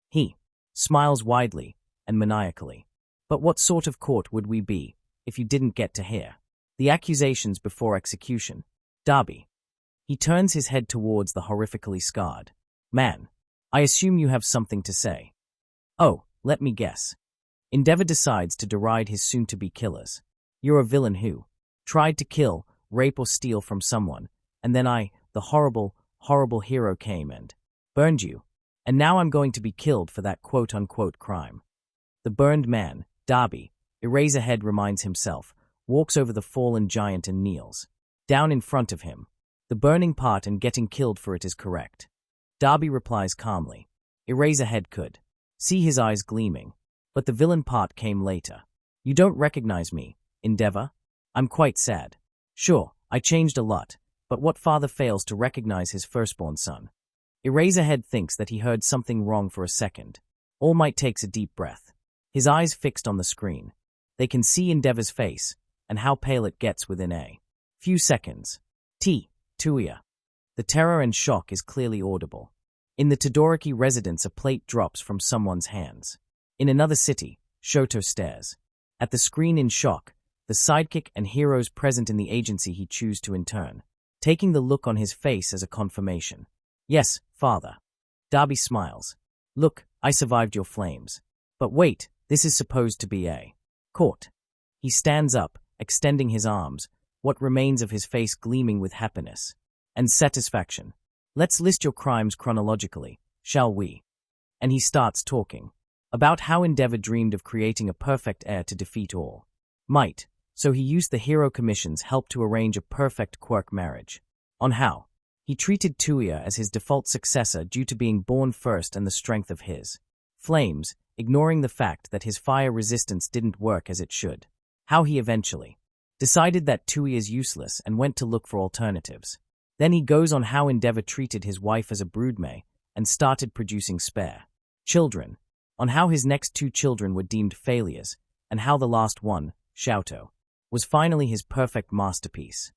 He smiles widely and maniacally. But what sort of court would we be if you didn't get to hear the accusations before execution? Darby. He turns his head towards the horrifically scarred man. I assume you have something to say. Oh, let me guess. Endeavor decides to deride his soon-to-be killers. You're a villain who tried to kill, rape, or steal from someone, and then I, the horrible, horrible hero, came and burned you. And now I'm going to be killed for that quote-unquote crime. The burned man, Darby, Eraserhead reminds himself, walks over the fallen giant and kneels down in front of him. The burning part and getting killed for it is correct. Darby replies calmly. Eraserhead could see his eyes gleaming, but the villain part came later. You don't recognize me, Endeavor? I'm quite sad. Sure, I changed a lot, but what father fails to recognize his firstborn son? Eraserhead thinks that he heard something wrong for a second. All Might takes a deep breath. His eyes fixed on the screen. They can see Endeavor's face, and how pale it gets within a few seconds. Tuya. The terror and shock is clearly audible. In the Todoroki residence, a plate drops from someone's hands. In another city, Shoto stares at the screen in shock, the sidekick and heroes present in the agency he chooses to intern, taking the look on his face as a confirmation. Yes, father. Darby smiles. Look, I survived your flames. But wait, this is supposed to be a court. He stands up, extending his arms, what remains of his face gleaming with happiness and satisfaction. Let's list your crimes chronologically, shall we? And he starts talking about how Endeavor dreamed of creating a perfect heir to defeat all might, so he used the Hero Commission's help to arrange a perfect quirk marriage. On how he treated Tuya as his default successor due to being born first and the strength of his flames, ignoring the fact that his fire resistance didn't work as it should. How he eventually decided that Tuya is useless and went to look for alternatives. Then he goes on how Endeavor treated his wife as a broodmate and started producing spare children, on how his next 2 children were deemed failures, and how the last one, Shouto, was finally his perfect masterpiece.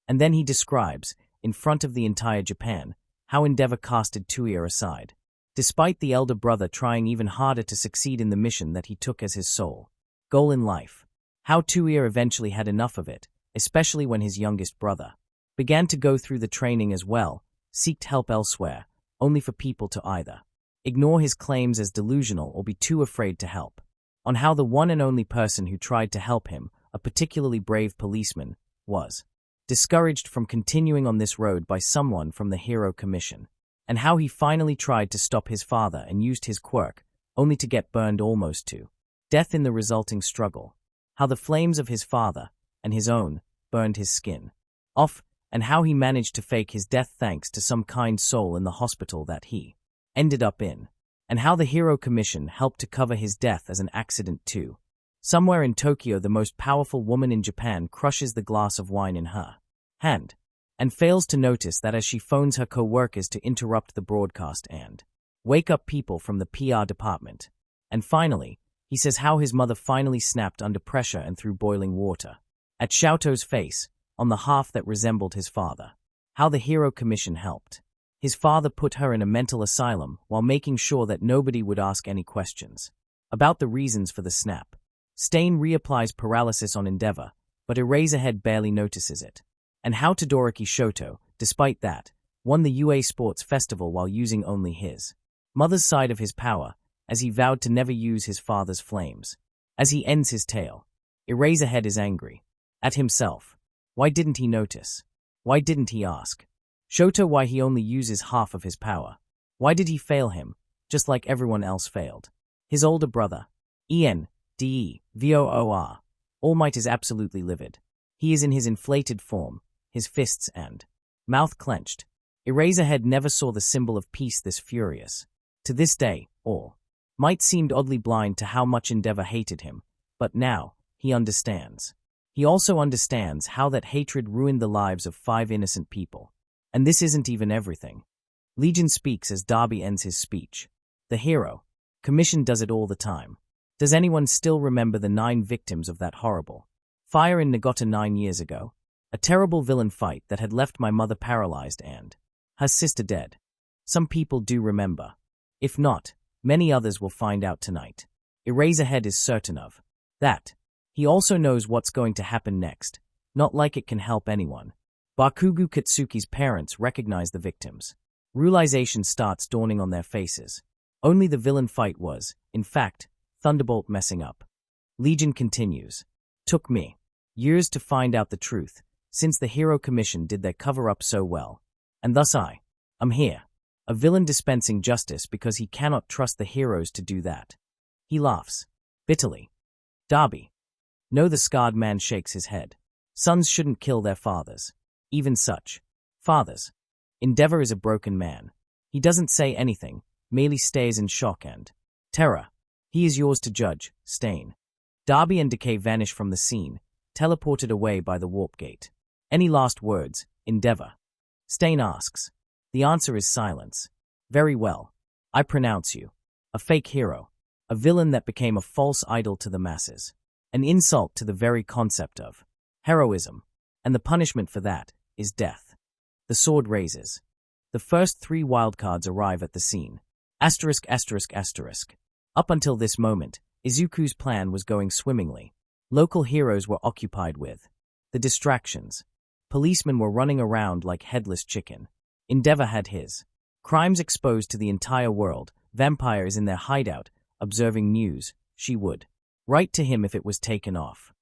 And then he describes, in front of the entire Japan, how Endeavor casted Tuya aside, despite the elder brother trying even harder to succeed in the mission that he took as his sole goal in life. How Tuya eventually had enough of it, especially when his youngest brother began to go through the training as well, seeked help elsewhere, only for people to either ignore his claims as delusional or be too afraid to help. On how the one and only person who tried to help him, a particularly brave policeman, was discouraged from continuing on this road by someone from the Hero Commission, and how he finally tried to stop his father and used his quirk, only to get burned almost to death in the resulting struggle. How the flames of his father, and his own, burned his skin off, and how he managed to fake his death thanks to some kind soul in the hospital that he ended up in, and how the Hero Commission helped to cover his death as an accident too. Somewhere in Tokyo, the most powerful woman in Japan crushes the glass of wine in her hand, and fails to notice that as she phones her co-workers to interrupt the broadcast and wake up people from the PR department. And finally, he says how his mother finally snapped under pressure and threw boiling water at Shouto's face, on the half that resembled his father. How the Hero Commission helped his father put her in a mental asylum while making sure that nobody would ask any questions about the reasons for the snap. Stain reapplies paralysis on Endeavor, but Eraserhead barely notices it. And how Todoroki Shoto, despite that, won the UA Sports Festival while using only his mother's side of his power, as he vowed to never use his father's flames. As he ends his tale, Eraserhead is angry at himself. Why didn't he notice? Why didn't he ask Shoto why he only uses half of his power? Why did he fail him, just like everyone else failed? His older brother, Endeavor, All Might, is absolutely livid. He is in his inflated form, his fists and mouth clenched. Eraserhead never saw the symbol of peace this furious. To this day, All Might seemed oddly blind to how much Endeavor hated him, but now, he understands. He also understands how that hatred ruined the lives of 5 innocent people. And this isn't even everything. Legion speaks as Darby ends his speech. The Hero Commission does it all the time. Does anyone still remember the 9 victims of that horrible fire in Nagata 9 years ago? A terrible villain fight that had left my mother paralyzed and her sister dead. Some people do remember. If not, many others will find out tonight. Eraserhead is certain of that. He also knows what's going to happen next, not like it can help anyone. Bakugo Katsuki's parents recognize the victims. Realization starts dawning on their faces. Only the villain fight was, in fact, Thunderbolt messing up. Legion continues. Took me years to find out the truth, since the Hero Commission did their cover-up so well. And thus I am here. A villain dispensing justice because he cannot trust the heroes to do that. He laughs bitterly. Darby. No, the scarred man shakes his head. Sons shouldn't kill their fathers. Even such fathers. Endeavor is a broken man. He doesn't say anything, merely stays in shock and terror. He is yours to judge, Stain. Darby and Decay vanish from the scene, teleported away by the warp gate. Any last words, Endeavor? Stain asks. The answer is silence. Very well. I pronounce you a fake hero, a villain that became a false idol to the masses, an insult to the very concept of heroism, and the punishment for that is death. The sword raises. The first 3 wildcards arrive at the scene. ******. Up until this moment, Izuku's plan was going swimmingly. Local heroes were occupied with the distractions. Policemen were running around like headless chicken. Endeavor had his Crimes exposed to the entire world, vampires in their hideout, observing news, she would write to him if it was taken off.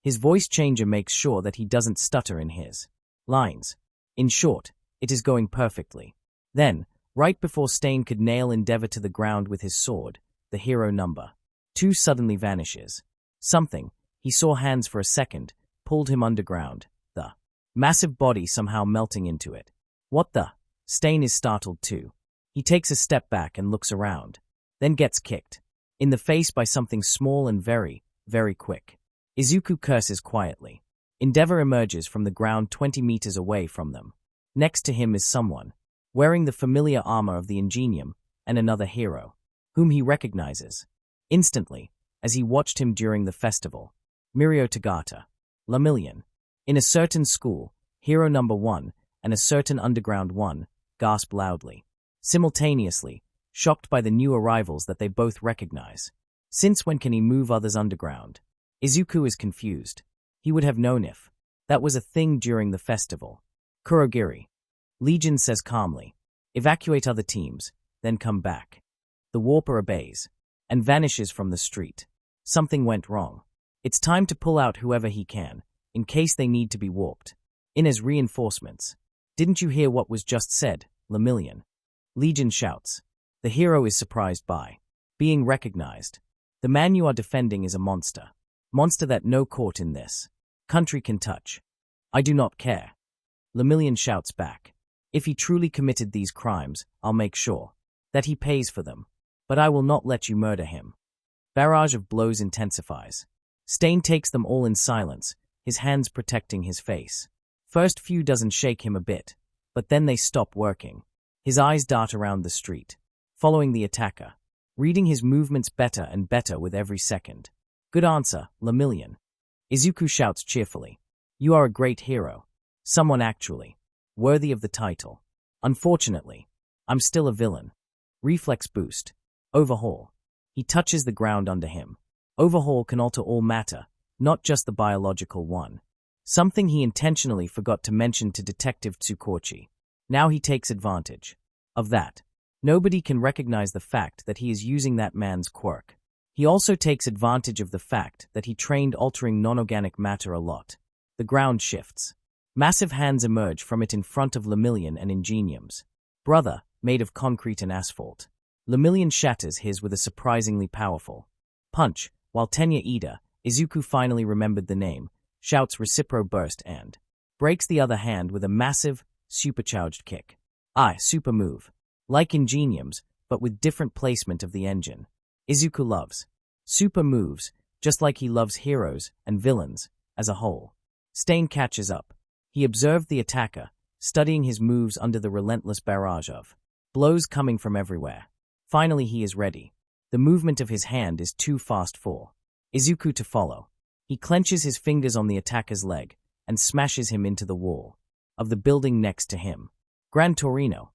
His voice changer makes sure that he doesn't stutter in his lines. In short, it is going perfectly. Then, right before Stain could nail Endeavor to the ground with his sword, the hero number 2 suddenly vanishes. Something, he saw hands for a second, pulled him underground, the massive body somehow melting into it. What the? Stain is startled too. He takes a step back and looks around, then gets kicked in the face by something small and very, very quick. Izuku curses quietly. Endeavor emerges from the ground 20 meters away from them. Next to him is someone, wearing the familiar armor of the Ingenium, and another hero, whom he recognizes instantly, as he watched him during the festival. Mirio Tagata. Lemillion. In a certain school, hero number 1 and a certain underground 1 gasp loudly, simultaneously, shocked by the new arrivals that they both recognize. Since when can he move others underground? Izuku is confused. He would have known if that was a thing during the festival. Kurogiri. Legion says calmly, evacuate other teams, then come back. The warper obeys, and vanishes from the street. Something went wrong. It's time to pull out whoever he can, in case they need to be warped in as reinforcements. Didn't you hear what was just said, Lemillion? Legion shouts. The hero is surprised by being recognized. The man you are defending is a monster. Monster that no court in this country can touch. I do not care. Lemillion shouts back. If he truly committed these crimes, I'll make sure that he pays for them. But I will not let you murder him. Barrage of blows intensifies. Stain takes them all in silence, his hands protecting his face. First few doesn't shake him a bit, but then they stop working. His eyes dart around the street, following the attacker, reading his movements better and better with every second. Good answer, Lemillion. Izuku shouts cheerfully. You are a great hero. Someone actually worthy of the title. Unfortunately, I'm still a villain. Reflex boost. Overhaul. He touches the ground under him. Overhaul can alter all matter, not just the biological one. Something he intentionally forgot to mention to Detective Tsukochi. Now he takes advantage of that. Nobody can recognize the fact that he is using that man's quirk. He also takes advantage of the fact that he trained altering non-organic matter a lot. The ground shifts. Massive hands emerge from it in front of Lemillion and Ingenium's brother, made of concrete and asphalt. Lemillion shatters his with a surprisingly powerful punch, while Tenya Ida, Izuku finally remembered the name, shouts Recipro Burst and breaks the other hand with a massive, supercharged kick. Super move. Like Ingenium's, but with different placement of the engine. Izuku loves super moves, just like he loves heroes and villains as a whole. Stain catches up. He observed the attacker, studying his moves under the relentless barrage of blows coming from everywhere. Finally he is ready. The movement of his hand is too fast for Izuku to follow. He clenches his fingers on the attacker's leg and smashes him into the wall of the building next to him. Gran Torino.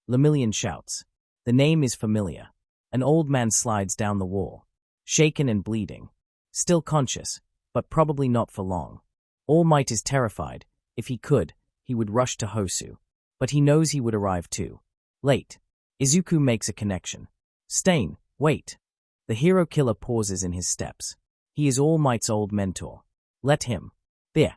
Lemillion shouts. The name is familiar. An old man slides down the wall, shaken and bleeding. Still conscious, but probably not for long. All Might is terrified. If he could, he would rush to Hosu. But he knows he would arrive too late. Izuku makes a connection. Stain, wait. The hero killer pauses in his steps. He is All Might's old mentor. Let him. There.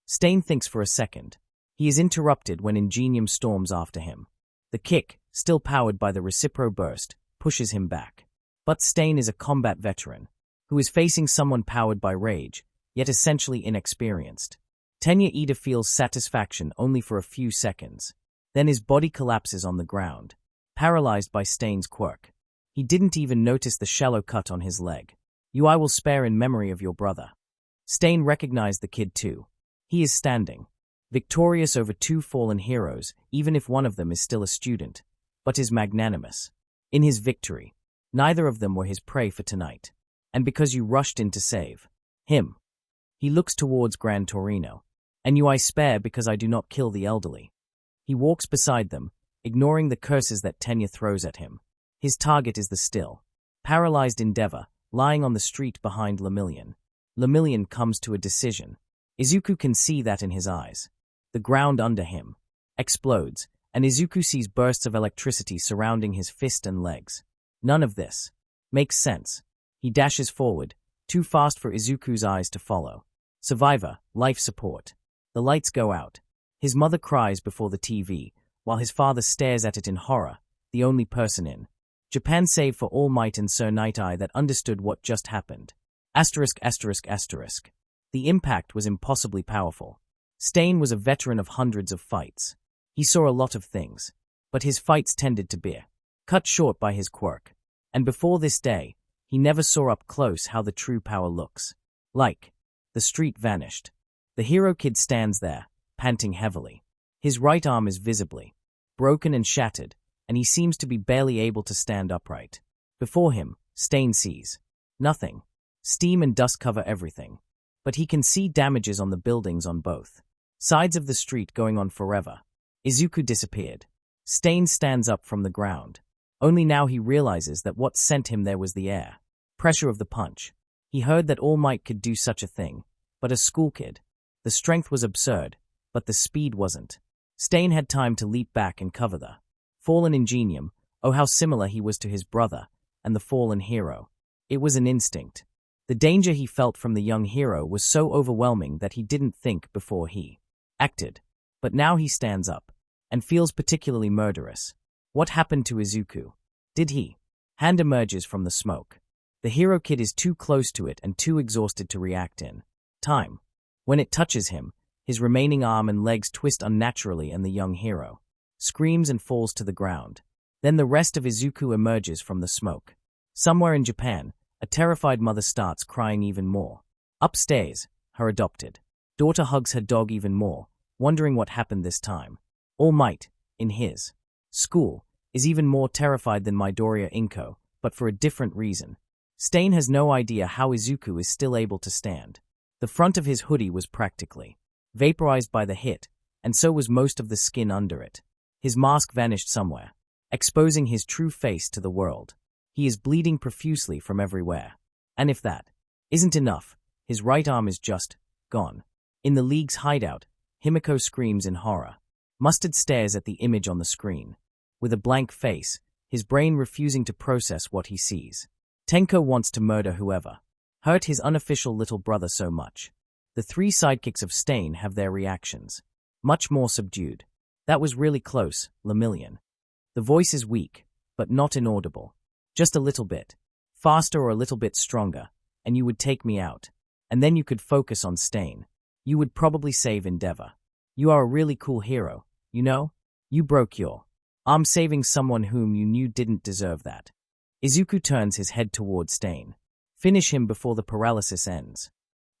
Stain thinks for a second. He is interrupted when Ingenium storms after him. The kick, still powered by the Recipro Burst, pushes him back. But Stain is a combat veteran, who is facing someone powered by rage, yet essentially inexperienced. Tenya Ida feels satisfaction only for a few seconds. Then his body collapses on the ground, paralyzed by Stain's quirk. He didn't even notice the shallow cut on his leg. I will spare in memory of your brother. Stain recognized the kid too. He is standing, victorious over 2 fallen heroes, even if one of them is still a student, but is magnanimous. In his victory, neither of them were his prey for tonight. And because you rushed in to save him. He looks towards Gran Torino. And I spare because I do not kill the elderly. He walks beside them, ignoring the curses that Tenya throws at him. His target is the still paralyzed Endeavor, lying on the street behind Lemillion. Lemillion comes to a decision. Izuku can see that in his eyes. The ground under him explodes, and Izuku sees bursts of electricity surrounding his fist and legs. None of this makes sense. He dashes forward, too fast for Izuku's eyes to follow. Survivor, life support. The lights go out. His mother cries before the TV, while his father stares at it in horror, the only person in Japan save for All Might and Sir Night-Eye that understood what just happened. ******. The impact was impossibly powerful. Stain was a veteran of hundreds of fights. He saw a lot of things, but his fights tended to be cut short by his quirk. And before this day, he never saw up close how the true power looks. Like, the street vanished. The hero kid stands there, panting heavily. His right arm is visibly broken and shattered, and he seems to be barely able to stand upright. Before him, Stain sees nothing. Steam and dust cover everything. But he can see damages on the buildings on both sides of the street going on forever. Izuku disappeared. Stain stands up from the ground. Only now he realizes that what sent him there was the air pressure of the punch. He heard that All Might could do such a thing, but a school kid. The strength was absurd, but the speed wasn't. Stain had time to leap back and cover the fallen ingenium. Oh, how similar he was to his brother and the fallen hero. It was an instinct. The danger he felt from the young hero was so overwhelming that he didn't think before he acted. But now he stands up and feels particularly murderous. What happened to Izuku? Did he? Hand emerges from the smoke. The hero kid is too close to it and too exhausted to react in time. When it touches him, his remaining arm and legs twist unnaturally and the young hero screams and falls to the ground. Then the rest of Izuku emerges from the smoke. Somewhere in Japan, a terrified mother starts crying even more. Upstairs, her adopted daughter hugs her dog even more, wondering what happened this time. All Might, in his school, is even more terrified than Midoriya Inko, but for a different reason. Stain has no idea how Izuku is still able to stand. The front of his hoodie was practically vaporized by the hit, and so was most of the skin under it. His mask vanished somewhere, exposing his true face to the world. He is bleeding profusely from everywhere. And if that isn't enough, his right arm is just gone. In the League's hideout, Himiko screams in horror. Mustard stares at the image on the screen. With a blank face, his brain refusing to process what he sees. Tenko wants to murder whoever hurt his unofficial little brother so much. The three sidekicks of Stain have their reactions. Much more subdued. That was really close, Lemillion. The voice is weak, but not inaudible. Just a little bit. Faster or a little bit stronger, and you would take me out. And then you could focus on Stain. You would probably save Endeavor. You are a really cool hero, you know? You broke your arm saving someone whom you knew didn't deserve that. Izuku turns his head towards Stain. Finish him before the paralysis ends.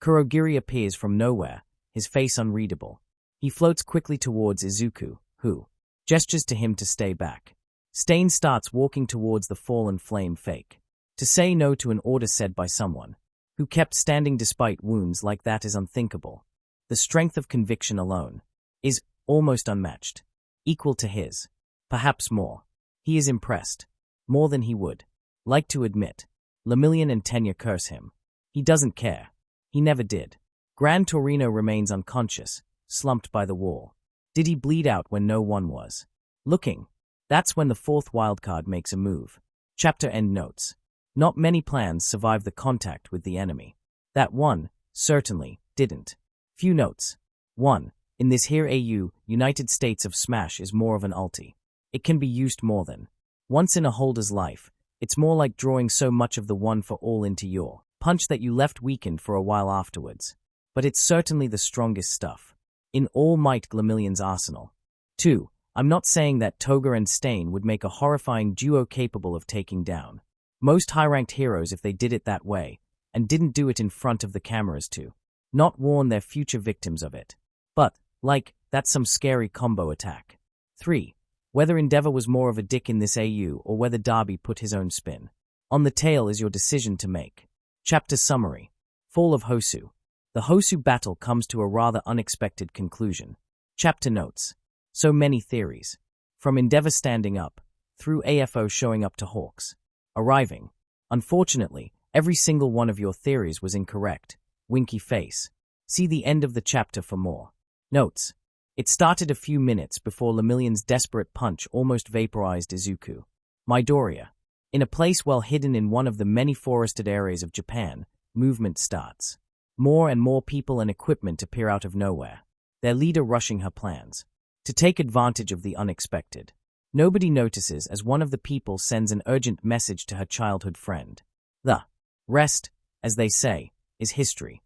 Kurogiri appears from nowhere, his face unreadable. He floats quickly towards Izuku, who gestures to him to stay back. Stain starts walking towards the fallen flame fake. To say no to an order said by someone who kept standing despite wounds like that is unthinkable. The strength of conviction alone is almost unmatched. Equal to his. Perhaps more. He is impressed. More than he would like to admit. Lemillion and Tenya curse him. He doesn't care. He never did. Gran Torino remains unconscious, slumped by the wall. Did he bleed out when no one was looking? That's when the fourth wildcard makes a move. Chapter end notes. Not many plans survive the contact with the enemy. That one, certainly, didn't. Few notes. 1. In this here AU, United States of Smash is more of an ulti. It can be used more than once in a holder's life. It's more like drawing so much of the one for all into your punch that you left weakened for a while afterwards. But it's certainly the strongest stuff in All Might Lemillion's arsenal. 2. I'm not saying that Toga and Stain would make a horrifying duo capable of taking down most high-ranked heroes if they did it that way, and didn't do it in front of the cameras to not warn their future victims of it. But, like, that's some scary combo attack. 3. Whether Endeavor was more of a dick in this AU or whether Darby put his own spin on the tail is your decision to make. Chapter summary. Fall of Hosu. The Hosu battle comes to a rather unexpected conclusion. Chapter notes. So many theories. From Endeavor standing up, through AFO showing up to Hawks arriving. Unfortunately, every single one of your theories was incorrect. Winky face. See the end of the chapter for more. Notes. It started a few minutes before Lemillion's desperate punch almost vaporized Izuku. Midoriya. In a place well hidden in one of the many forested areas of Japan, movement starts. More and more people and equipment appear out of nowhere, their leader rushing her plans to take advantage of the unexpected. Nobody notices as one of the people sends an urgent message to her childhood friend. The rest, as they say, is history.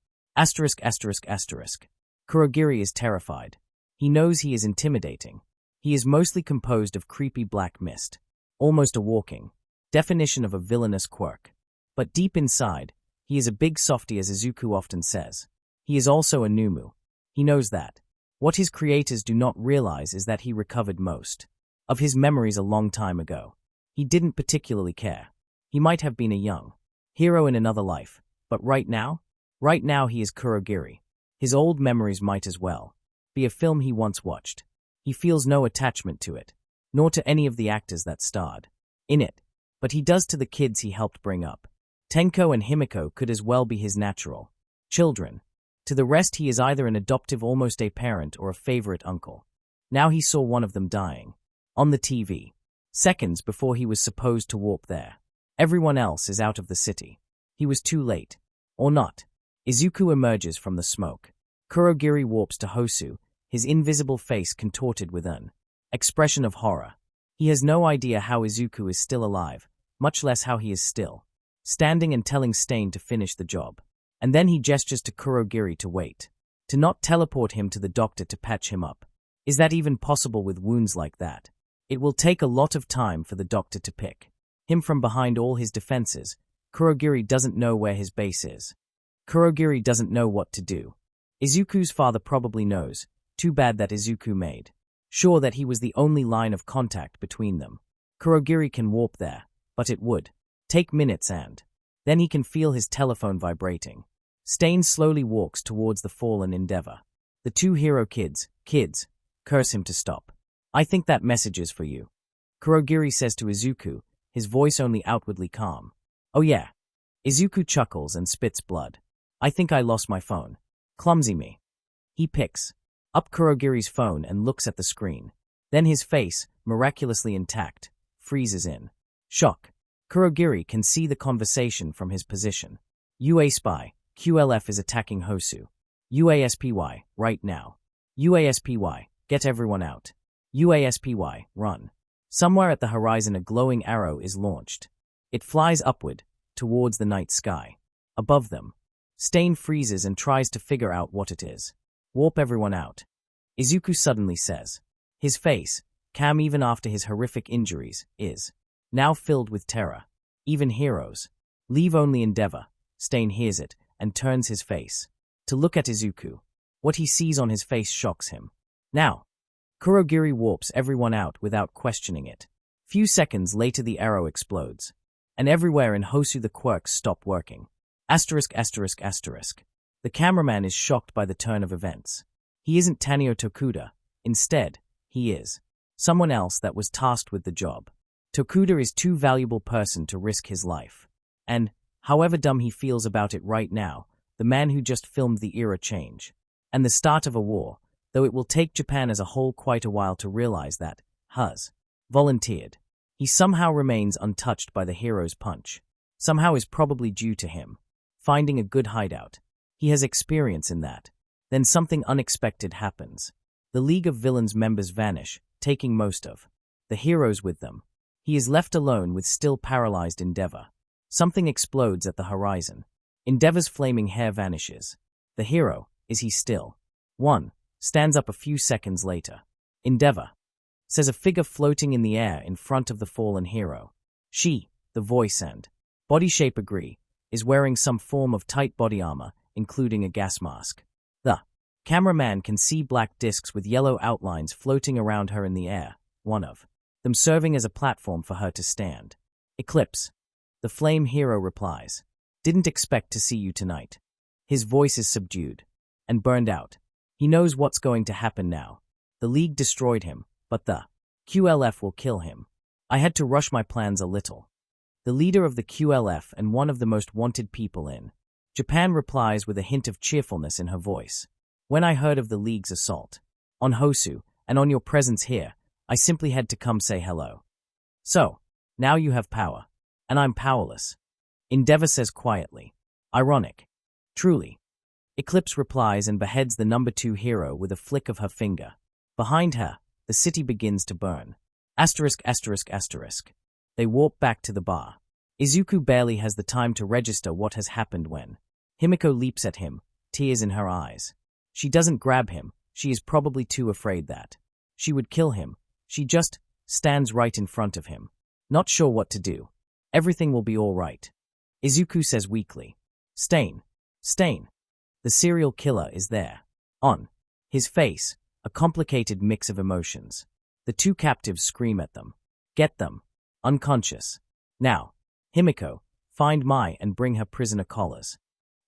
Kurogiri is terrified. He knows he is intimidating. He is mostly composed of creepy black mist, almost a walking definition of a villainous quirk. But deep inside, he is a big softy, as Izuku often says. He is also a Numu. He knows that. What his creators do not realize is that he recovered most of his memories a long time ago. He didn't particularly care. He might have been a young hero in another life, but right now he is Kurogiri. His old memories might as well be a film he once watched. He feels no attachment to it, nor to any of the actors that starred in it, but he does to the kids he helped bring up. Tenko and Himiko could as well be his natural children. To the rest, he is either an adoptive, almost a parent, or a favorite uncle. Now he saw one of them dying on the TV, seconds before he was supposed to warp there. Everyone else is out of the city. He was too late. Or not. Izuku emerges from the smoke. Kurogiri warps to Hosu, his invisible face contorted with an expression of horror. He has no idea how Izuku is still alive, much less how he is still standing and telling Stain to finish the job. And then he gestures to Kurogiri to wait, to not teleport him to the doctor to patch him up. Is that even possible with wounds like that? It will take a lot of time for the doctor to pick him from behind all his defenses. Kurogiri doesn't know where his base is. Kurogiri doesn't know what to do. Izuku's father probably knows. Too bad that Izuku made sure that he was the only line of contact between them. Kurogiri can warp there, but it would take minutes, and then he can feel his telephone vibrating. Stain slowly walks towards the fallen Endeavor. The two hero kids, curse him to stop. I think that message is for you, Kurogiri says to Izuku, his voice only outwardly calm. Oh yeah. Izuku chuckles and spits blood. I think I lost my phone. Clumsy me. He picks up Kurogiri's phone and looks at the screen. Then his face, miraculously intact, freezes in shock. Kurogiri can see the conversation from his position. UA spy, QLF is attacking Hosu. UASPY, right now. UASPY, get everyone out. UASPY, run. Somewhere at the horizon a glowing arrow is launched. It flies upward, towards the night sky. Above them, Stain freezes and tries to figure out what it is. Warp everyone out, Izuku suddenly says. His face, calm even after his horrific injuries, is now filled with terror. Even heroes. Leave only Endeavor. Stain hears it and turns his face to look at Izuku. What he sees on his face shocks him. Now, Kurogiri warps everyone out without questioning it. Few seconds later the arrow explodes, and everywhere in Hosu the quirks stop working. The cameraman is shocked by the turn of events. He isn't Tanio Tokuda. Instead, he is someone else that was tasked with the job. Tokuda is too valuable person to risk his life. And, however dumb he feels about it right now, the man who just filmed the era change and the start of a war, though it will take Japan as a whole quite a while to realize that, has volunteered. He somehow remains untouched by the hero's punch. Somehow is probably due to him finding a good hideout. He has experience in that. Then something unexpected happens. The League of Villains members vanish, taking most of the heroes with them. He is left alone with still paralyzed Endeavor. Something explodes at the horizon. Endeavor's flaming hair vanishes. The hero, is he still? One, stands up a few seconds later. Endeavor, says a figure floating in the air in front of the fallen hero. She, the voice and body shape agree, is wearing some form of tight body armor, including a gas mask. The cameraman can see black discs with yellow outlines floating around her in the air, one of them serving as a platform for her to stand. Eclipse. The flame hero replies. Didn't expect to see you tonight. His voice is subdued and burned out. He knows what's going to happen now. The League destroyed him, but the QLF will kill him. I had to rush my plans a little. The leader of the QLF and one of the most wanted people in Japan replies with a hint of cheerfulness in her voice. When I heard of the League's assault, on Hosu, and on your presence here, I simply had to come say hello. So, now you have power. And I'm powerless. Endeavor says quietly. Ironic. Truly. Eclipse replies and beheads the number 2 hero with a flick of her finger. Behind her, the city begins to burn. Asterisk, asterisk, asterisk. They warp back to the bar. Izuku barely has the time to register what has happened when Himiko leaps at him, tears in her eyes. She doesn't grab him, she is probably too afraid that she would kill him. She just stands right in front of him. Not sure what to do. Everything will be all right. Izuku says weakly. Stain. Stain. The serial killer is there. On his face, a complicated mix of emotions. The 2 captives scream at them. Get them. Unconscious. Now, Himiko, find Mai and bring her prisoner collars.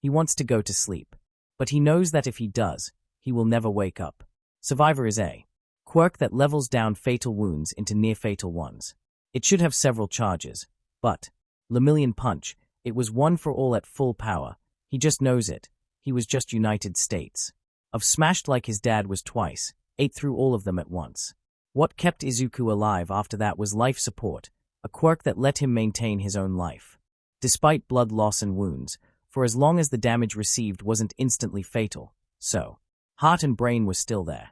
He wants to go to sleep. But he knows that if he does, he will never wake up. Survivor is a quirk that levels down fatal wounds into near-fatal ones. It should have several charges, but Lemillion Punch, it was one for all at full power. He just knows it. He was just United States. Of smashed like his dad was twice, ate through all of them at once. What kept Izuku alive after that was life support, a quirk that let him maintain his own life. Despite blood loss and wounds, for as long as the damage received wasn't instantly fatal, so heart and brain was still there.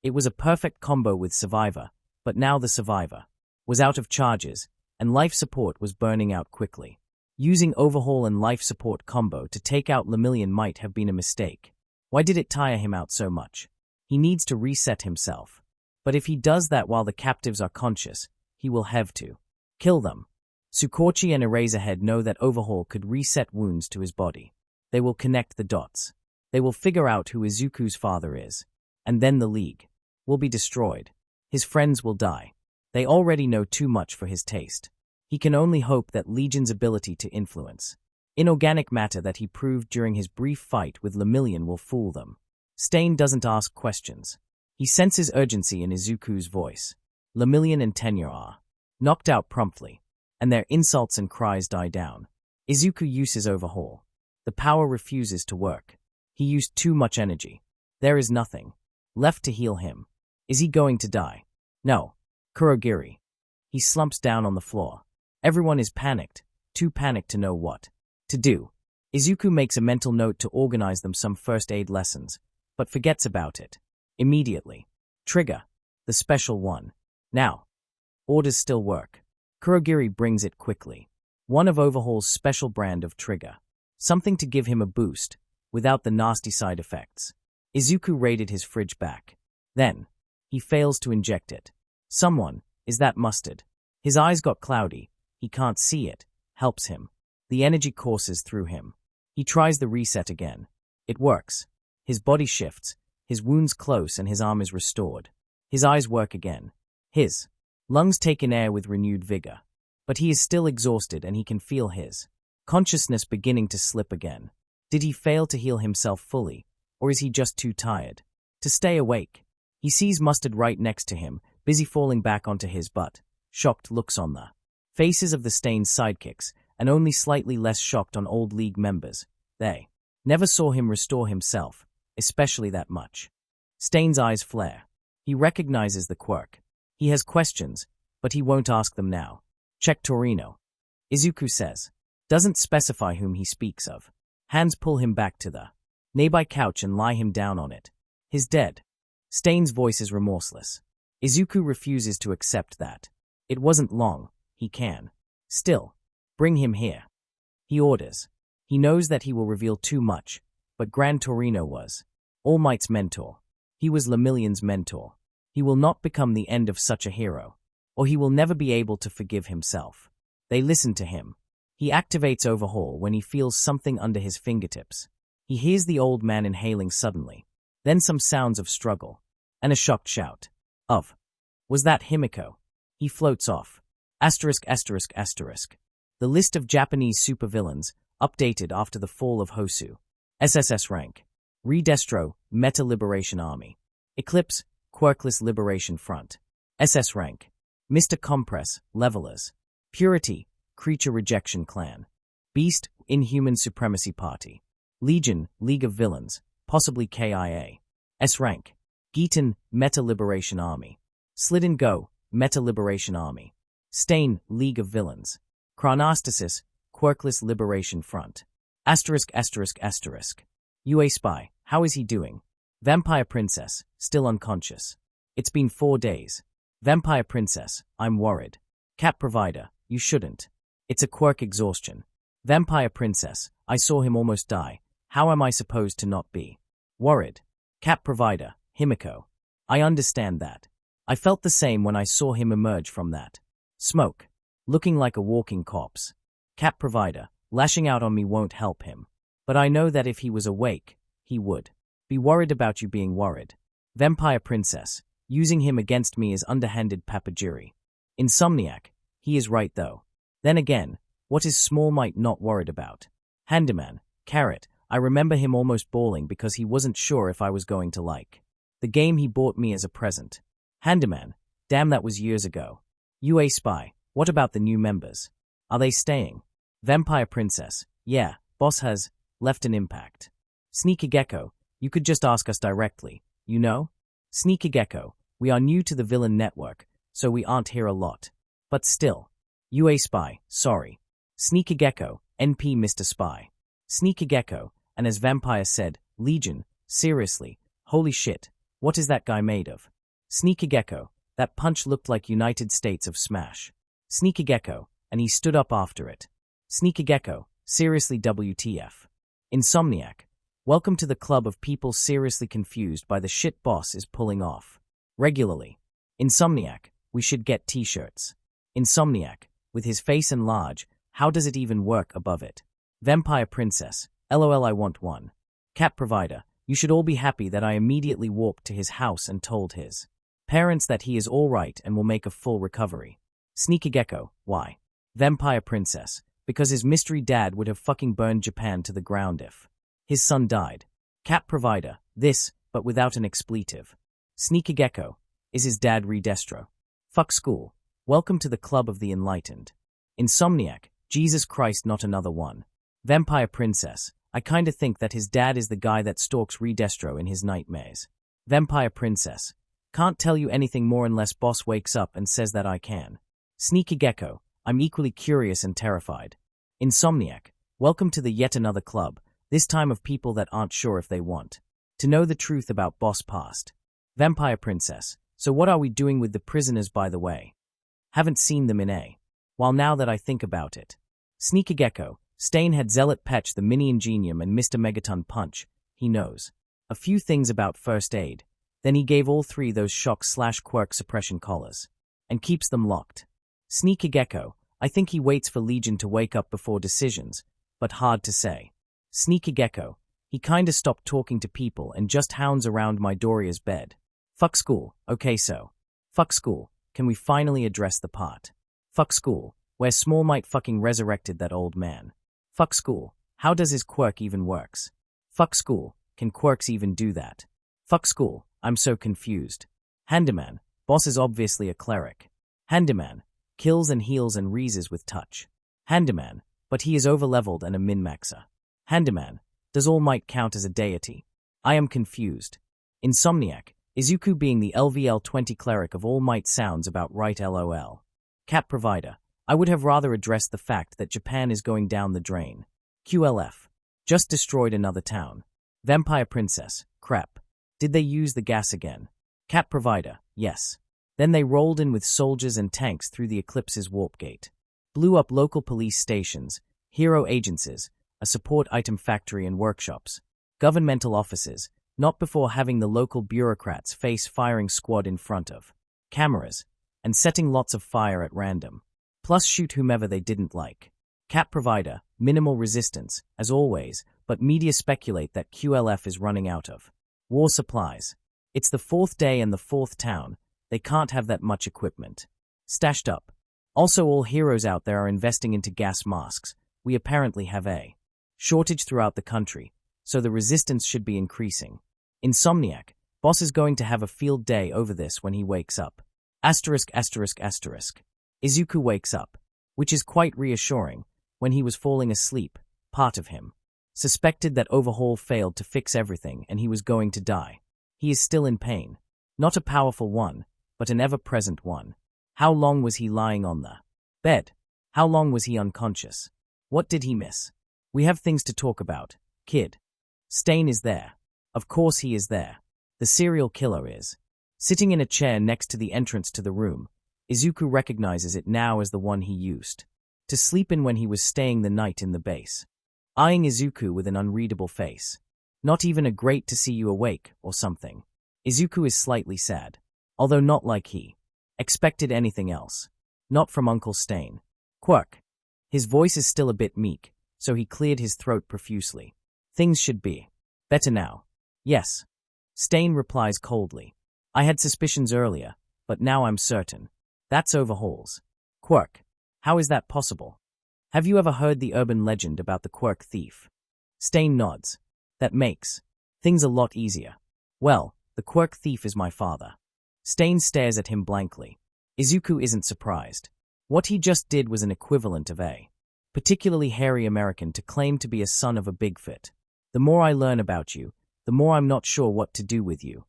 It was a perfect combo with Survivor, but now the Survivor was out of charges, and life support was burning out quickly. Using Overhaul and life support combo to take out Lemillion might have been a mistake. Why did it tire him out so much? He needs to reset himself. But if he does that while the captives are conscious, he will have to kill them. Tsukochi and Eraserhead know that Overhaul could reset wounds to his body. They will connect the dots. They will figure out who Izuku's father is. And then the League will be destroyed. His friends will die. They already know too much for his taste. He can only hope that Legion's ability to influence inorganic matter that he proved during his brief fight with Lemillion will fool them. Stain doesn't ask questions. He senses urgency in Izuku's voice. Lemillion and Tenure are knocked out promptly, and their insults and cries die down. Izuku uses Overhaul. The power refuses to work. He used too much energy. There is nothing left to heal him. Is he going to die? No. Kurogiri. He slumps down on the floor. Everyone is panicked, too panicked to know what to do. Izuku makes a mental note to organize them some first aid lessons, but forgets about it. Immediately. Trigger. The special one. Now. Orders still work. Kurogiri brings it quickly. One of Overhaul's special brand of trigger. Something to give him a boost, without the nasty side effects. Izuku raided his fridge back. Then, he fails to inject it. Someone, is that Mustard? His eyes got cloudy, he can't see it, helps him. The energy courses through him. He tries the reset again. It works. His body shifts, his wounds close and his arm is restored. His eyes work again. His lungs take in air with renewed vigor. But he is still exhausted and he can feel his consciousness beginning to slip again. Did he fail to heal himself fully, or is he just too tired to stay awake? He sees Mustard right next to him, busy falling back onto his butt. Shocked looks on the faces of the Stain's sidekicks, and only slightly less shocked on old League members. They never saw him restore himself, especially that much. Stain's eyes flare. He recognizes the quirk. He has questions, but he won't ask them now. Check Torino. Izuku says. Doesn't specify whom he speaks of. Hands pull him back to the nearby couch and lie him down on it. He's dead. Stain's voice is remorseless. Izuku refuses to accept that. It wasn't long. He can. Still. Bring him here. He orders. He knows that he will reveal too much, but Grand Torino was All Might's mentor. He was Lemillion's mentor. He will not become the end of such a hero, or he will never be able to forgive himself. They listen to him. He activates Overhaul when he feels something under his fingertips. He hears the old man inhaling suddenly, then some sounds of struggle, and a shocked shout of, "Was that Himiko?" He floats off. Asterisk, asterisk, asterisk. The list of Japanese supervillains, updated after the fall of Hosu. SSS rank. Redestro, Meta Liberation Army. Eclipse, Quirkless Liberation Front. SS rank. Mr. Compress, Levelers. Purity, Creature Rejection Clan. Beast, Inhuman Supremacy Party. Legion, League of Villains, possibly KIA. S rank. Geeton, Meta Liberation Army. Slidden Go, Meta Liberation Army. Stain, League of Villains. Chronostasis, Quirkless Liberation Front. Asterisk. UA Spy, how is he doing? Vampire Princess, still unconscious. It's been 4 days. Vampire Princess, I'm worried. Cat Provider, you shouldn't. It's a quirk exhaustion. Vampire Princess, I saw him almost die. How am I supposed to not be worried? Cat Provider, Himiko. I understand that. I felt the same when I saw him emerge from that smoke, looking like a walking corpse. Cat Provider, lashing out on me won't help him. But I know that if he was awake, he would be worried about you being worried. Vampire Princess, using him against me is underhanded papagiri. Insomniac, he is right though. Then again, what is Small Might not worried about? Handyman, Carrot, I remember him almost bawling because he wasn't sure if I was going to like the game he bought me as a present. Handyman, damn that was years ago. UA Spy, what about the new members? Are they staying? Vampire Princess, yeah, boss has left an impact. Sneaky Gecko, you could just ask us directly, you know? Sneaky Gecko, we are new to the villain network, so we aren't here a lot. But still. UA Spy, sorry. Sneaky Gecko, NP Mr. Spy. Sneaky Gecko, and as Vampire said, Legion, seriously, holy shit, what is that guy made of? Sneaky Gecko, that punch looked like United States of Smash. Sneaky Gecko, and he stood up after it. Sneaky Gecko, seriously WTF. Insomniac, welcome to the club of people seriously confused by the shit boss is pulling off. Regularly. Insomniac, we should get t-shirts. Insomniac, with his face enlarged, how does it even work above it? Vampire Princess, LOL I want one. Cat Provider, you should all be happy that I immediately walked to his house and told his parents that he is all right and will make a full recovery. Sneaky Gecko, why? Vampire Princess, because his mystery dad would have fucking burned Japan to the ground if his son died. Cat Provider, this, but without an expletive. Sneaky Gecko, is his dad Redestro? Fuck school. Welcome to the club of the enlightened. Insomniac, Jesus Christ not another one. Vampire Princess, I kinda think that his dad is the guy that stalks Redestro in his nightmares. Vampire Princess, can't tell you anything more unless boss wakes up and says that I can. Sneaky Gecko, I'm equally curious and terrified. Insomniac, welcome to the yet another club, this time of people that aren't sure if they want to know the truth about boss past. Vampire Princess, so what are we doing with the prisoners by the way? Haven't seen them in a while now that I think about it. Sneaky Gecko, Stain had Zealot Petch the Mini Ingenium and Mr. Megaton Punch, he knows a few things about first aid, then he gave all 3 those shock/quirk suppression collars, and keeps them locked. Sneaky Gecko, I think he waits for Legion to wake up before decisions, but hard to say. Sneaky Gecko, he kinda stopped talking to people and just hounds around my Doria's bed. Fuck school, okay so. Fuck school, can we finally address the part? Fuck school, where Small Might fucking resurrected that old man. Fuck school, how does his quirk even works? Fuck school, can quirks even do that? Fuck school, I'm so confused. Handyman, boss is obviously a cleric. Handyman, kills and heals and reases with touch. Handyman, but he is overleveled and a min-maxer. Handyman, does All Might count as a deity? I am confused. Insomniac, Izuku being the LVL 20 cleric of All Might sounds about right lol. Cat Provider, I would have rather addressed the fact that Japan is going down the drain. QLF, just destroyed another town. Vampire Princess, crap. Did they use the gas again? Cat Provider, yes. Then they rolled in with soldiers and tanks through the Eclipse's warp gate. Blew up local police stations, hero agencies, a support item factory and workshops, governmental offices, not before having the local bureaucrats face firing squad in front of cameras, and setting lots of fire at random. Plus shoot whomever they didn't like. Cat Provider, minimal resistance, as always, but media speculate that QLF is running out of war supplies. It's the 4th day and the 4th town, they can't have that much equipment stashed up. Also all heroes out there are investing into gas masks. We apparently have a shortage throughout the country, so the resistance should be increasing. Insomniac, boss is going to have a field day over this when he wakes up. Asterisk. Izuku wakes up, which is quite reassuring. When he was falling asleep, part of him suspected that Overhaul failed to fix everything and he was going to die. He is still in pain. Not a powerful one, but an ever-present one. How long was he lying on the bed? How long was he unconscious? What did he miss? We have things to talk about, kid. Stain is there. Of course he is there. The serial killer is. Sitting in a chair next to the entrance to the room, Izuku recognizes it now as the one he used to sleep in when he was staying the night in the base. Eyeing Izuku with an unreadable face. Not even a great to see you awake, or something. Izuku is slightly sad, although not like he expected anything else. Not from Uncle Stain. Quirk. His voice is still a bit meek, so he cleared his throat profusely. Things should be better now. Yes. Stain replies coldly. I had suspicions earlier, but now I'm certain. That's overhauls. Quirk. How is that possible? Have you ever heard the urban legend about the quirk thief? Stain nods. That makes things a lot easier. Well, the quirk thief is my father. Stain stares at him blankly. Izuku isn't surprised. What he just did was an equivalent of a particularly hairy American to claim to be a son of a Bigfoot. The more I learn about you, the more I'm not sure what to do with you.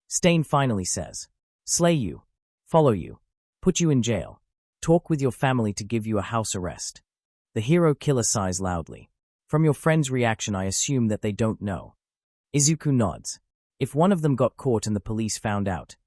Stain finally says. Slay you. Follow you. Put you in jail. Talk with your family to give you a house arrest. The hero killer sighs loudly. From your friend's reaction, I assume that they don't know. Izuku nods. If one of them got caught and the police found out.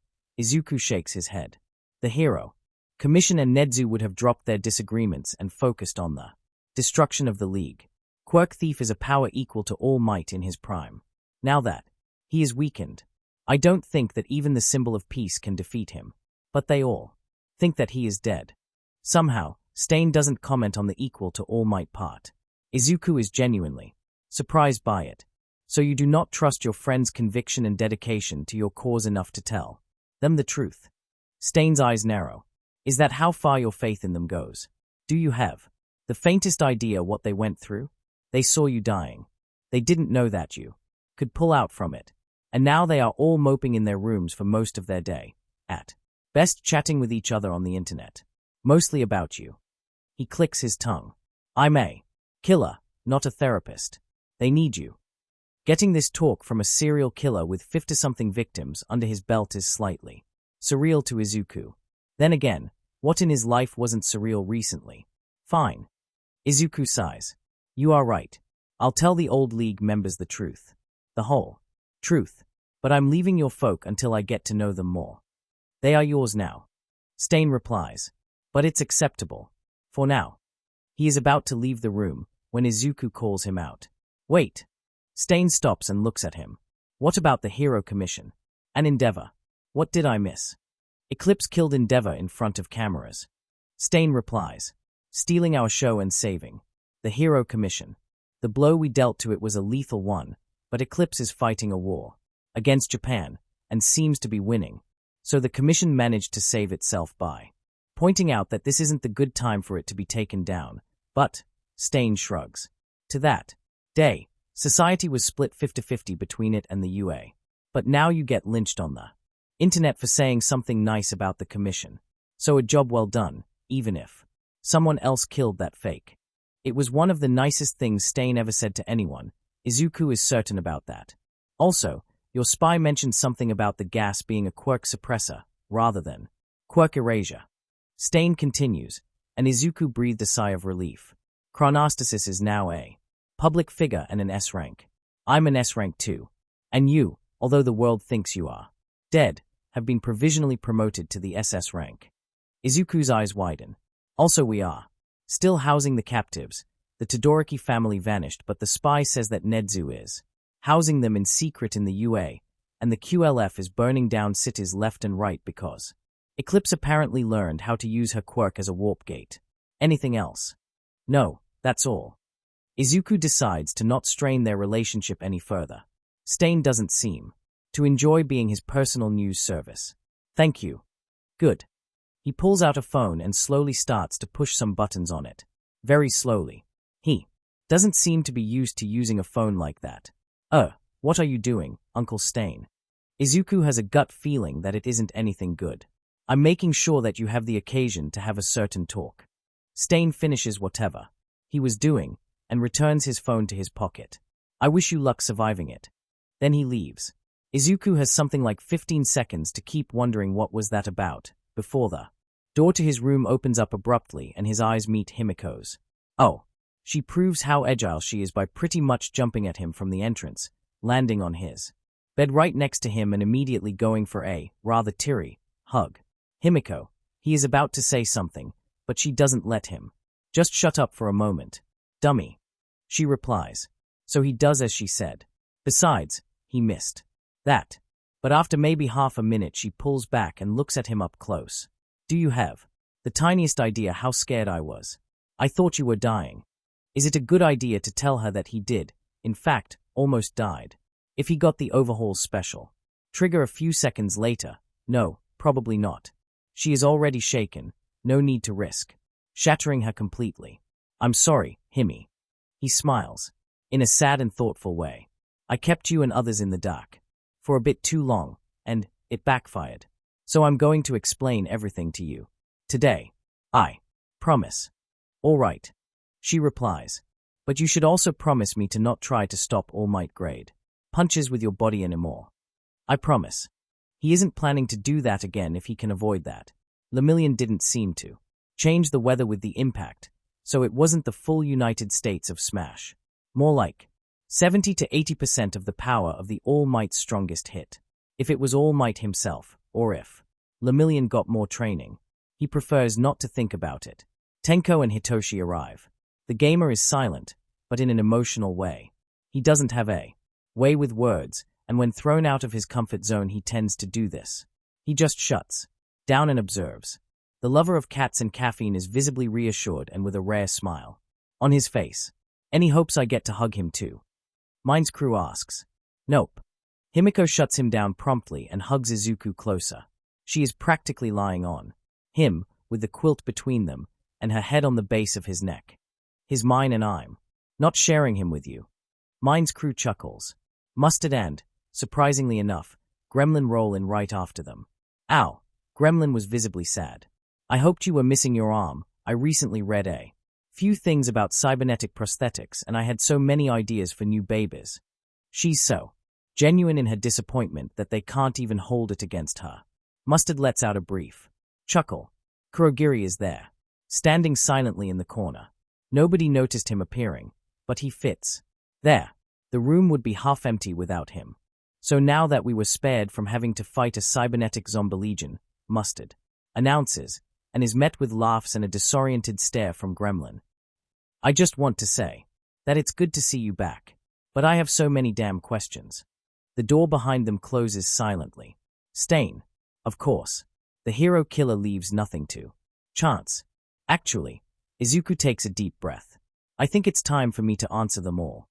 Izuku shakes his head. The hero, Commission and Nedzu would have dropped their disagreements and focused on the destruction of the League. Quirk Thief is a power equal to All Might in his prime. Now that he is weakened, I don't think that even the symbol of peace can defeat him. But they all think that he is dead. Somehow, Stain doesn't comment on the equal to All Might part. Izuku is genuinely surprised by it. So you do not trust your friend's conviction and dedication to your cause enough to tell them the truth. Stain's eyes narrow. Is that how far your faith in them goes? Do you have the faintest idea what they went through? They saw you dying. They didn't know that you could pull out from it. And now they are all moping in their rooms for most of their day. At best chatting with each other on the internet. Mostly about you. He clicks his tongue. I'm a killer, not a therapist. They need you. Getting this talk from a serial killer with 50-something victims under his belt is slightly surreal to Izuku. Then again, what in his life wasn't surreal recently? Fine. Izuku sighs. You are right. I'll tell the old League members the truth. The whole truth. But I'm leaving your folk until I get to know them more. They are yours now. Stain replies. But it's acceptable. For now. He is about to leave the room when Izuku calls him out. Wait. Stain stops and looks at him. What about the Hero Commission? And Endeavor? What did I miss? Eclipse killed Endeavor in front of cameras. Stain replies. Stealing our show and saving the Hero Commission. The blow we dealt to it was a lethal one, but Eclipse is fighting a war against Japan and seems to be winning. So the Commission managed to save itself by pointing out that this isn't the good time for it to be taken down. But, Stain shrugs. To that day, society was split 50-50 between it and the UA. But now you get lynched on the internet for saying something nice about the Commission. So a job well done, even if someone else killed that fake. It was one of the nicest things Stain ever said to anyone. Izuku is certain about that. Also, your spy mentioned something about the gas being a quirk suppressor, rather than quirk erasure. Stain continues, and Izuku breathed a sigh of relief. Chronostasis is now a public figure and an S rank. I'm an S rank too. And you, although the world thinks you are dead, have been provisionally promoted to the SS rank. Izuku's eyes widen. Also we are still housing the captives. The Todoroki family vanished, but the spy says that Nedzu is housing them in secret in the UA, and the QLF is burning down cities left and right because Eclipse apparently learned how to use her quirk as a warp gate. Anything else? No, that's all. Izuku decides to not strain their relationship any further. Stain doesn't seem to enjoy being his personal news service. Thank you. Good. He pulls out a phone and slowly starts to push some buttons on it. Very slowly. He doesn't seem to be used to using a phone like that. What are you doing, Uncle Stain? Izuku has a gut feeling that it isn't anything good. I'm making sure that you have the occasion to have a certain talk. Stain finishes whatever he was doing and returns his phone to his pocket. I wish you luck surviving it. Then he leaves. Izuku has something like 15 seconds to keep wondering what was that about, before the door to his room opens up abruptly and his eyes meet Himiko's. Oh. She proves how agile she is by pretty much jumping at him from the entrance, landing on his bed right next to him and immediately going for a, rather teary, hug. Himiko. He is about to say something, but she doesn't let him. Just shut up for a moment. Dummy. She replies. So he does as she said. Besides, he missed that. But after maybe half a minute she pulls back and looks at him up close. Do you have the tiniest idea how scared I was? I thought you were dying. Is it a good idea to tell her that he did, in fact, almost died? If he got the overhaul special. Trigger a few seconds later. No, probably not. She is already shaken, no need to risk shattering her completely. I'm sorry, Himi. He smiles, in a sad and thoughtful way. I kept you and others in the dark for a bit too long, and it backfired. So I'm going to explain everything to you today. I promise. All right. She replies. But you should also promise me to not try to stop All Might grade punches with your body anymore. I promise. He isn't planning to do that again if he can avoid that. Lemillion didn't seem to change the weather with the impact, so it wasn't the full United States of Smash. More like 70 to 80% of the power of the All Might's strongest hit. If it was All Might himself, or if Lemillion got more training, he prefers not to think about it. Tenko and Hitoshi arrive. The gamer is silent, but in an emotional way. He doesn't have a way with words, and when thrown out of his comfort zone he tends to do this. He just shuts down and observes. The lover of cats and caffeine is visibly reassured and with a rare smile on his face. Any hopes I get to hug him too? Mine's crew asks. Nope. Himiko shuts him down promptly and hugs Izuku closer. She is practically lying on him, with the quilt between them, and her head on the base of his neck. His mine and I'm not sharing him with you. Mine's crew chuckles. Mustard and, surprisingly enough, Gremlin roll in right after them. Ow. Gremlin was visibly sad. I hoped you were missing your arm. I recently read a few things about cybernetic prosthetics and I had so many ideas for new babies. She's so genuine in her disappointment that they can't even hold it against her. Mustard lets out a brief chuckle. Kurogiri is there, standing silently in the corner. Nobody noticed him appearing, but he fits there. The room would be half empty without him. So now that we were spared from having to fight a cybernetic zombie legion, Mustard announces, and is met with laughs and a disoriented stare from Gremlin. I just want to say that it's good to see you back, but I have so many damn questions. The door behind them closes silently. Stain. Of course. The hero killer leaves nothing to chance. Actually, Izuku takes a deep breath. I think it's time for me to answer them all.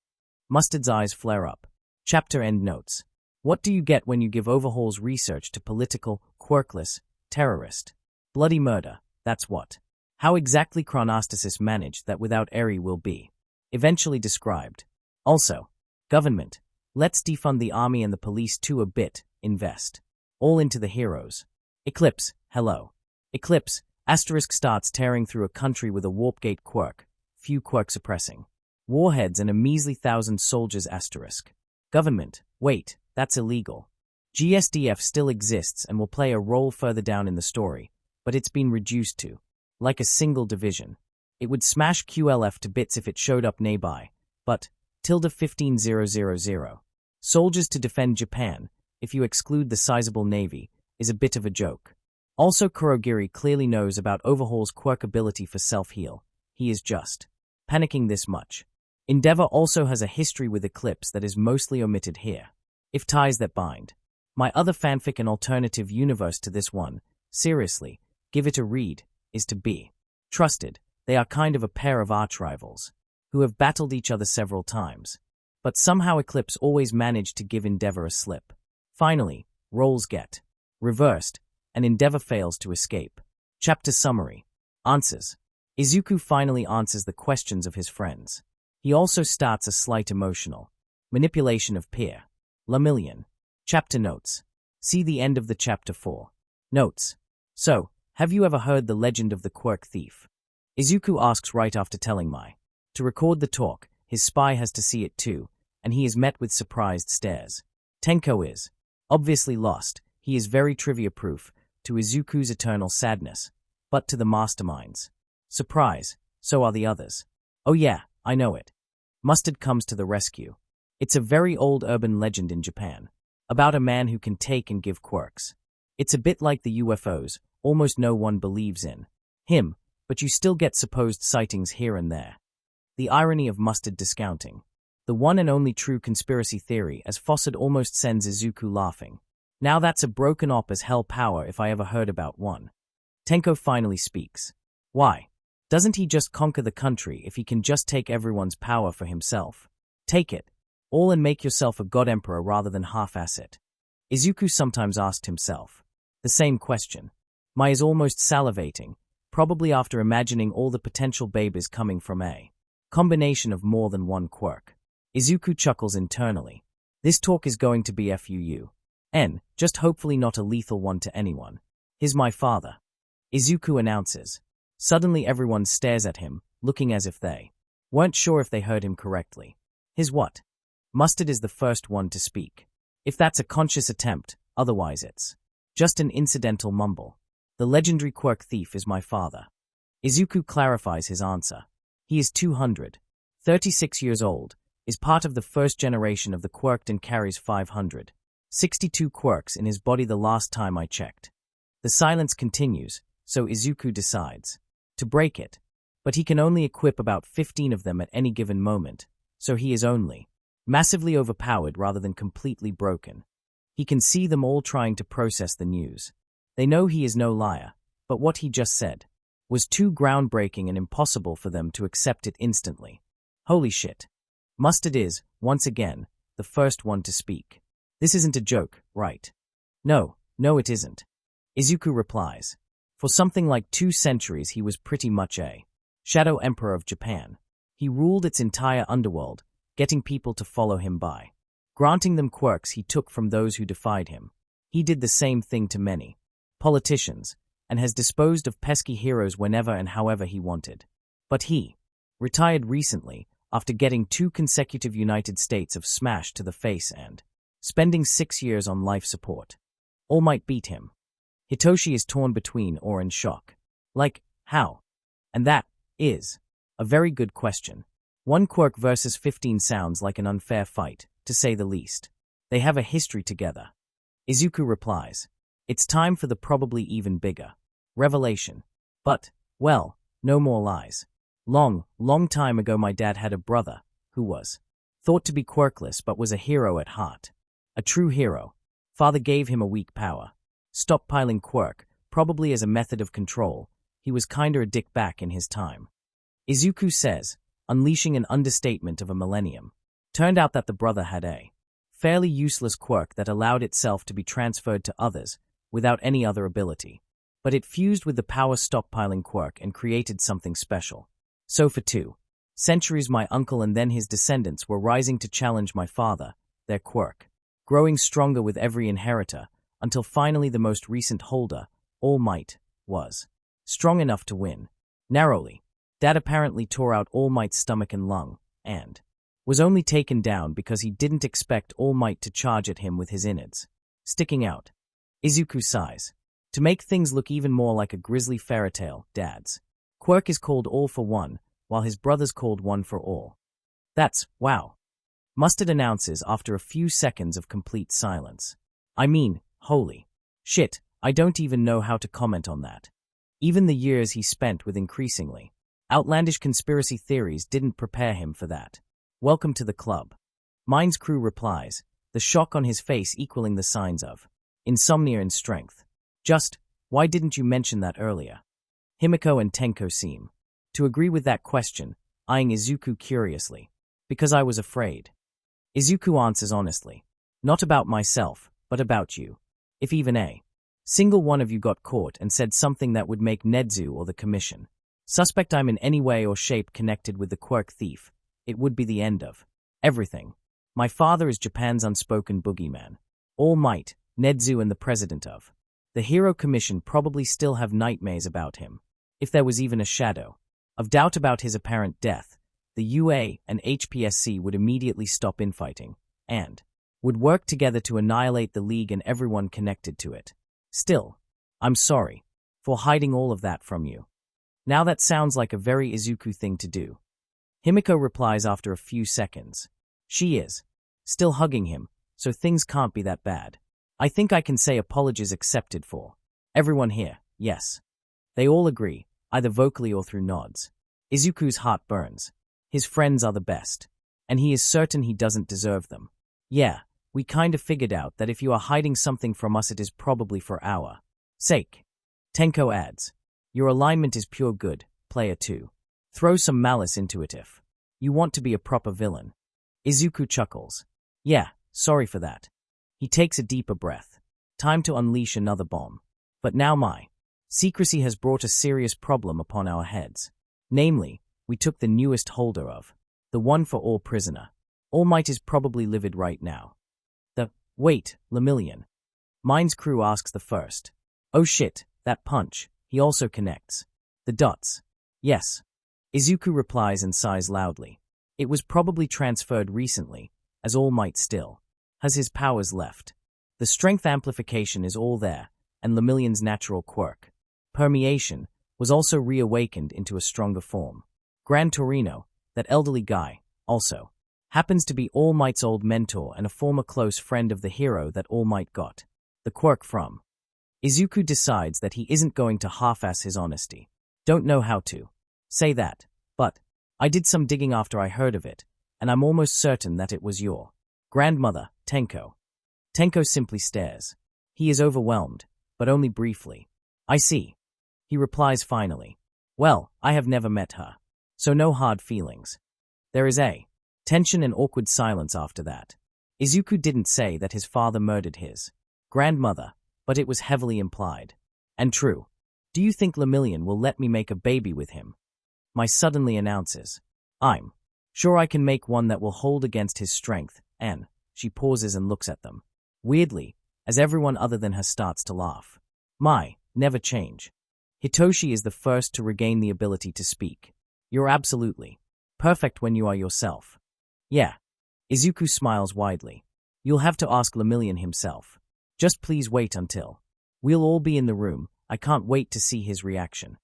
Mustard's eyes flare up. Chapter end notes. What do you get when you give Overhaul's research to political, quirkless, terrorist? Bloody murder, that's what. How exactly Chronostasis managed that without Eri will be eventually described. Also, government. Let's defund the army and the police too a bit, invest all into the heroes. Eclipse, hello. Eclipse, asterisk starts tearing through a country with a warpgate quirk, few quirk suppressing warheads and a measly 1,000 soldiers asterisk. Government, wait, that's illegal. GSDF still exists and will play a role further down in the story, but it's been reduced to like a single division. It would smash QLF to bits if it showed up nearby, but tilde 15000 soldiers to defend Japan, if you exclude the sizable navy, is a bit of a joke. Also, Kurogiri clearly knows about Overhaul's quirk ability for self-heal. He is just panicking this much. Endeavor also has a history with Eclipse that is mostly omitted here. If ties that bind. My other fanfic and alternative universe to this one, seriously, give it a read, is to be trusted. They are kind of a pair of arch-rivals, who have battled each other several times. But somehow Eclipse always managed to give Endeavor a slip. Finally, roles get reversed, and Endeavor fails to escape. Chapter summary. Answers. Izuku finally answers the questions of his friends. He also starts a slight emotional manipulation of peer. Lemillion. Chapter notes. See the end of the chapter 4. Notes. So, have you ever heard the legend of the quirk thief? Izuku asks right after telling Mai to record the talk. His spy has to see it too, and he is met with surprised stares. Tenko is Obviously lost, he is very trivia-proof, to Izuku's eternal sadness. But to the masterminds. Surprise, so are the others. Oh yeah, I know it. Mustard comes to the rescue. It's a very old urban legend in Japan. About a man who can take and give quirks. It's a bit like the UFOs, almost no one believes in him, but you still get supposed sightings here and there. The irony of Mustard discounting. The one and only true conspiracy theory, as Fossard almost sends Izuku laughing. Now that's a broken op as hell power if I ever heard about one. Tenko finally speaks. Why? Doesn't he just conquer the country if he can just take everyone's power for himself? Take it all and make yourself a god emperor rather than half-ass it. Izuku sometimes asked himself the same question. Mai is almost salivating, probably after imagining all the potential babies coming from a combination of more than one quirk. Izuku chuckles internally. This talk is going to be FUN, just hopefully not a lethal one to anyone. He's my father. Izuku announces. Suddenly everyone stares at him, looking as if they weren't sure if they heard him correctly. His what? Mustard is the first one to speak. If that's a conscious attempt, otherwise it's just an incidental mumble. The legendary quirk thief is my father. Izuku clarifies his answer. He is 236 years old, is part of the first generation of the quirked and carries 562 quirks in his body the last time I checked. The silence continues, so Izuku decides to break it, but he can only equip about 15 of them at any given moment, so he is only massively overpowered rather than completely broken. He can see them all trying to process the news. They know he is no liar, but what he just said was too groundbreaking and impossible for them to accept it instantly. Holy shit. Mustard is, once again, the first one to speak. This isn't a joke, right? No, it isn't. Izuku replies. For something like 2 centuries he was pretty much a shadow emperor of Japan. He ruled its entire underworld, getting people to follow him by granting them quirks he took from those who defied him. He did the same thing to many politicians, and has disposed of pesky heroes whenever and however he wanted. But he retired recently after getting 2 consecutive United States of smash to the face and spending 6 years on life support. All Might beat him. Hitoshi is torn between or in shock. Like, how? And that is a very good question. 1 quirk versus 15 sounds like an unfair fight, to say the least. They have a history together. Izuku replies. It's time for the probably even bigger revelation. But, well, no more lies. Long time ago my dad had a brother who was thought to be quirkless but was a hero at heart. A true hero. Father gave him a weak power. Stockpiling quirk, probably as a method of control. He was kinda a dick back in his time. Izuku says, unleashing an understatement of a millennium. Turned out that the brother had a fairly useless quirk that allowed itself to be transferred to others without any other ability. But it fused with the power stockpiling quirk and created something special. So for 2 centuries my uncle and then his descendants were rising to challenge my father, their quirk, growing stronger with every inheritor, until finally the most recent holder, All Might, was strong enough to win. Narrowly. Dad apparently tore out All Might's stomach and lung, and was only taken down because he didn't expect All Might to charge at him with his innards sticking out. Izuku sighs. To make things look even more like a grisly fairy tale, Dad's quirk is called All for One, while his brother's called One for All. That's, wow. Mustard announces after a few seconds of complete silence. I mean, holy shit, I don't even know how to comment on that. Even the years he spent with increasingly outlandish conspiracy theories didn't prepare him for that. Welcome to the club. Mind's crew replies, the shock on his face equaling the signs of insomnia and strength. Just, why didn't you mention that earlier? Himiko and Tenko seem to agree with that question, eyeing Izuku curiously. Because I was afraid. Izuku answers honestly. Not about myself, but about you. If even a single one of you got caught and said something that would make Nedzu or the Commission suspect I'm in any way or shape connected with the quirk thief, it would be the end of everything. My father is Japan's unspoken boogeyman. All Might, Nedzu and the president of the Hero Commission probably still have nightmares about him. If there was even a shadow of doubt about his apparent death, the UA and HPSC would immediately stop infighting and would work together to annihilate the League and everyone connected to it. Still, I'm sorry for hiding all of that from you. Now that sounds like a very Izuku thing to do. Himiko replies after a few seconds. She is still hugging him, so things can't be that bad. I think I can say apologies accepted for everyone here, yes. They all agree, either vocally or through nods. Izuku's heart burns. His friends are the best, and he is certain he doesn't deserve them. Yeah, we kind of figured out that if you are hiding something from us it is probably for our sake. Tenko adds, your alignment is pure good, player 2. Throw some malice into it if you want to be a proper villain. Izuku chuckles. Yeah, sorry for that. He takes a deeper breath. Time to unleash another bomb. But now my secrecy has brought a serious problem upon our heads. Namely, we took the newest holder of the one for all prisoner. All Might is probably livid right now. Wait, Lemillion. Mine's crew asks the first. Oh shit, that punch, he also connects. The dots. Yes. Izuku replies and sighs loudly. It was probably transferred recently, as All Might still has his powers left. The strength amplification is all there, and Lemillion's natural quirk, permeation, was also reawakened into a stronger form. Gran Torino, that elderly guy, also happens to be All Might's old mentor and a former close friend of the hero that All Might got the quirk from. Izuku decides that he isn't going to half-ass his honesty. Don't know how to say that, but I did some digging after I heard of it, and I'm almost certain that it was your grandmother, Tenko. Tenko simply stares. He is overwhelmed, but only briefly. I see. He replies finally. Well, I have never met her, so no hard feelings. There is a tension and awkward silence after that. Izuku didn't say that his father murdered his grandmother, but it was heavily implied. And true. Do you think Lemillion will let me make a baby with him? My suddenly announces. I'm sure I can make one that will hold against his strength, and she pauses and looks at them. Weirdly, as everyone other than her starts to laugh. Never change. Hitoshi is the first to regain the ability to speak. You're absolutely perfect when you are yourself. Yeah. Izuku smiles widely. You'll have to ask Lemillion himself. Just please wait until we'll all be in the room. I can't wait to see his reaction.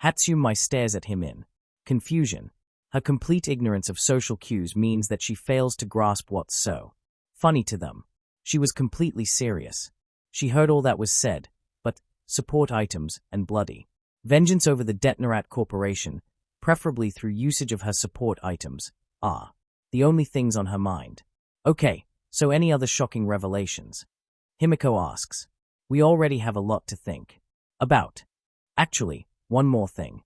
Hatsumi stares at him in confusion. Her complete ignorance of social cues means that she fails to grasp what's so funny to them. She was completely serious. She heard all that was said, but support items and bloody vengeance over the Detonarat Corporation, preferably through usage of her support items, are the only things on her mind. Okay, so any other shocking revelations? Himiko asks. We already have a lot to think about. Actually, one more thing.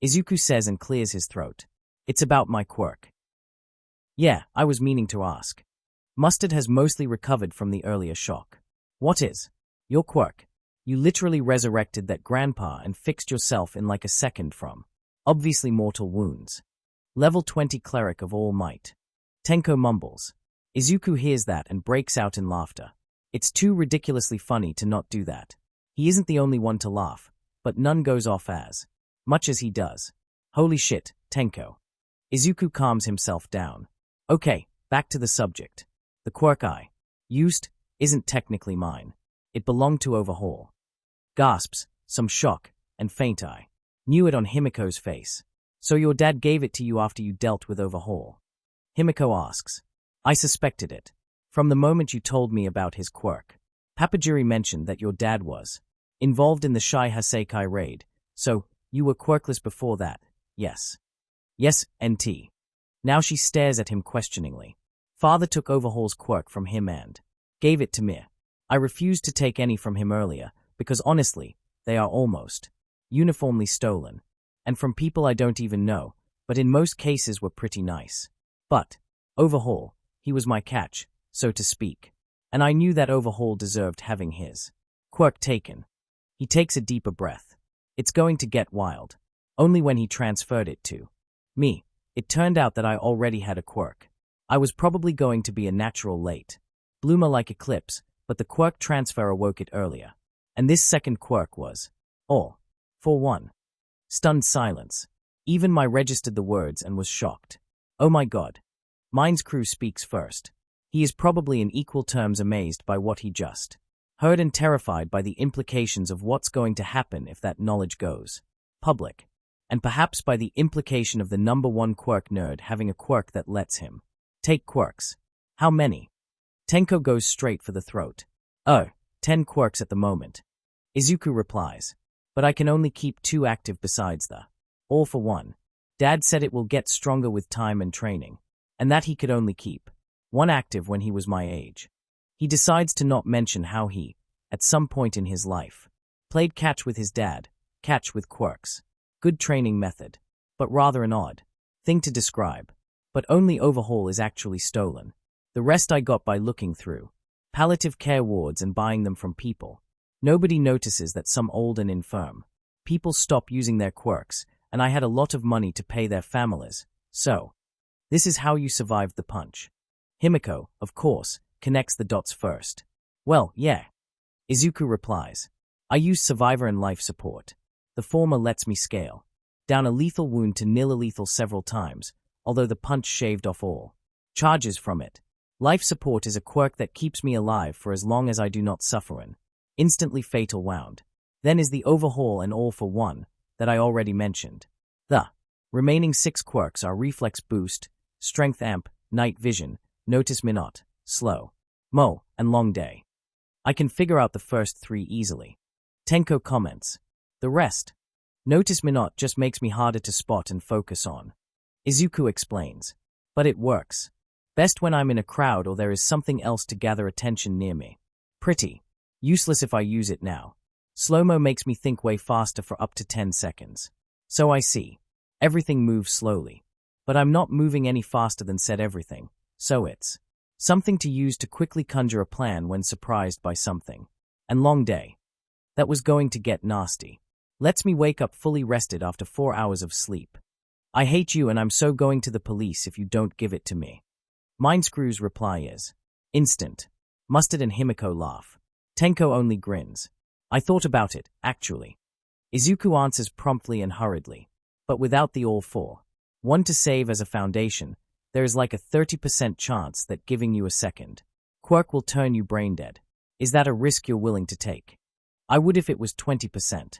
Izuku says and clears his throat. It's about my quirk. Yeah, I was meaning to ask. Mustard has mostly recovered from the earlier shock. What is your quirk? You literally resurrected that grandpa and fixed yourself in like a second from obviously mortal wounds. Level 20 Cleric of All Might. Tenko mumbles. Izuku hears that and breaks out in laughter. It's too ridiculously funny to not do that. He isn't the only one to laugh, but none goes off as much as he does. Holy shit, Tenko. Izuku calms himself down. Okay, back to the subject. The quirk I used isn't technically mine. It belonged to Overhaul. Gasps, some shock, and faint eye. Knew it on Himiko's face. So your dad gave it to you after you dealt with Overhaul? Himiko asks. I suspected it. From the moment you told me about his quirk. Papajiri mentioned that your dad was involved in the Shai Haseikai raid, so you were quirkless before that, yes. Yes, NT. Now she stares at him questioningly. Father took Overhaul's quirk from him and gave it to me. I refused to take any from him earlier, because honestly, they are almost uniformly stolen, and from people I don't even know, but in most cases were pretty nice. But Overhaul, he was my catch, so to speak, and I knew that Overhaul deserved having his quirk taken. He takes a deeper breath. It's going to get wild. Only when he transferred it to me, it turned out that I already had a quirk. I was probably going to be a natural late bloomer like Eclipse, but the quirk transfer awoke it earlier. And this second quirk was all for one. Stunned silence. Even my registered the words and was shocked. Oh my god. Mine's crew speaks first. He is probably in equal terms amazed by what he just heard and terrified by the implications of what's going to happen if that knowledge goes public, and perhaps by the implication of the #1 quirk nerd having a quirk that lets him take quirks. How many? Tenko goes straight for the throat. Oh, 10 quirks at the moment. Izuku replies, but I can only keep 2 active besides the all for one. Dad said it will get stronger with time and training, and that he could only keep 1 active when he was my age. He decides to not mention how he, at some point in his life, played catch with his dad, catch with quirks. Good training method, but rather an odd thing to describe. But only overhaul is actually stolen. The rest I got by looking through palliative care wards and buying them from people. Nobody notices that some old and infirm people stop using their quirks, and I had a lot of money to pay their families. So, this is how you survived the punch. Himiko, of course, connects the dots first. Well, yeah. Izuku replies, I use survivor and life support. The former lets me scale down a lethal wound to nil-lethal several times, although the punch shaved off all charges from it. Life support is a quirk that keeps me alive for as long as I do not suffer an instantly fatal wound. Then is the overhaul and all for one that I already mentioned. The remaining 6 quirks are reflex boost, strength amp, night vision, notice me not, slow mo, and long day. I can figure out the first 3 easily. Tenko comments, the rest, notice me not, just makes me harder to spot and focus on. Izuku explains, but it works best when I'm in a crowd or there is something else to gather attention near me. Pretty useless if I use it now. Slow-mo makes me think way faster for up to 10 seconds. So I see. Everything moves slowly. But I'm not moving any faster than said everything, so it's something to use to quickly conjure a plan when surprised by something. And long day. That was going to get nasty. Lets me wake up fully rested after 4 hours of sleep. I hate you and I'm so going to the police if you don't give it to me. Mindscrew's reply is instant. Mustard and Himiko laugh. Tenko only grins. I thought about it, actually. Izuku answers promptly and hurriedly, but without the all for one to save as a foundation, there is like a 30% chance that giving you a second quirk will turn you brain dead. Is that a risk you're willing to take? I would if it was 20%.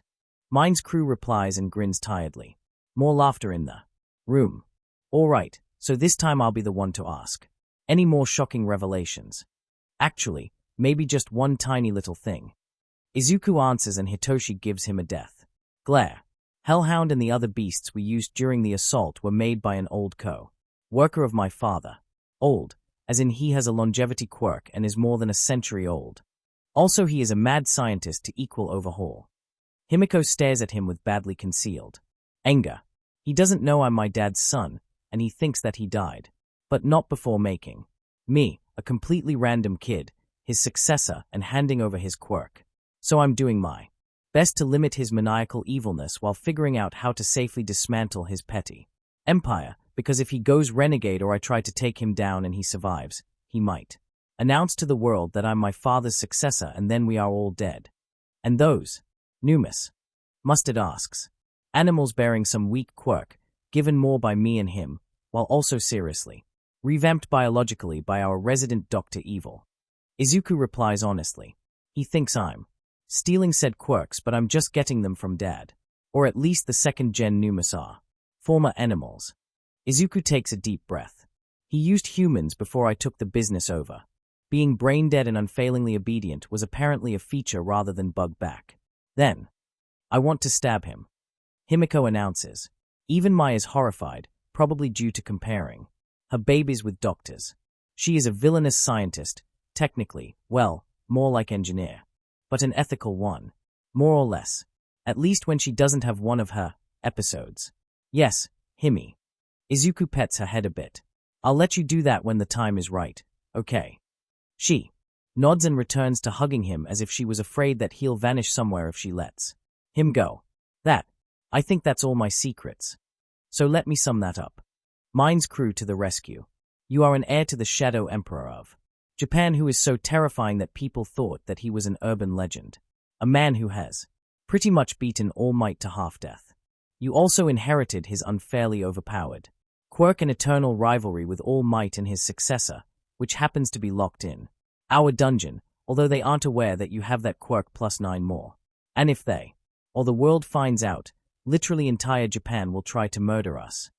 Mindscrew replies and grins tiredly. More laughter in the room. All right, so this time I'll be the one to ask. Any more shocking revelations? Actually, maybe just one tiny little thing. Izuku answers and Hitoshi gives him a death glare. Hellhound and the other beasts we used during the assault were made by an old co-worker of my father. Old, as in he has a longevity quirk and is more than a century old. Also he is a mad scientist to equal overhaul. Himiko stares at him with badly concealed anger. He doesn't know I'm my dad's son, and he thinks that he died. But not before making me, a completely random kid, his successor and handing over his quirk. So I'm doing my best to limit his maniacal evilness while figuring out how to safely dismantle his petty empire, because if he goes renegade or I try to take him down and he survives, he might announce to the world that I'm my father's successor and then we are all dead. And those Numus? Mustard asks. Animals bearing some weak quirk, given more by me and him, while also seriously revamped biologically by our resident Dr. Evil. Izuku replies honestly. He thinks I'm stealing said quirks, but I'm just getting them from Dad. Or at least the second-gen Numus are former animals. Izuku takes a deep breath. He used humans before I took the business over. Being brain-dead and unfailingly obedient was apparently a feature rather than bug back. Then, I want to stab him. Himiko announces. Even Mai is horrified, probably due to comparing her babies with doctors. She is a villainous scientist, technically, well, more like engineer. But an ethical one. More or less. At least when she doesn't have one of her episodes. Yes, Himi. Izuku pets her head a bit. I'll let you do that when the time is right, okay? She nods and returns to hugging him as if she was afraid that he'll vanish somewhere if she lets him go. I think that's all my secrets. So let me sum that up. Mindscrew to the rescue. You are an heir to the Shadow Emperor of Japan who is so terrifying that people thought that he was an urban legend. A man who has pretty much beaten All Might to half-death. You also inherited his unfairly overpowered quirk and eternal rivalry with All Might and his successor, which happens to be locked in our dungeon, although they aren't aware that you have that quirk plus 9 more. And if they, or the world finds out, literally entire Japan will try to murder us.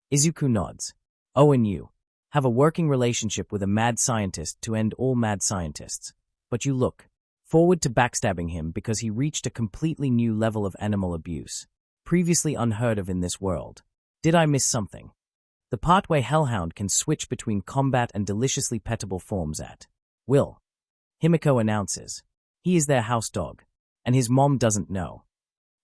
Izuku nods. Oh, and you have a working relationship with a mad scientist to end all mad scientists. But you look forward to backstabbing him because he reached a completely new level of animal abuse, previously unheard of in this world. Did I miss something? The part where Hellhound can switch between combat and deliciously pettable forms at will. Himiko announces. He is their house dog, and his mom doesn't know.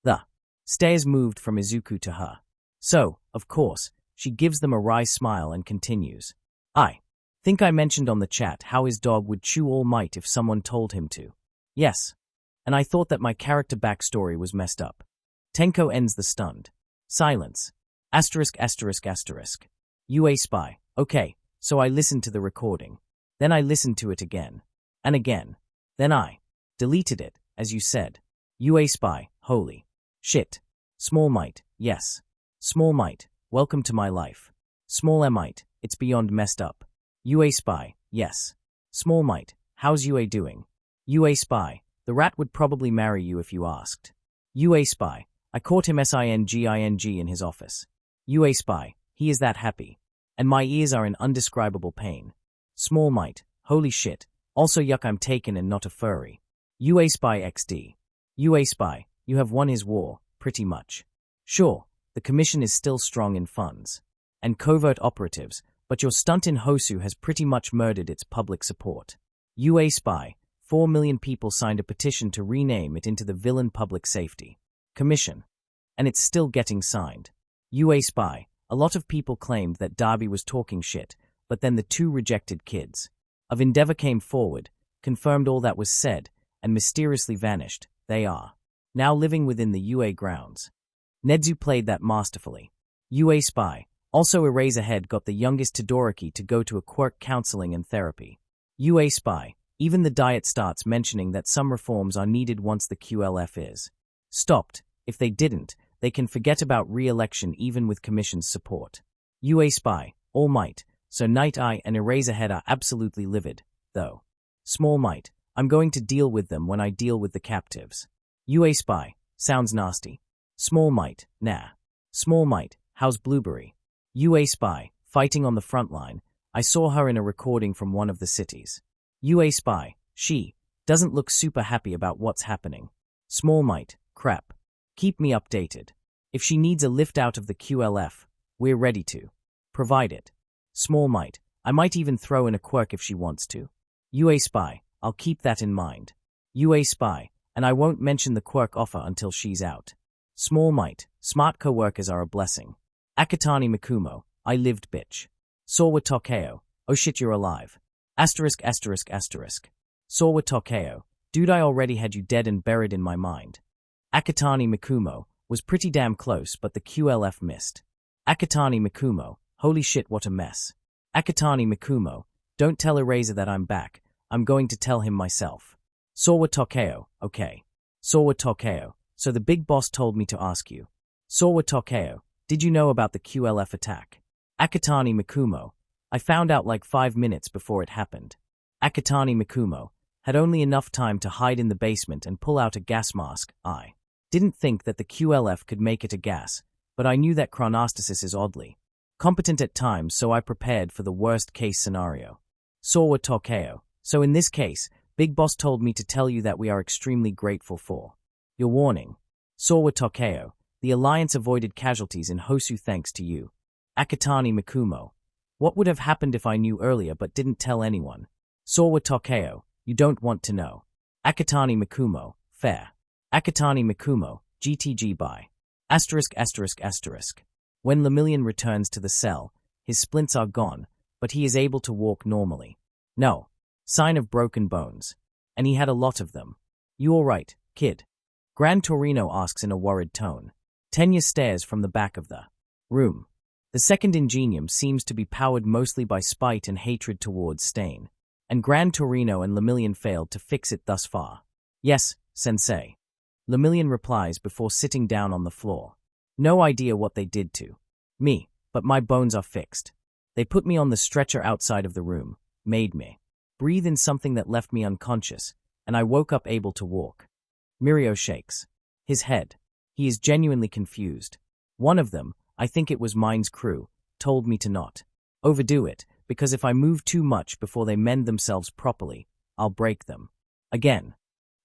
The stares moved from Izuku to her. So, of course, she gives them a wry smile and continues. I think I mentioned on the chat how his dog would chew All Might if someone told him to. Yes. And I thought that my character backstory was messed up. Tenko ends the stunned silence. Asterisk asterisk asterisk. UA spy. Okay, so I listened to the recording. Then I listened to it again. And again. Then I deleted it, as you said. UA spy. Holy shit. Small Might. Yes. Small Might. Welcome to my life. Small Might. It's beyond messed up. UA spy. Yes. Small Might. How's UA doing? UA spy. The rat would probably marry you if you asked. UA spy. I caught him singing in his office. UA spy. He is that happy. And my ears are in undescribable pain. Small Might. Holy shit. Also yuck, I'm taken and not a furry. UA spy XD. UA spy. You have won his war, pretty much. Sure, the commission is still strong in funds and covert operatives, but your stunt in Hosu has pretty much murdered its public support. UA spy. 4 million people signed a petition to rename it into the Villain Public Safety Commission. And it's still getting signed. UA spy. A lot of people claimed that Darby was talking shit, but then the 2 rejected kids of Endeavor came forward, confirmed all that was said, and mysteriously vanished. They are now living within the UA grounds. Nedzu played that masterfully. UA spy. Also Eraserhead got the youngest Todoroki to go to a quirk counseling and therapy. UA spy. Even the diet starts mentioning that some reforms are needed once the QLF is stopped. If they didn't, they can forget about re-election even with Commission's support. UA spy. All Might. So Night Eye and Eraserhead are absolutely livid, though. Small Might. I'm going to deal with them when I deal with the captives. UA spy. Sounds nasty. Small Might. Nah. Small Might. How's Blueberry? UA spy. Fighting on the front line. I saw her in a recording from one of the cities. UA spy. She doesn't look super happy about what's happening. Small Might. Crap. Keep me updated. If she needs a lift out of the QLF, we're ready to provide it. Small Might. I might even throw in a quirk if she wants to. UA spy. I'll keep that in mind. UA spy. And I won't mention the quirk offer until she's out. Small Might. Smart co-workers are a blessing. Akatani Mikumo. I lived, bitch. Sawa Tokeo. Oh shit, you're alive. Asterisk asterisk asterisk. Sawa Tokeo. Dude, I already had you dead and buried in my mind. Akatani Mikumo. Was pretty damn close, but the QLF missed. Akatani Mikumo. Holy shit, what a mess. Akatani Mikumo. Don't tell Eraser that I'm back. I'm going to tell him myself. Sawa Tokeo. Okay. Sawa Tokeo. So the big boss told me to ask you. Sawa Tokeo. Did you know about the QLF attack? Akatani Mikumo. I found out like 5 minutes before it happened. Akatani Mikumo. Had only enough time to hide in the basement and pull out a gas mask. I didn't think that the QLF could make it a gas, but I knew that chronostasis is oddly competent at times, so I prepared for the worst-case scenario. Sawa Tokeo. So in this case, Big Boss told me to tell you that we are extremely grateful for your warning. Sawa Tokeo. The Alliance avoided casualties in Hosu thanks to you. Akatani Mikumo. What would have happened if I knew earlier but didn't tell anyone? Sawa Tokeo. You don't want to know. Akatani Mikumo. Fair. Akatani Mikumo. GTG by. Asterisk asterisk asterisk. When Lemillion returns to the cell, his splints are gone, but he is able to walk normally. No sign of broken bones. And he had a lot of them. You alright, kid? Gran Torino asks in a worried tone. Tenya stares from the back of the room. The second ingenium seems to be powered mostly by spite and hatred towards Stain. And Gran Torino and Lemillion failed to fix it thus far. Yes, sensei. Lemillion replies before sitting down on the floor. No idea what they did to me, but my bones are fixed. They put me on the stretcher outside of the room. made me breathe in something that left me unconscious, and I woke up able to walk. Mirio shakes his head. He is genuinely confused. One of them, I think it was Mine's crew, told me to not overdo it, because if I move too much before they mend themselves properly, I'll break them. Again.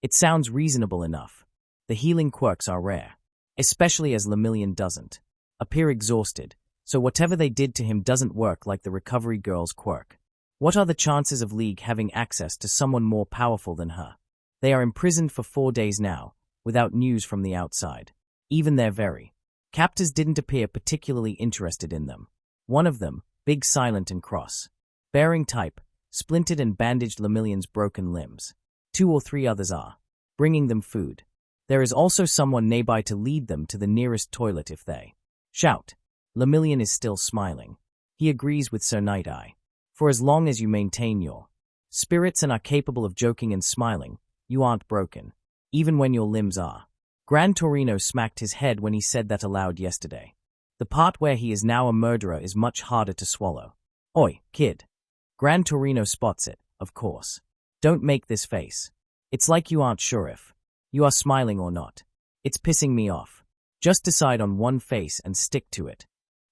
It sounds reasonable enough. The healing quirks are rare, especially as Lemillion doesn't appear exhausted, so whatever they did to him doesn't work like the recovery girl's quirk. What are the chances of League having access to someone more powerful than her? They are imprisoned for 4 days now, without news from the outside. Even their very captors didn't appear particularly interested in them. One of them, big, silent and cross bearing type, splintered and bandaged Lemillion's broken limbs. 2 or 3 others are bringing them food. There is also someone nearby to lead them to the nearest toilet if they shout. Lemillion is still smiling. He agrees with Sir Night-Eye. For as long as you maintain your spirits and are capable of joking and smiling, you aren't broken, even when your limbs are. Gran Torino smacked his head when he said that aloud yesterday. The part where he is now a murderer is much harder to swallow. Oi, kid. Gran Torino spots it, of course. Don't make this face. It's like you aren't sure if you are smiling or not. It's pissing me off. Just decide on one face and stick to it.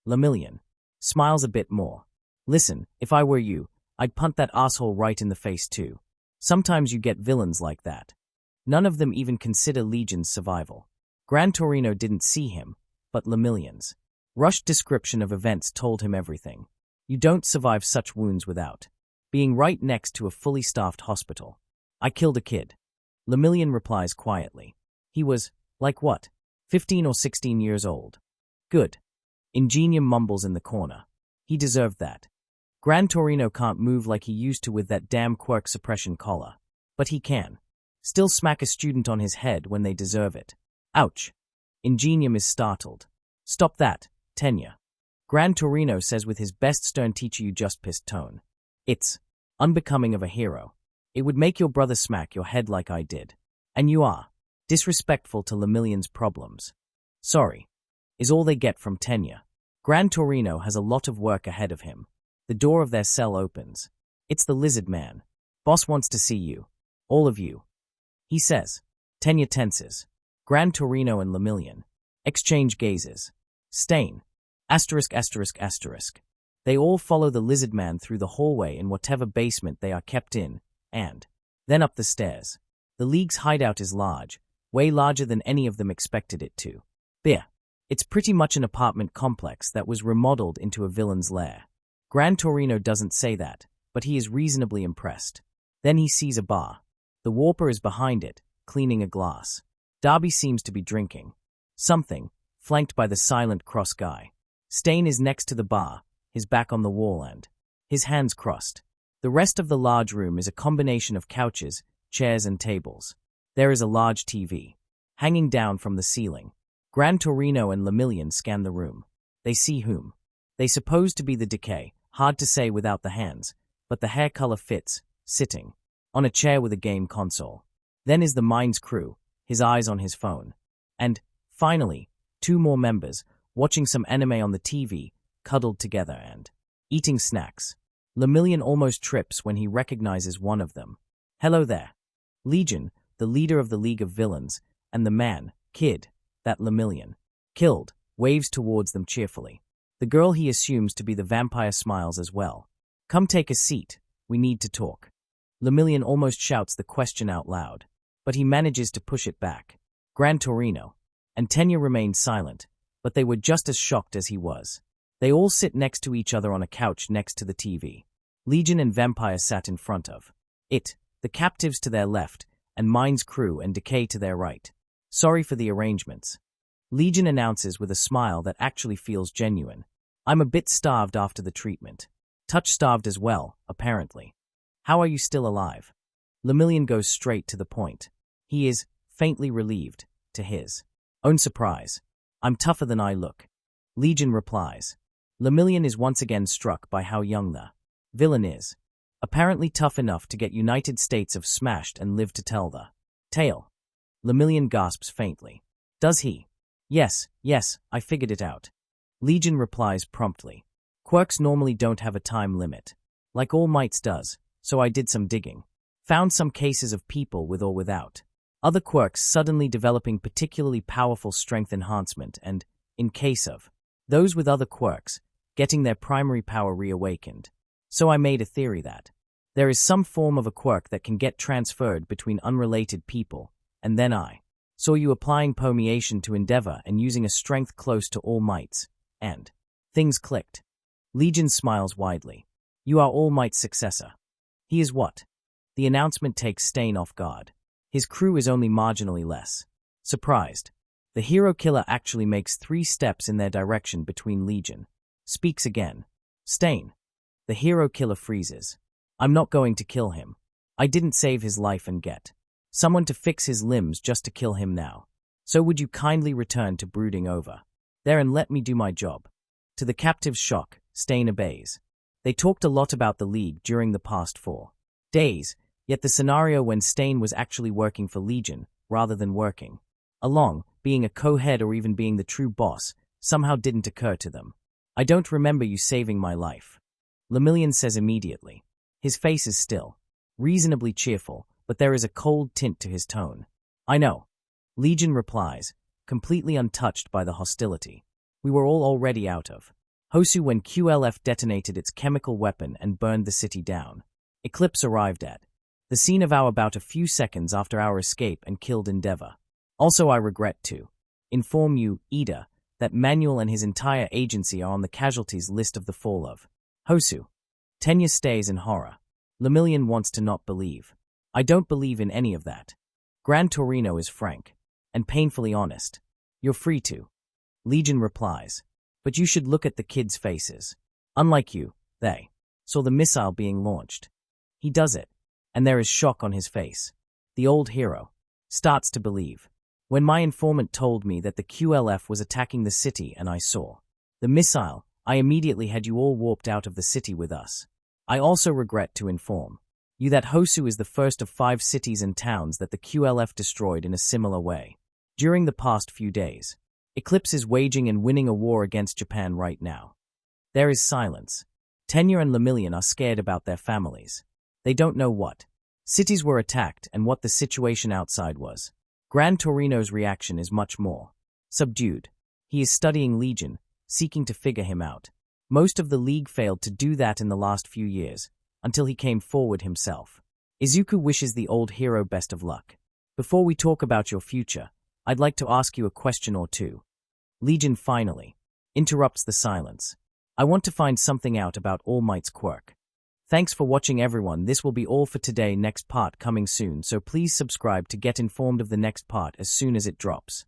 Lemillion smiles a bit more. Listen, if I were you, I'd punt that asshole right in the face too. Sometimes you get villains like that. None of them even consider Legion's survival. Gran Torino didn't see him, but Lemillion's rushed description of events told him everything. You don't survive such wounds without being right next to a fully staffed hospital. I killed a kid. Lemillion replies quietly. He was, like what, 15 or 16 years old. Good. Ingenium mumbles in the corner. He deserved that. Gran Torino can't move like he used to with that damn quirk suppression collar. But he can still smack a student on his head when they deserve it. Ouch. Ingenium is startled. Stop that, Tenya. Gran Torino says with his best stern teacher you just pissed tone. It's unbecoming of a hero. It would make your brother smack your head like I did. And you are disrespectful to Lemillion's problems. Sorry. Is all they get from Tenya. Gran Torino has a lot of work ahead of him. The door of their cell opens. It's the lizard man. Boss wants to see you. All of you. He says. Tenya tenses. Gran Torino and Lemillion exchange gazes. Stain. Asterisk. They all follow the lizard man through the hallway in whatever basement they are kept in, and then up the stairs. The League's hideout is large, way larger than any of them expected it to. It's pretty much an apartment complex that was remodeled into a villain's lair. Gran Torino doesn't say that, but he is reasonably impressed. Then he sees a bar. The Warper is behind it, cleaning a glass. Darby seems to be drinking something, flanked by the silent cross guy. Stain is next to the bar, his back on the wall and his hands crossed. The rest of the large room is a combination of couches, chairs and tables. There is a large TV hanging down from the ceiling. Gran Torino and Lemillion scan the room. They see whom they suppose to be the Decay, hard to say without the hands, but the hair color fits, sitting on a chair with a game console. Then is the Mine's crew, his eyes on his phone. And, finally, 2 more members, watching some anime on the TV, cuddled together and eating snacks. Lemillion almost trips when he recognizes one of them. Hello there. Legion, the leader of the League of Villains, and the man, kid, that Lemillion killed, waves towards them cheerfully. The girl he assumes to be the vampire smiles as well. Come take a seat, we need to talk. Lemillion almost shouts the question out loud, but he manages to push it back. Gran Torino and Tenya remained silent, but they were just as shocked as he was. They all sit next to each other on a couch next to the TV. Legion and Vampire sat in front of it, the captives to their left, and Mine's crew and Decay to their right. Sorry for the arrangements. Legion announces with a smile that actually feels genuine. I'm a bit starved after the treatment. Touch starved as well, apparently. How are you still alive? Lemillion goes straight to the point. He is faintly relieved, to his own surprise. I'm tougher than I look. Legion replies. Lemillion is once again struck by how young the villain is. Apparently tough enough to get United States of smashed and live to tell the tale. Lemillion gasps faintly. Does he? Yes, I figured it out. Legion replies promptly. Quirks normally don't have a time limit. like All Might's does, so I did some digging. Found some cases of people with or without other quirks suddenly developing particularly powerful strength enhancement and, in case of those with other quirks, getting their primary power reawakened. So I made a theory that there is some form of a quirk that can get transferred between unrelated people, and then I saw you applying permeation to Endeavor and using a strength close to All Might's, and things clicked. Legion smiles widely. You are All Might's successor. He is what? The announcement takes Stain off guard. His crew is only marginally less. Surprised, the hero killer actually makes 3 steps in their direction between Legion. Speaks again. Stain. The hero killer freezes. I'm not going to kill him. I didn't save his life and get someone to fix his limbs just to kill him now. So would you kindly return to brooding over there and let me do my job? To the captive's shock, Stain obeys. They talked a lot about the League during the past 4 days, yet the scenario when Stain was actually working for Legion, rather than working along, being a co-head or even being the true boss, somehow didn't occur to them. I don't remember you saving my life. Lemillion says immediately. His face is still reasonably cheerful, but there is a cold tint to his tone. I know. Legion replies, completely untouched by the hostility. We were all already out of Hosu when QLF detonated its chemical weapon and burned the city down. Eclipse arrived at the scene of our about a few seconds after our escape and killed Endeavor. Also, I regret to inform you, Ida, that Manuel and his entire agency are on the casualties list of the fall of Hosu. Tenya stays in horror. Lemillion wants to not believe. I don't believe in any of that. Gran Torino is frank and painfully honest. You're free to. Legion replies. But you should look at the kids' faces. Unlike you, they saw the missile being launched. He does it, and there is shock on his face. The old hero starts to believe. When my informant told me that the QLF was attacking the city and I saw the missile, I immediately had you all warped out of the city with us. I also regret to inform you that Hosu is the first of 5 cities and towns that the QLF destroyed in a similar way. During the past few days, Eclipse is waging and winning a war against Japan right now. There is silence. Tenya and Lemillion are scared about their families. They don't know what cities were attacked and what the situation outside was. Gran Torino's reaction is much more subdued. He is studying Legion, seeking to figure him out. Most of the League failed to do that in the last few years, until he came forward himself. Izuku wishes the old hero best of luck. Before we talk about your future, I'd like to ask you a question or two. Legion finally interrupts the silence. I want to find something out about All Might's quirk. Thanks for watching, everyone. This will be all for today. Next part coming soon, so please subscribe to get informed of the next part as soon as it drops.